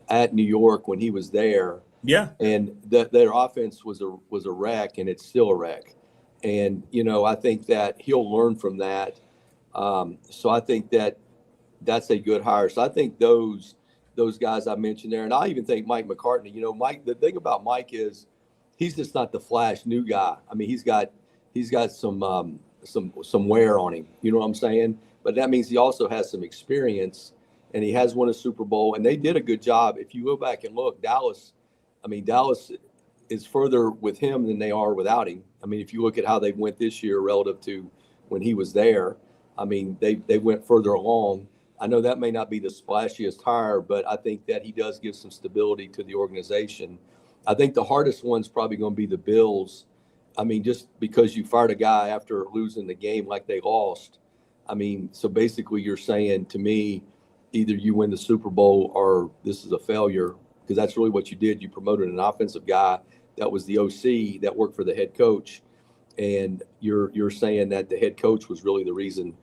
S6: at New York when he was there.
S5: Yeah.
S6: And their offense was a wreck, and it's still a wreck. And, I think that he'll learn from that. So I think that's a good hire. So I think those guys I mentioned there, and I even think Mike McCartney, Mike, the thing about Mike is he's just not the flash new guy. I mean, he's got some wear on him, you know what I'm saying? But that means he also has some experience, and he has won a Super Bowl, and they did a good job. If you go back and look, Dallas is further with him than they are without him. I mean, if you look at how they went this year relative to when he was there, I mean, they went further along. I know that may not be the splashiest hire, but I think that he does give some stability to the organization. I think the hardest one's probably going to be the Bills. I mean, just because you fired a guy after losing the game like they lost. I mean, so basically you're saying to me, either you win the Super Bowl or this is a failure, because that's really what you did. You promoted an offensive guy that was the OC that worked for the head coach, and you're saying that the head coach was really the reason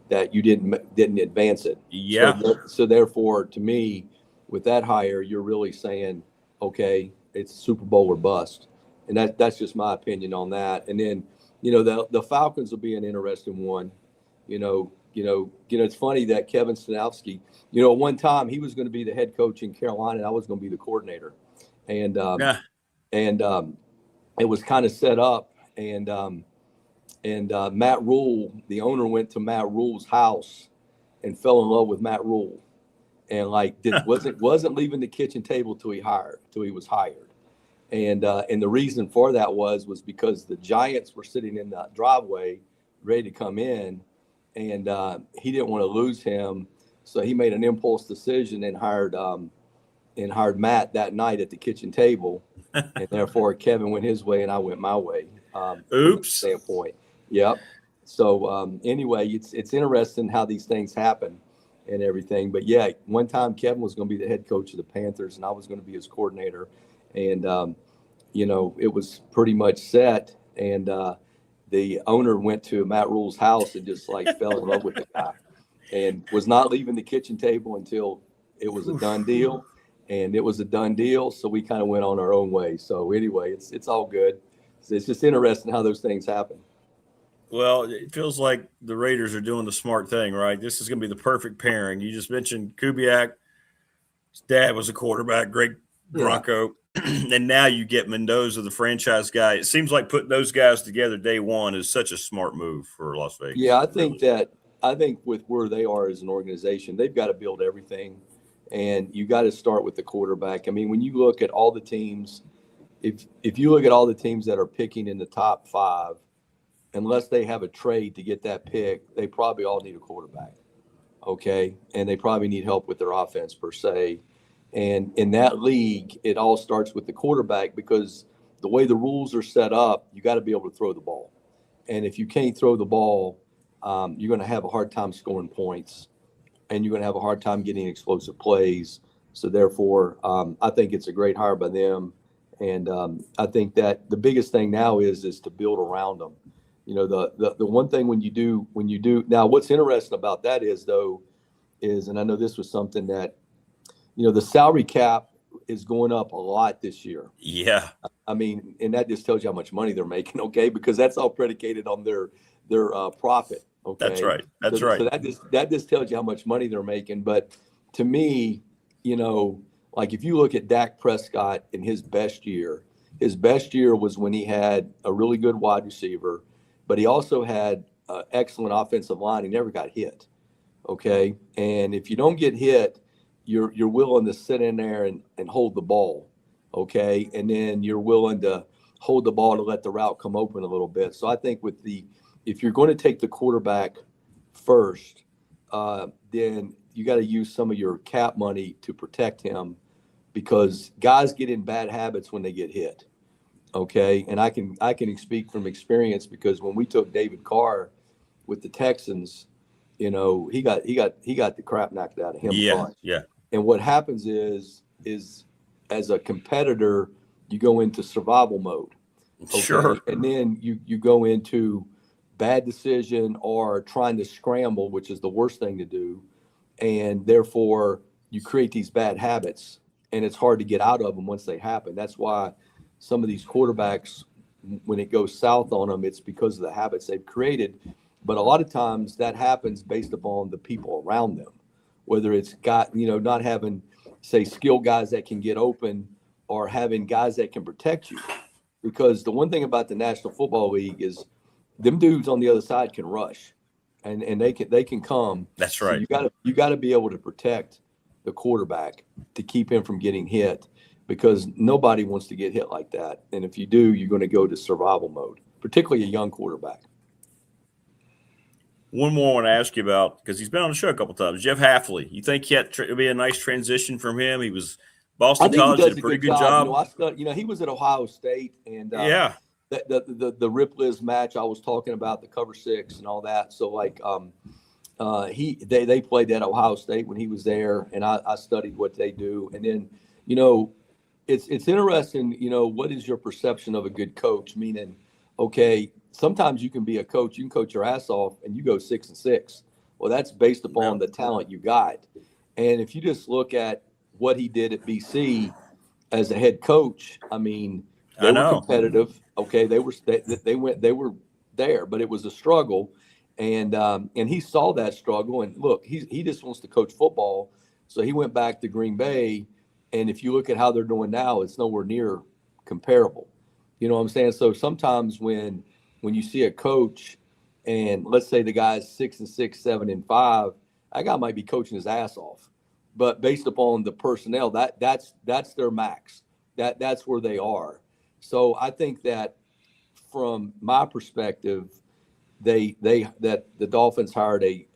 S6: that you didn't advance it.
S5: Yeah.
S6: So therefore, to me, with that hire, you're really saying, okay, it's Super Bowl or bust, and that's just my opinion on that. And then, the Falcons will be an interesting one. It's funny that Kevin Stanowski, one time he was going to be the head coach in Carolina, and I was going to be the coordinator, and it was kind of set up, and Matt Rule, the owner, went to Matt Rule's house and fell in love with Matt Rule, and wasn't leaving the kitchen table till he was hired, and the reason for that was because the Giants were sitting in the driveway ready to come in, and he didn't want to lose him, so he made an impulse decision and hired Matt that night at the kitchen table, and therefore Kevin went his way and I went my way.
S5: Oops.
S6: Standpoint. Yep. So anyway, it's interesting how these things happen and everything. But yeah, one time Kevin was going to be the head coach of the Panthers, and I was going to be his coordinator, and it was pretty much set. And the owner went to Matt Rule's house and just fell in love with the guy, and was not leaving the kitchen table until it was a done deal. And it was a done deal, so we kind of went on our own way. So anyway, it's all good. It's just interesting how those things happen.
S5: Well, it feels like the Raiders are doing the smart thing, right? This is going to be the perfect pairing. You just mentioned Kubiak. His dad was a quarterback, great Bronco. Yeah. And now you get Mendoza, the franchise guy. It seems like putting those guys together day one is such a smart move for Las Vegas.
S6: Yeah, I think with where they are as an organization, they've got to build everything. And you got to start with the quarterback. I mean, when you look at all the teams, if you look at all the teams that are picking in the top 5, unless they have a trade to get that pick, they probably all need a quarterback. Okay. And they probably need help with their offense per se. And in that league, it all starts with the quarterback, because the way the rules are set up, you got to be able to throw the ball. And if you can't throw the ball, you're going to have a hard time scoring points, and you're going to have a hard time getting explosive plays. So therefore, I think it's a great hire by them. And I think that the biggest thing now is to build around them. The one thing when you do now, what's interesting about that is, and I know this was something that, the salary cap is going up a lot this year.
S5: Yeah.
S6: I mean, and that just tells you how much money they're making. Okay. Because that's all predicated on their profit. Okay.
S5: That's right. That's right.
S6: So that just tells you how much money they're making. But to me, if you look at Dak Prescott in his best year was when he had a really good wide receiver, but he also had an excellent offensive line. He never got hit. Okay. And if you don't get hit, you're willing to sit in there and hold the ball. Okay. And then you're willing to hold the ball to let the route come open a little bit. So I think if you're going to take the quarterback first, then you got to use some of your cap money to protect him, because guys get in bad habits when they get hit. Okay. And I can speak from experience, because when we took David Carr with the Texans, he got the crap knocked out of him.
S5: Yeah. Yeah.
S6: And what happens is as a competitor, you go into survival mode. Okay?
S5: Sure.
S6: And then you go into bad decision or trying to scramble, which is the worst thing to do. And therefore you create these bad habits, and it's hard to get out of them once they happen. That's why some of these quarterbacks, when it goes south on them, it's because of the habits they've created. But a lot of times that happens based upon the people around them, whether it's not having, say, skilled guys that can get open, or having guys that can protect you. Because the one thing about the National Football League is them dudes on the other side can rush, and they can come.
S5: That's right.
S6: So you got to be able to protect the quarterback to keep him from getting hit, because nobody wants to get hit like that. And if you do, you're going to go to survival mode, particularly a young quarterback.
S5: One more I want to ask you about, because he's been on the show a couple times. Jeff Hafley, you think it'll be a nice transition from him? He was Boston College, did a pretty good job.
S6: He was at Ohio State, and
S5: yeah,
S6: the Rip Liz match I was talking about, the cover 6 and all that. So They played at Ohio State when he was there, and I studied what they do. And then, it's interesting, what is your perception of a good coach? Meaning, okay, sometimes you can be a coach, you can coach your ass off and you go 6-6. Well, that's based upon the talent you got. And if you just look at what he did at BC as a head coach, I mean, they were competitive. Okay, they were there, but it was a struggle. And he saw that struggle. And look, he just wants to coach football. So he went back to Green Bay. And if you look at how they're doing now, it's nowhere near comparable. You know what I'm saying? So sometimes when you see a coach and let's say the guy's 6-6, 7-5, that guy might be coaching his ass off. But based upon the personnel, that's their max. That's where they are. So I think that from my perspective, that the Dolphins hired a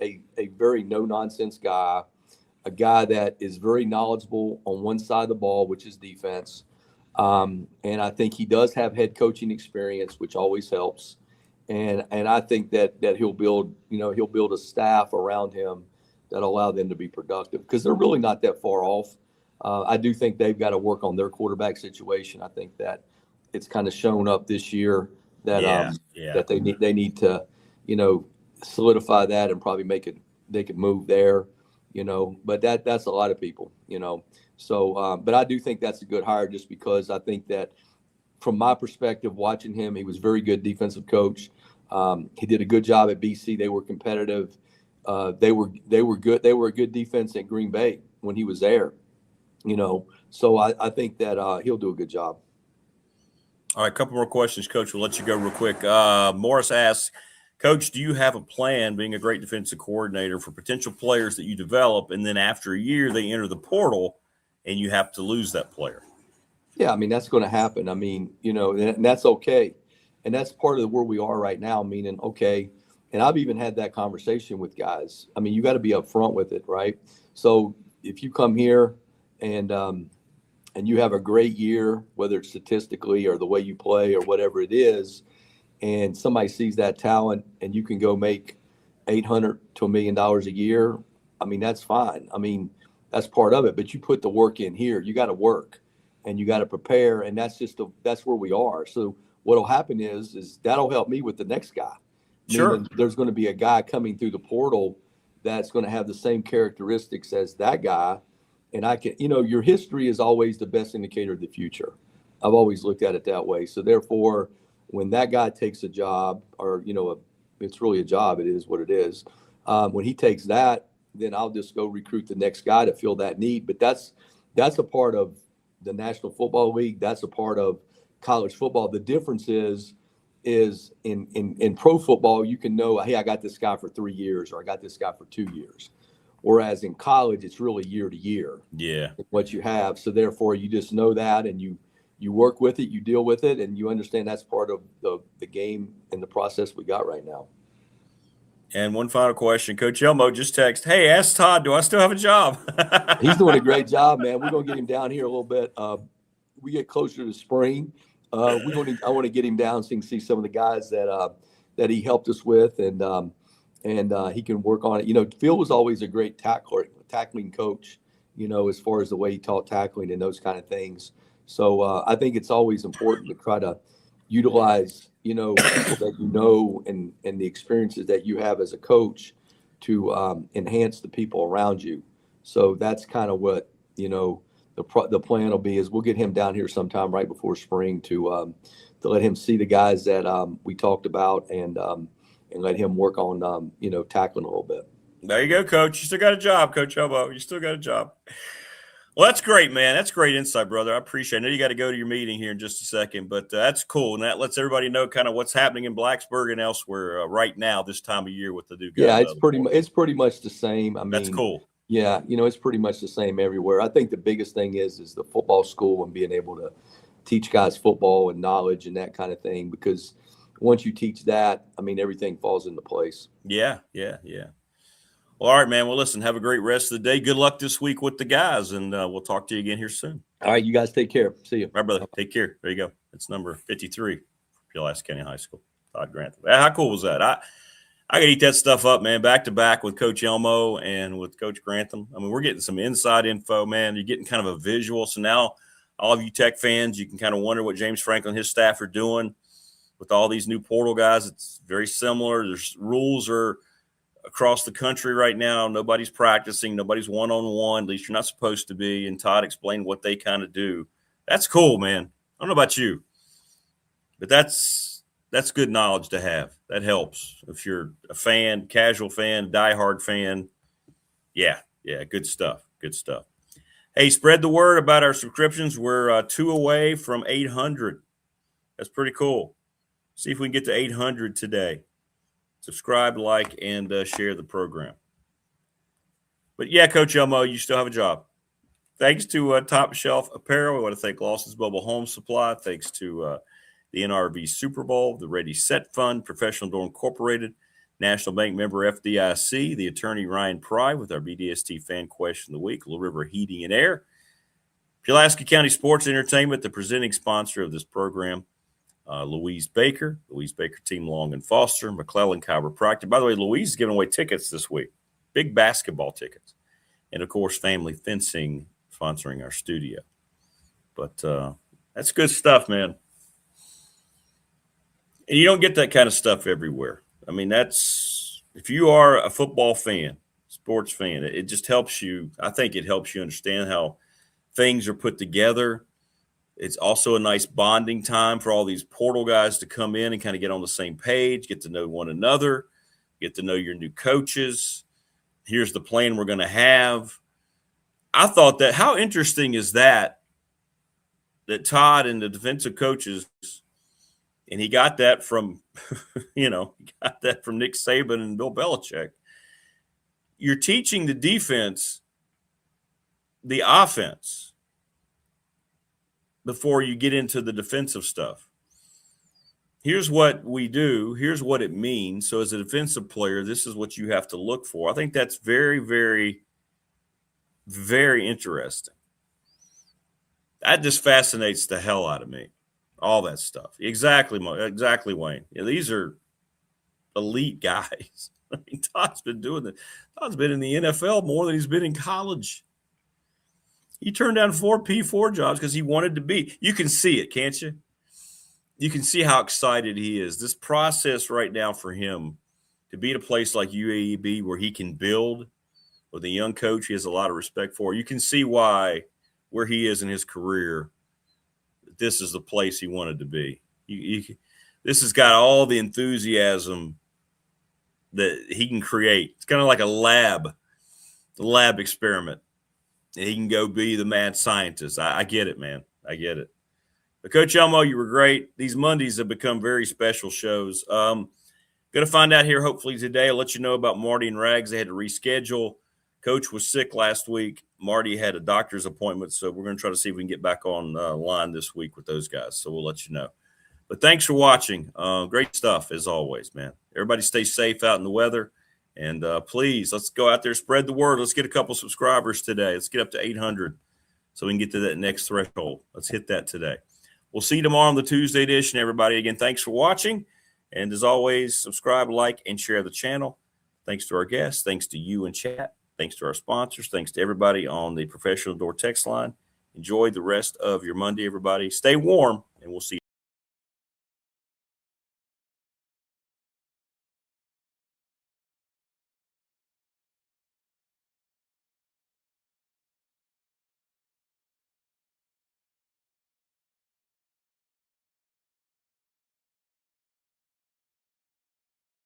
S6: very no-nonsense guy, a guy that is very knowledgeable on one side of the ball, which is defense. And I think he does have head coaching experience, which always helps. And I think that he'll build a staff around him that allow them to be productive because they're really not that far off. I do think they've got to work on their quarterback situation. I think that it's kind of shown up this year that that they need to, solidify that and probably they could move there, but that's a lot of people, So, but I do think that's a good hire just because I think that from my perspective, watching him, he was a very good defensive coach. He did a good job at BC. They were competitive. They were good. They were a good defense at Green Bay when he was there, So I think that he'll do a good job.
S5: All right, a couple more questions, Coach. We'll let you go real quick. Morris asks, Coach, do you have a plan, being a great defensive coordinator, for potential players that you develop, and then after a year they enter the portal and you have to lose that player?
S6: Yeah, I mean, that's going to happen. I mean, and that's okay. And that's part of where we are right now, meaning, okay, and I've even had that conversation with guys. I mean, you got to be upfront with it, right? So if you come here and you have a great year, whether it's statistically or the way you play or whatever it is, and somebody sees that talent and you can go make $800 to $1 million a year, I mean, that's fine. I mean, that's part of it, but you put the work in here. You got to work and you got to prepare, and that's where we are. So what'll happen is that'll help me with the next guy.
S5: Sure.
S6: There's going to be a guy coming through the portal that's going to have the same characteristics as that guy. And I can, your history is always the best indicator of the future. I've always looked at it that way. So therefore, when that guy takes a job, or, it's really a job, it is what it is. When he takes that, then I'll just go recruit the next guy to fill that need. But that's a part of the National Football League. That's a part of college football. The difference is in pro football, you can know, hey, I got this guy for 3 years, or I got this guy for 2 years. Whereas in college, it's really year to year.
S5: Yeah.
S6: What you have. So therefore, you just know that, and you work with it, you deal with it, and you understand that's part of the game and the process we got right now.
S5: And one final question. Coach Elmo just texted, hey, ask Todd, do I still have a job?
S6: He's doing a great job, man. We're going to get him down here a little bit. We get closer to spring. I want to get him down so he can see some of the guys that he helped us with, and he can work on it. Phil was always a great tackling coach, as far as the way he taught tackling and those kind of things. So I think it's always important to try to utilize, people that and the experiences that you have as a coach to enhance the people around you. So that's kind of what, the plan will be, is we'll get him down here sometime right before spring to let him see the guys that we talked about and let him work on, tackling a little bit.
S5: There you go, Coach. You still got a job, Coach Elmo. You still got a job. Well, that's great, man. That's great insight, brother. I appreciate it. I know you got to go to your meeting here in just a second, but that's cool. And that lets everybody know kind of what's happening in Blacksburg and elsewhere right now this time of year with the new guys.
S6: Yeah, it's pretty much the same. I mean,
S5: that's cool.
S6: Yeah, it's pretty much the same everywhere. I think the biggest thing is the football school and being able to teach guys football and knowledge and that kind of thing, because once you teach that, I mean, everything falls into place.
S5: Yeah. Well, all right, man. Well, listen, have a great rest of the day. Good luck this week with the guys, and we'll talk to you again here soon.
S6: All right, you guys take care. See you.
S5: All right, brother. Take care. There you go. It's number 53 for Pulaski County High School, Todd Grantham. How cool was that? I could eat that stuff up, man, back to back with Coach Elmo and with Coach Grantham. I mean, we're getting some inside info, man. You're getting kind of a visual. So now all of you Tech fans, you can kind of wonder what James Franklin and his staff are doing with all these new portal guys. It's very similar. There's rules are across the country right now. Nobody's practicing. Nobody's one-on-one. At least you're not supposed to be. And Todd explained what they kind of do. That's cool, man. I don't know about you, but that's good knowledge to have. That helps. If you're a fan, casual fan, diehard fan, yeah, good stuff. Good stuff. Hey, spread the word about our subscriptions. We're 2 away from 800. That's pretty cool. See if we can get to 800 today. Subscribe, like, and share the program. But yeah, Coach Elmo, you still have a job. Thanks to Top Shelf Apparel. We want to thank Lawson's Mobile Home Supply. Thanks to the NRV Super Bowl, the Ready Set Fund, Professional Door Incorporated, National Bank member FDIC, the attorney Ryan Pry with our BDST fan question of the week, Little River Heating and Air, Pulaski County Sports Entertainment, the presenting sponsor of this program, Louise Baker Team Long and Foster, McClellan Chiropractic. By the way, Louise is giving away tickets this week, big basketball tickets. And, of course, Family Fencing sponsoring our studio. But that's good stuff, man. And you don't get that kind of stuff everywhere. I mean, that's – if you are a football fan, sports fan, it just helps you – I think it helps you understand how things are put together. It's also a nice bonding time for all these portal guys to come in and kind of get on the same page, get to know one another, get to know your new coaches. Here's the plan we're going to have. I thought that – how interesting is that Todd and the defensive coaches – and he got that from, he got that from Nick Saban and Bill Belichick. You're teaching the defense the offense before you get into the defensive stuff. Here's what we do. Here's what it means. So as a defensive player, this is what you have to look for. I think that's very, very, very interesting. That just fascinates the hell out of me. All that stuff. Exactly, Wayne. Yeah, these are elite guys. I mean, Todd's been doing this. Todd's been in the NFL more than he's been in college. He turned down 4 P4 jobs because he wanted to be. You can see it, can't you? You can see how excited he is. This process right now for him to be at a place like UAB where he can build with a young coach he has a lot of respect for. You can see why where he is in his career, this is the place he wanted to be. This has got all the enthusiasm that he can create. It's kind of like a lab experiment. And he can go be the mad scientist. I get it, man. I get it. But Coach Elmo, you were great. These Mondays have become very special shows. Going to find out here hopefully today. I'll let you know about Marty and Rags. They had to reschedule. Coach was sick last week. Marty had a doctor's appointment, so we're going to try to see if we can get back on line this week with those guys. So we'll let you know. But thanks for watching. Great stuff as always, man. Everybody stay safe out in the weather. And please, let's go out there, spread the word. Let's get a couple subscribers today. Let's get up to 800 so we can get to that next threshold. Let's hit that today. We'll see you tomorrow on the Tuesday edition, everybody. Again, thanks for watching. And as always, subscribe, like, and share the channel. Thanks to our guests. Thanks to you in chat. Thanks to our sponsors. Thanks to everybody on the Professional Door text line. Enjoy the rest of your Monday, everybody. Stay warm, and we'll see you.